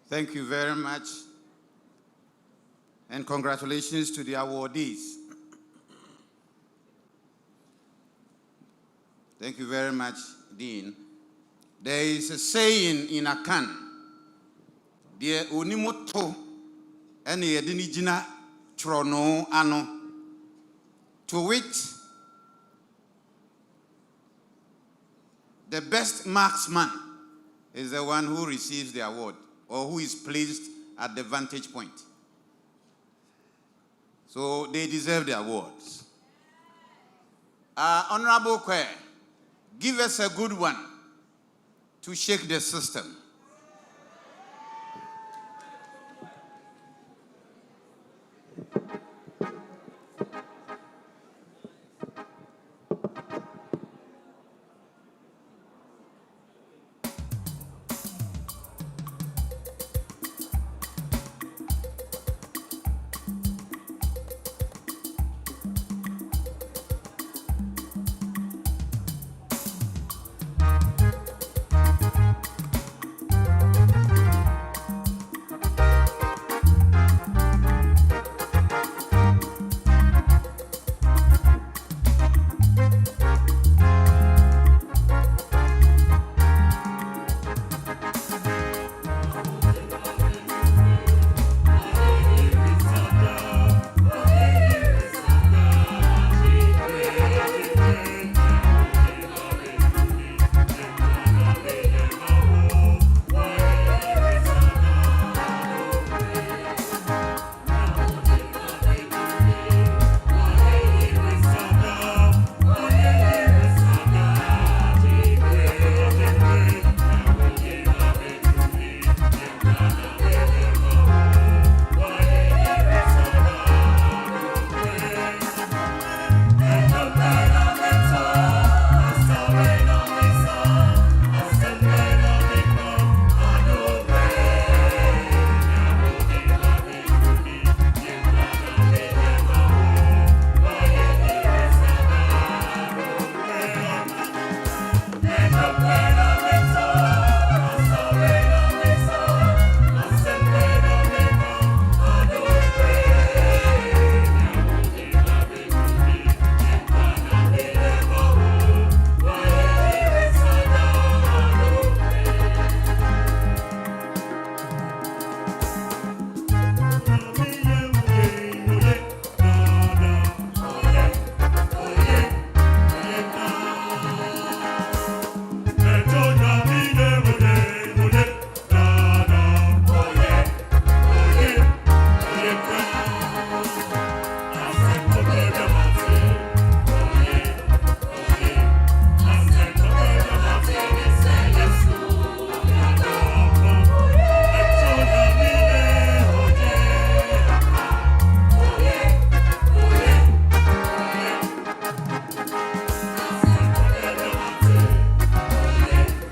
Thank you very much, and congratulations to the awardees. Thank you very much, Dean. There is a saying in Akan, "Deɛ onimoto ɛne yɛde ne gyina trono ano," to which the best marksman is the one who receives the award, or who is placed at the vantage point. So they deserve the awards. Honorable Kwae, give us a good one to shake the system.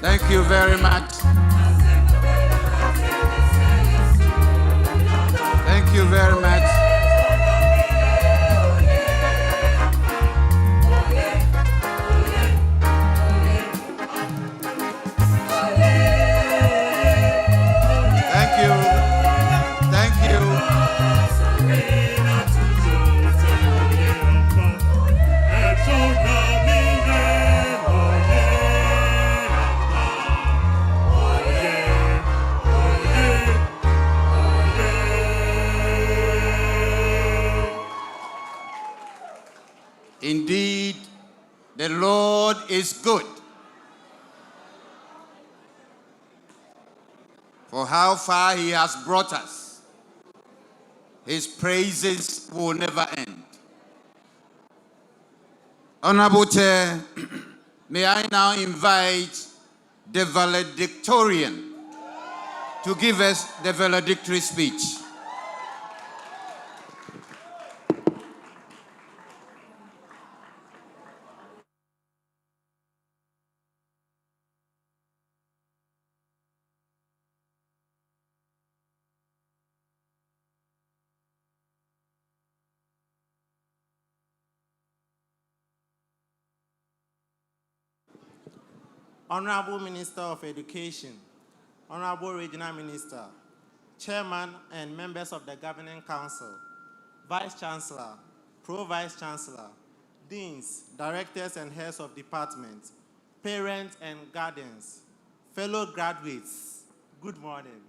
Thank you very much. Thank you very much. Thank you. Thank you. Indeed, the Lord is good. For how far he has brought us, his praises will never end. Honorable Chair, may I now invite the valedictorian to give us the valedictory speech. Honorable Minister of Education, Honorable Regional Minister, Chairman and members of the Governing Council, Vice Chancellor, Pro-Vice Chancellor, Deans, Directors and Heads of Departments, parents and guardians, fellow graduates, good morning.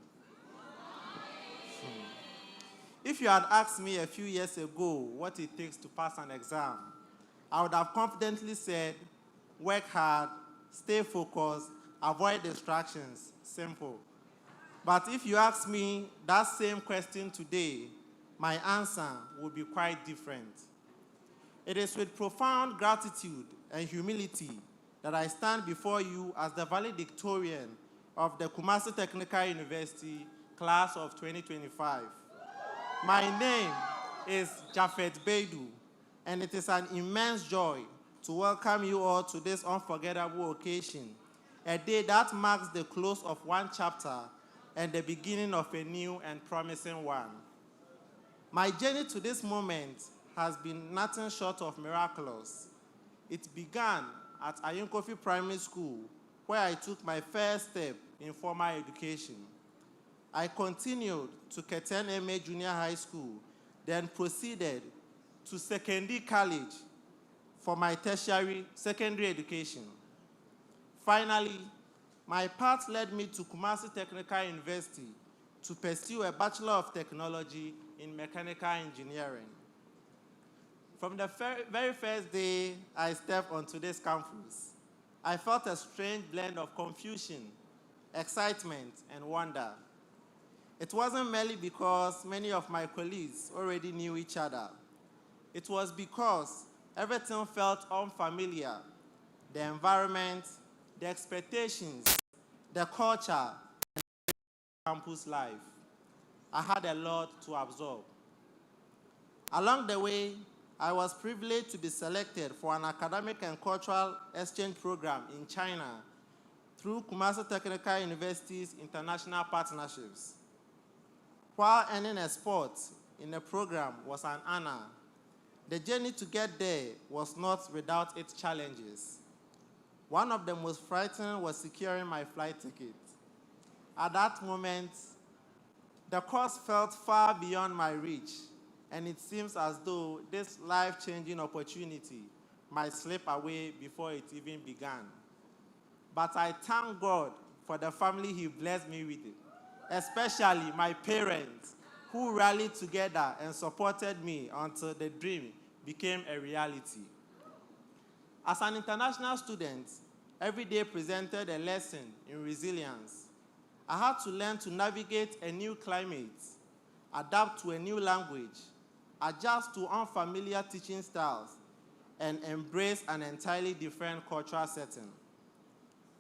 If you had asked me a few years ago what it takes to pass an exam, I would have confidently said, work hard, stay focused, avoid distractions, simple. But if you ask me that same question today, my answer would be quite different. It is with profound gratitude and humility that I stand before you as the valedictorian of the Kumasi Technical University class of 2025. My name is Jafet Baidu, and it is an immense joy to welcome you all to this unforgettable occasion, a day that marks the close of one chapter and the beginning of a new and promising one. My journey to this moment has been nothing short of miraculous. It began at Ayunkofi Primary School, where I took my first step in formal education. I continued to Keten MA Junior High School, then proceeded to Secondary College for my tertiary secondary education. Finally, my path led me to Kumasi Technical University to pursue a Bachelor of Technology in Mechanical Engineering. From the very first day I stepped onto this campus, I felt a strange blend of confusion, excitement, and wonder. It wasn't merely because many of my colleagues already knew each other. It was because everything felt unfamiliar. The environment, the expectations, the culture, and campus life. I had a lot to absorb. Along the way, I was privileged to be selected for an academic and cultural exchange program in China through Kumasi Technical University's international partnerships. While earning a spot in the program was an honor, the journey to get there was not without its challenges. One of the most frightening was securing my flight ticket. At that moment, the cost felt far beyond my reach, and it seems as though this life-changing opportunity might slip away before it even began. But I thank God for the family He blessed me with, especially my parents, who rallied together and supported me until the dream became a reality. As an international student, every day presented a lesson in resilience. I had to learn to navigate a new climate, adapt to a new language, adjust to unfamiliar teaching styles, and embrace an entirely different cultural setting.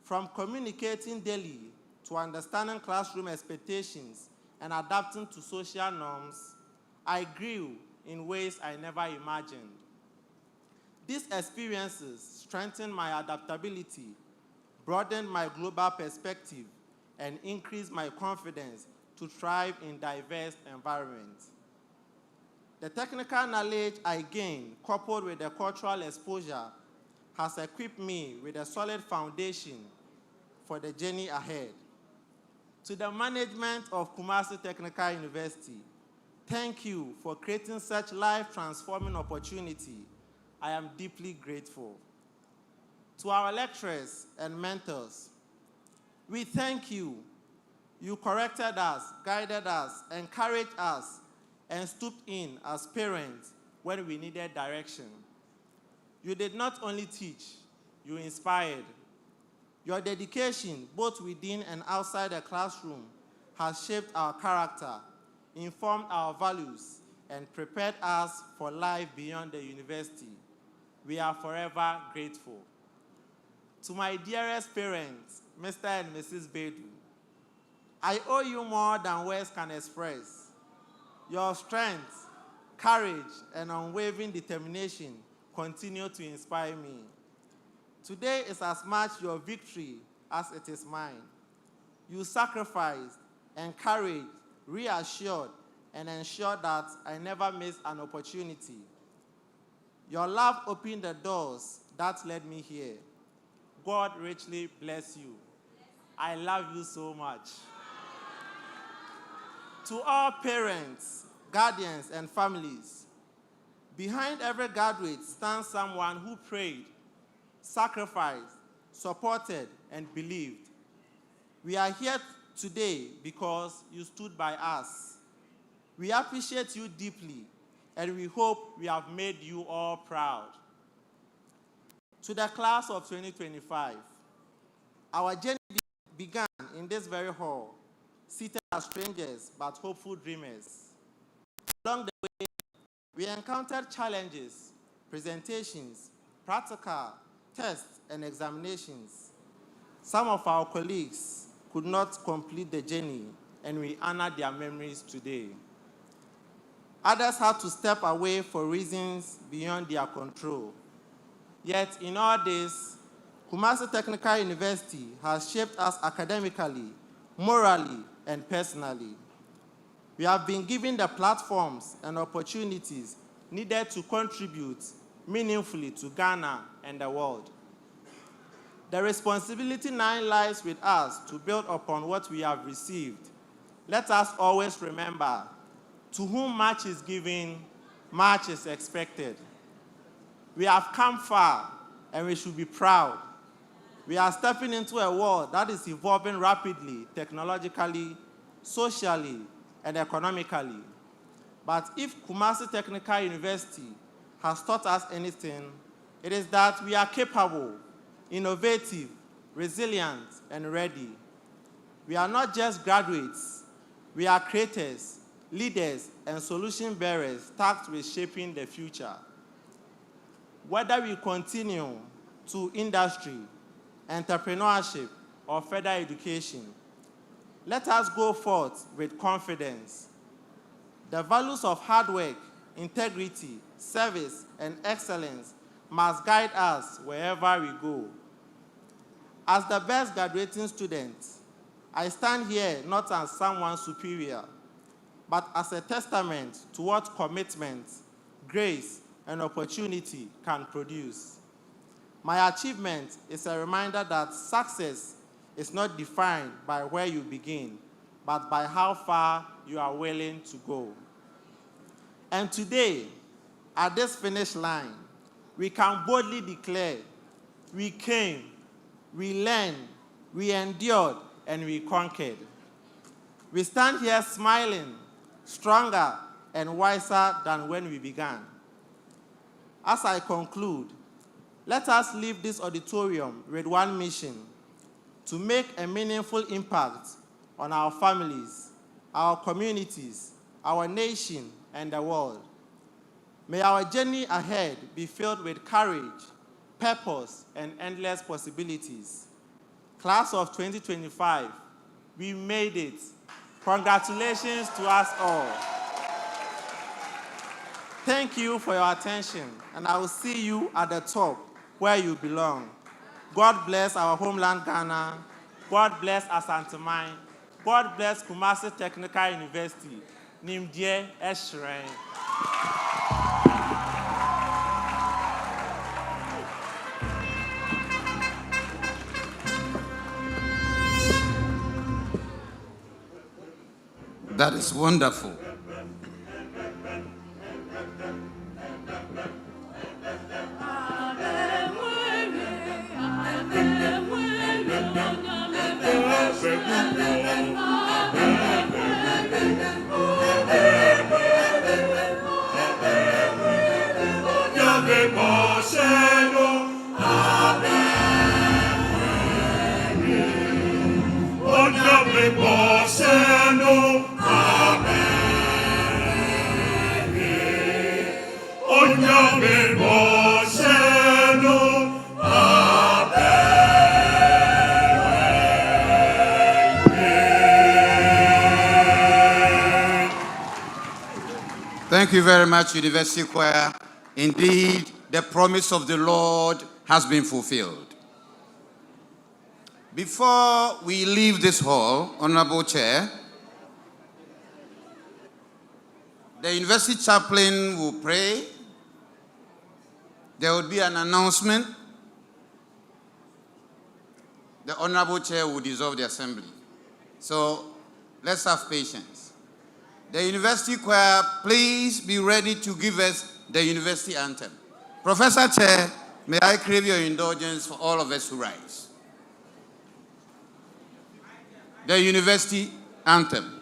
From communicating daily to understanding classroom expectations and adapting to social norms, I grew in ways I never imagined. These experiences strengthened my adaptability, broadened my global perspective, and increased my confidence to thrive in diverse environments. The technical knowledge I gained, coupled with the cultural exposure, has equipped me with a solid foundation for the journey ahead. To the management of Kumasi Technical University, thank you for creating such life-transforming opportunity. I am deeply grateful. To our lecturers and mentors, we thank you. You corrected us, guided us, encouraged us, and stooped in as parents when we needed direction. You did not only teach, you inspired. Your dedication, both within and outside the classroom, has shaped our character, informed our values, and prepared us for life beyond the university. We are forever grateful. To my dearest parents, Mr. and Mrs. Bedu, I owe you more than words can express. Your strength, courage, and unwavering determination continue to inspire me. Today is as much your victory as it is mine. You sacrificed, encouraged, reassured, and ensured that I never miss an opportunity. Your love opened the doors that led me here. God richly bless you. I love you so much. To all parents, guardians, and families, behind every graduate stands someone who prayed, sacrificed, supported, and believed. We are here today because you stood by us. We appreciate you deeply, and we hope we have made you all proud. To the class of 2025, our journey began in this very hall, seated as strangers but hopeful dreamers. Along the way, we encountered challenges, presentations, practical, tests, and examinations. Some of our colleagues could not complete the journey, and we honor their memories today. Others had to step away for reasons beyond their control. Yet, in all this, Kumasi Technical University has shaped us academically, morally, and personally. We have been given the platforms and opportunities needed to contribute meaningfully to Ghana and the world. The responsibility now lies with us to build upon what we have received. Let us always remember, to whom much is given, much is expected. We have come far, and we should be proud. We are stepping into a world that is evolving rapidly, technologically, socially, and economically. But if Kumasi Technical University has taught us anything, it is that we are capable, innovative, resilient, and ready. We are not just graduates. We are creators, leaders, and solution bearers tasked with shaping the future. Whether we continue to industry, entrepreneurship, or further education, let us go forth with confidence, The values of hard work, integrity, service, and excellence must guide us wherever we go. As the best graduating student, I stand here not as someone superior, but as a testament to what commitment, grace, and opportunity can produce. My achievement is a reminder that success is not defined by where you begin, but by how far you are willing to go. And today, at this finish line, we can boldly declare, we came, we learned, we endured, and we conquered. We stand here smiling, stronger and wiser than when we began. As I conclude, let us leave this auditorium with one mission: to make a meaningful impact on our families, our communities, our nation, and the world. May our journey ahead be filled with courage, purpose, and endless possibilities. Class of 2025, we made it. Congratulations to us all. Thank you for your attention, and I will see you at the top where you belong. God bless our homeland, Ghana. God bless Asante Mine. God bless Kumasi Technical University. Nimdie Eshren. That is wonderful. Thank you very much, University Choir. Indeed, the promise of the Lord has been fulfilled. Before we leave this hall, Honorable Chair, the University Chaplain will pray. There will be an announcement. The Honorable Chair will dissolve the Assembly. So let's have patience. The University Choir, please be ready to give us the University Anthem. Professor Chair, may I crave your indulgence for all of us to rise. The University Anthem.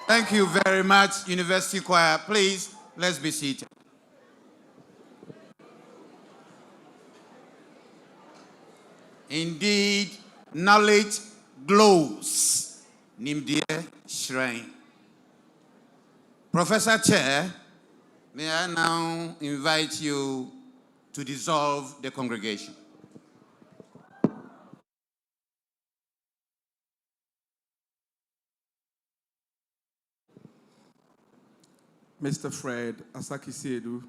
Thank you very much, University Choir. Please, let's be seated. Indeed, knowledge glows. Nimdie Shrine. Professor Chair, may I now invite you to dissolve the congregation. Mr. Fred Asaki-Siedu,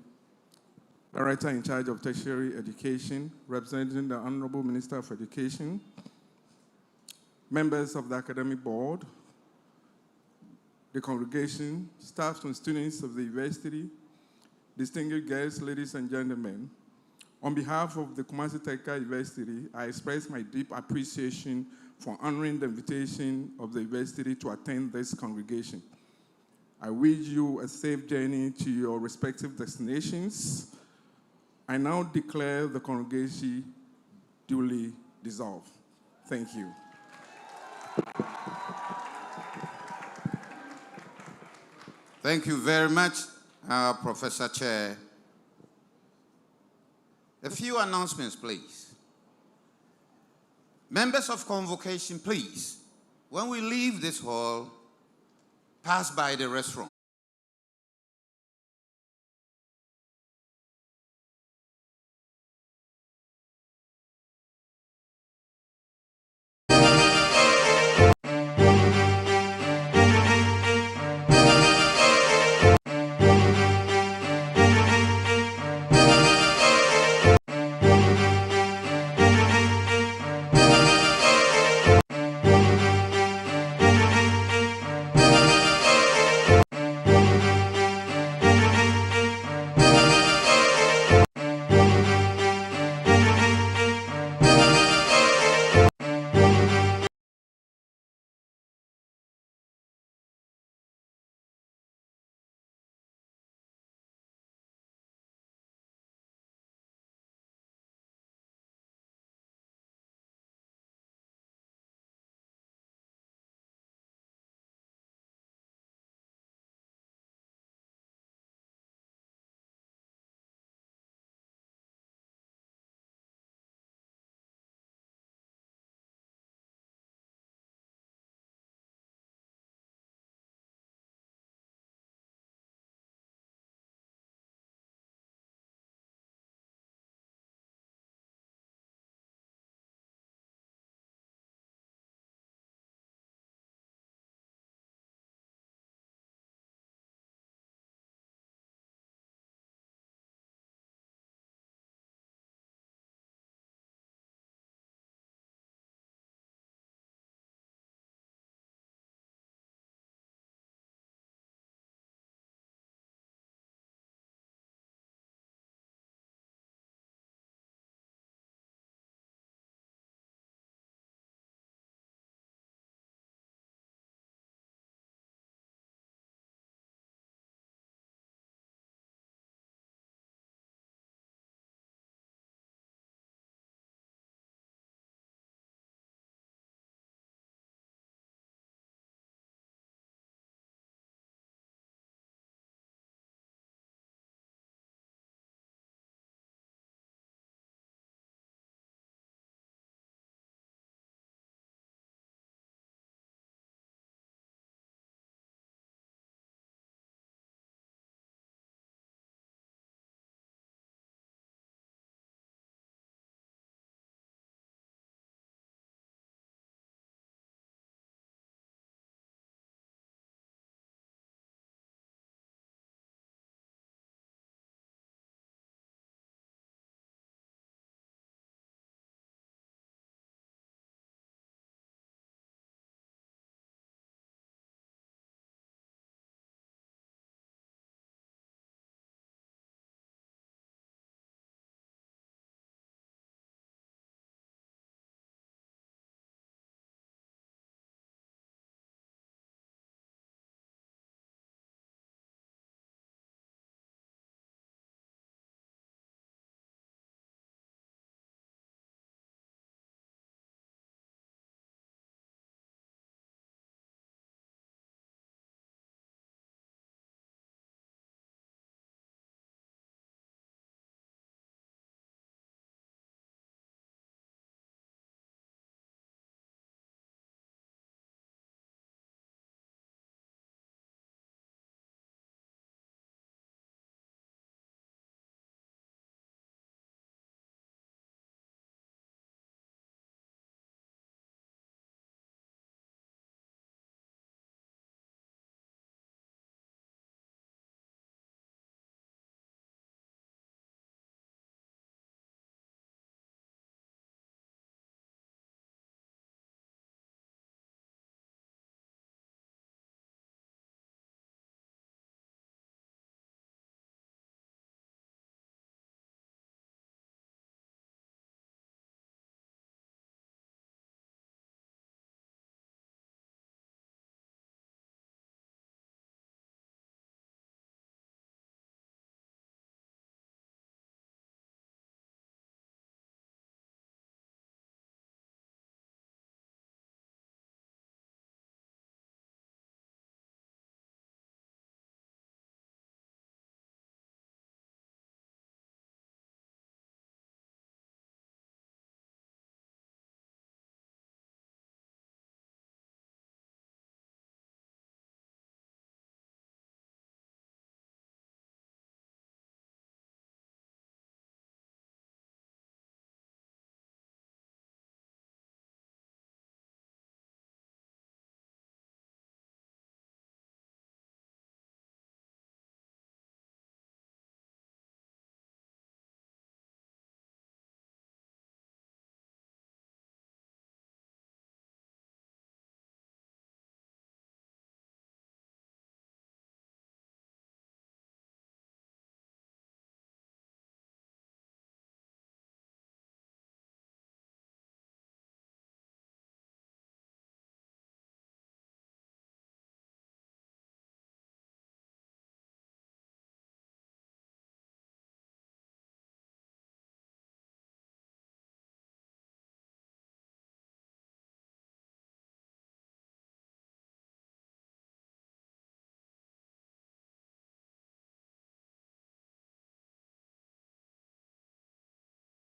Director in charge of Tertiary Education, representing the Honorable Minister of Education, members of the Academic Board, the congregation, staff and students of the university, distinguished guests, ladies and gentlemen, on behalf of the Kumasi Technical University, I express my deep appreciation for honoring the invitation of the university to attend this congregation. I wish you a safe journey to your respective destinations. I now declare the congregation duly dissolved. Thank you. Thank you very much, Professor Chair. A few announcements, please. Members of convocation, please, when we leave this hall, pass by the restaurant.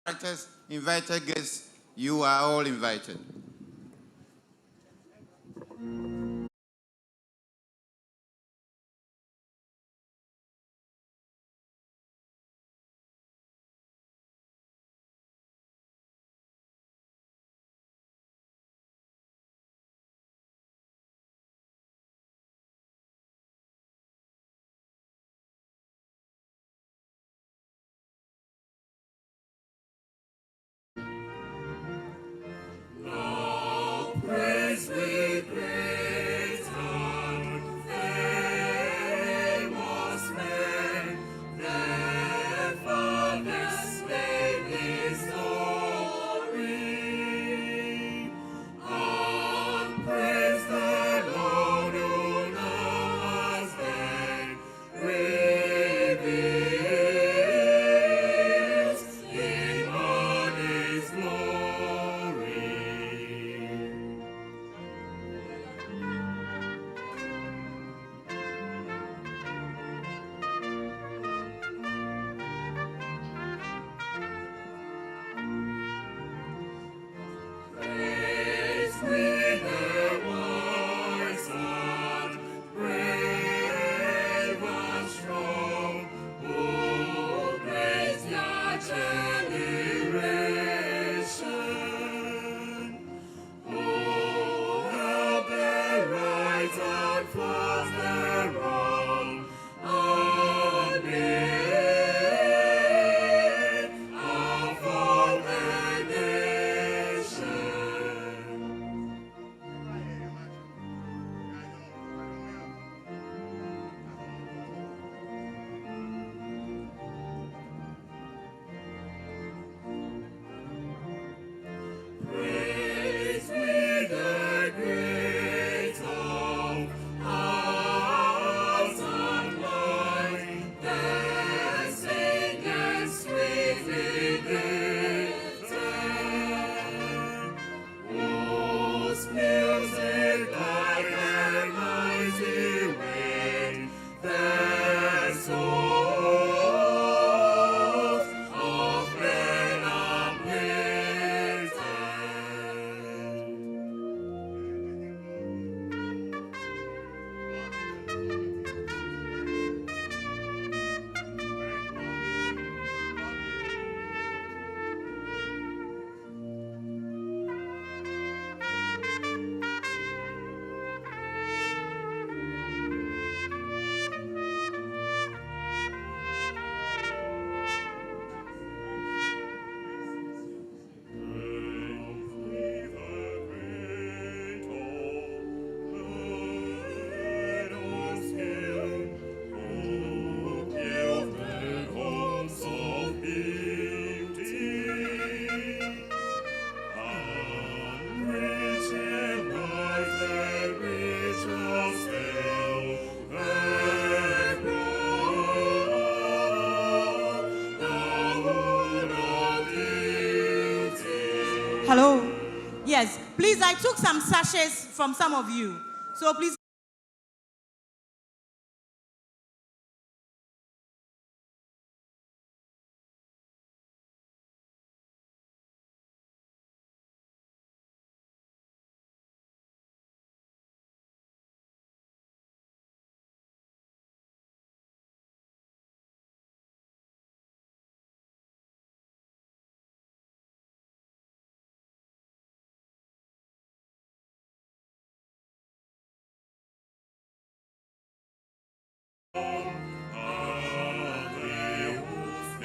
Directors, invited guests, you are all invited. Hello. Yes, please, I took some sachets from some of you. So please.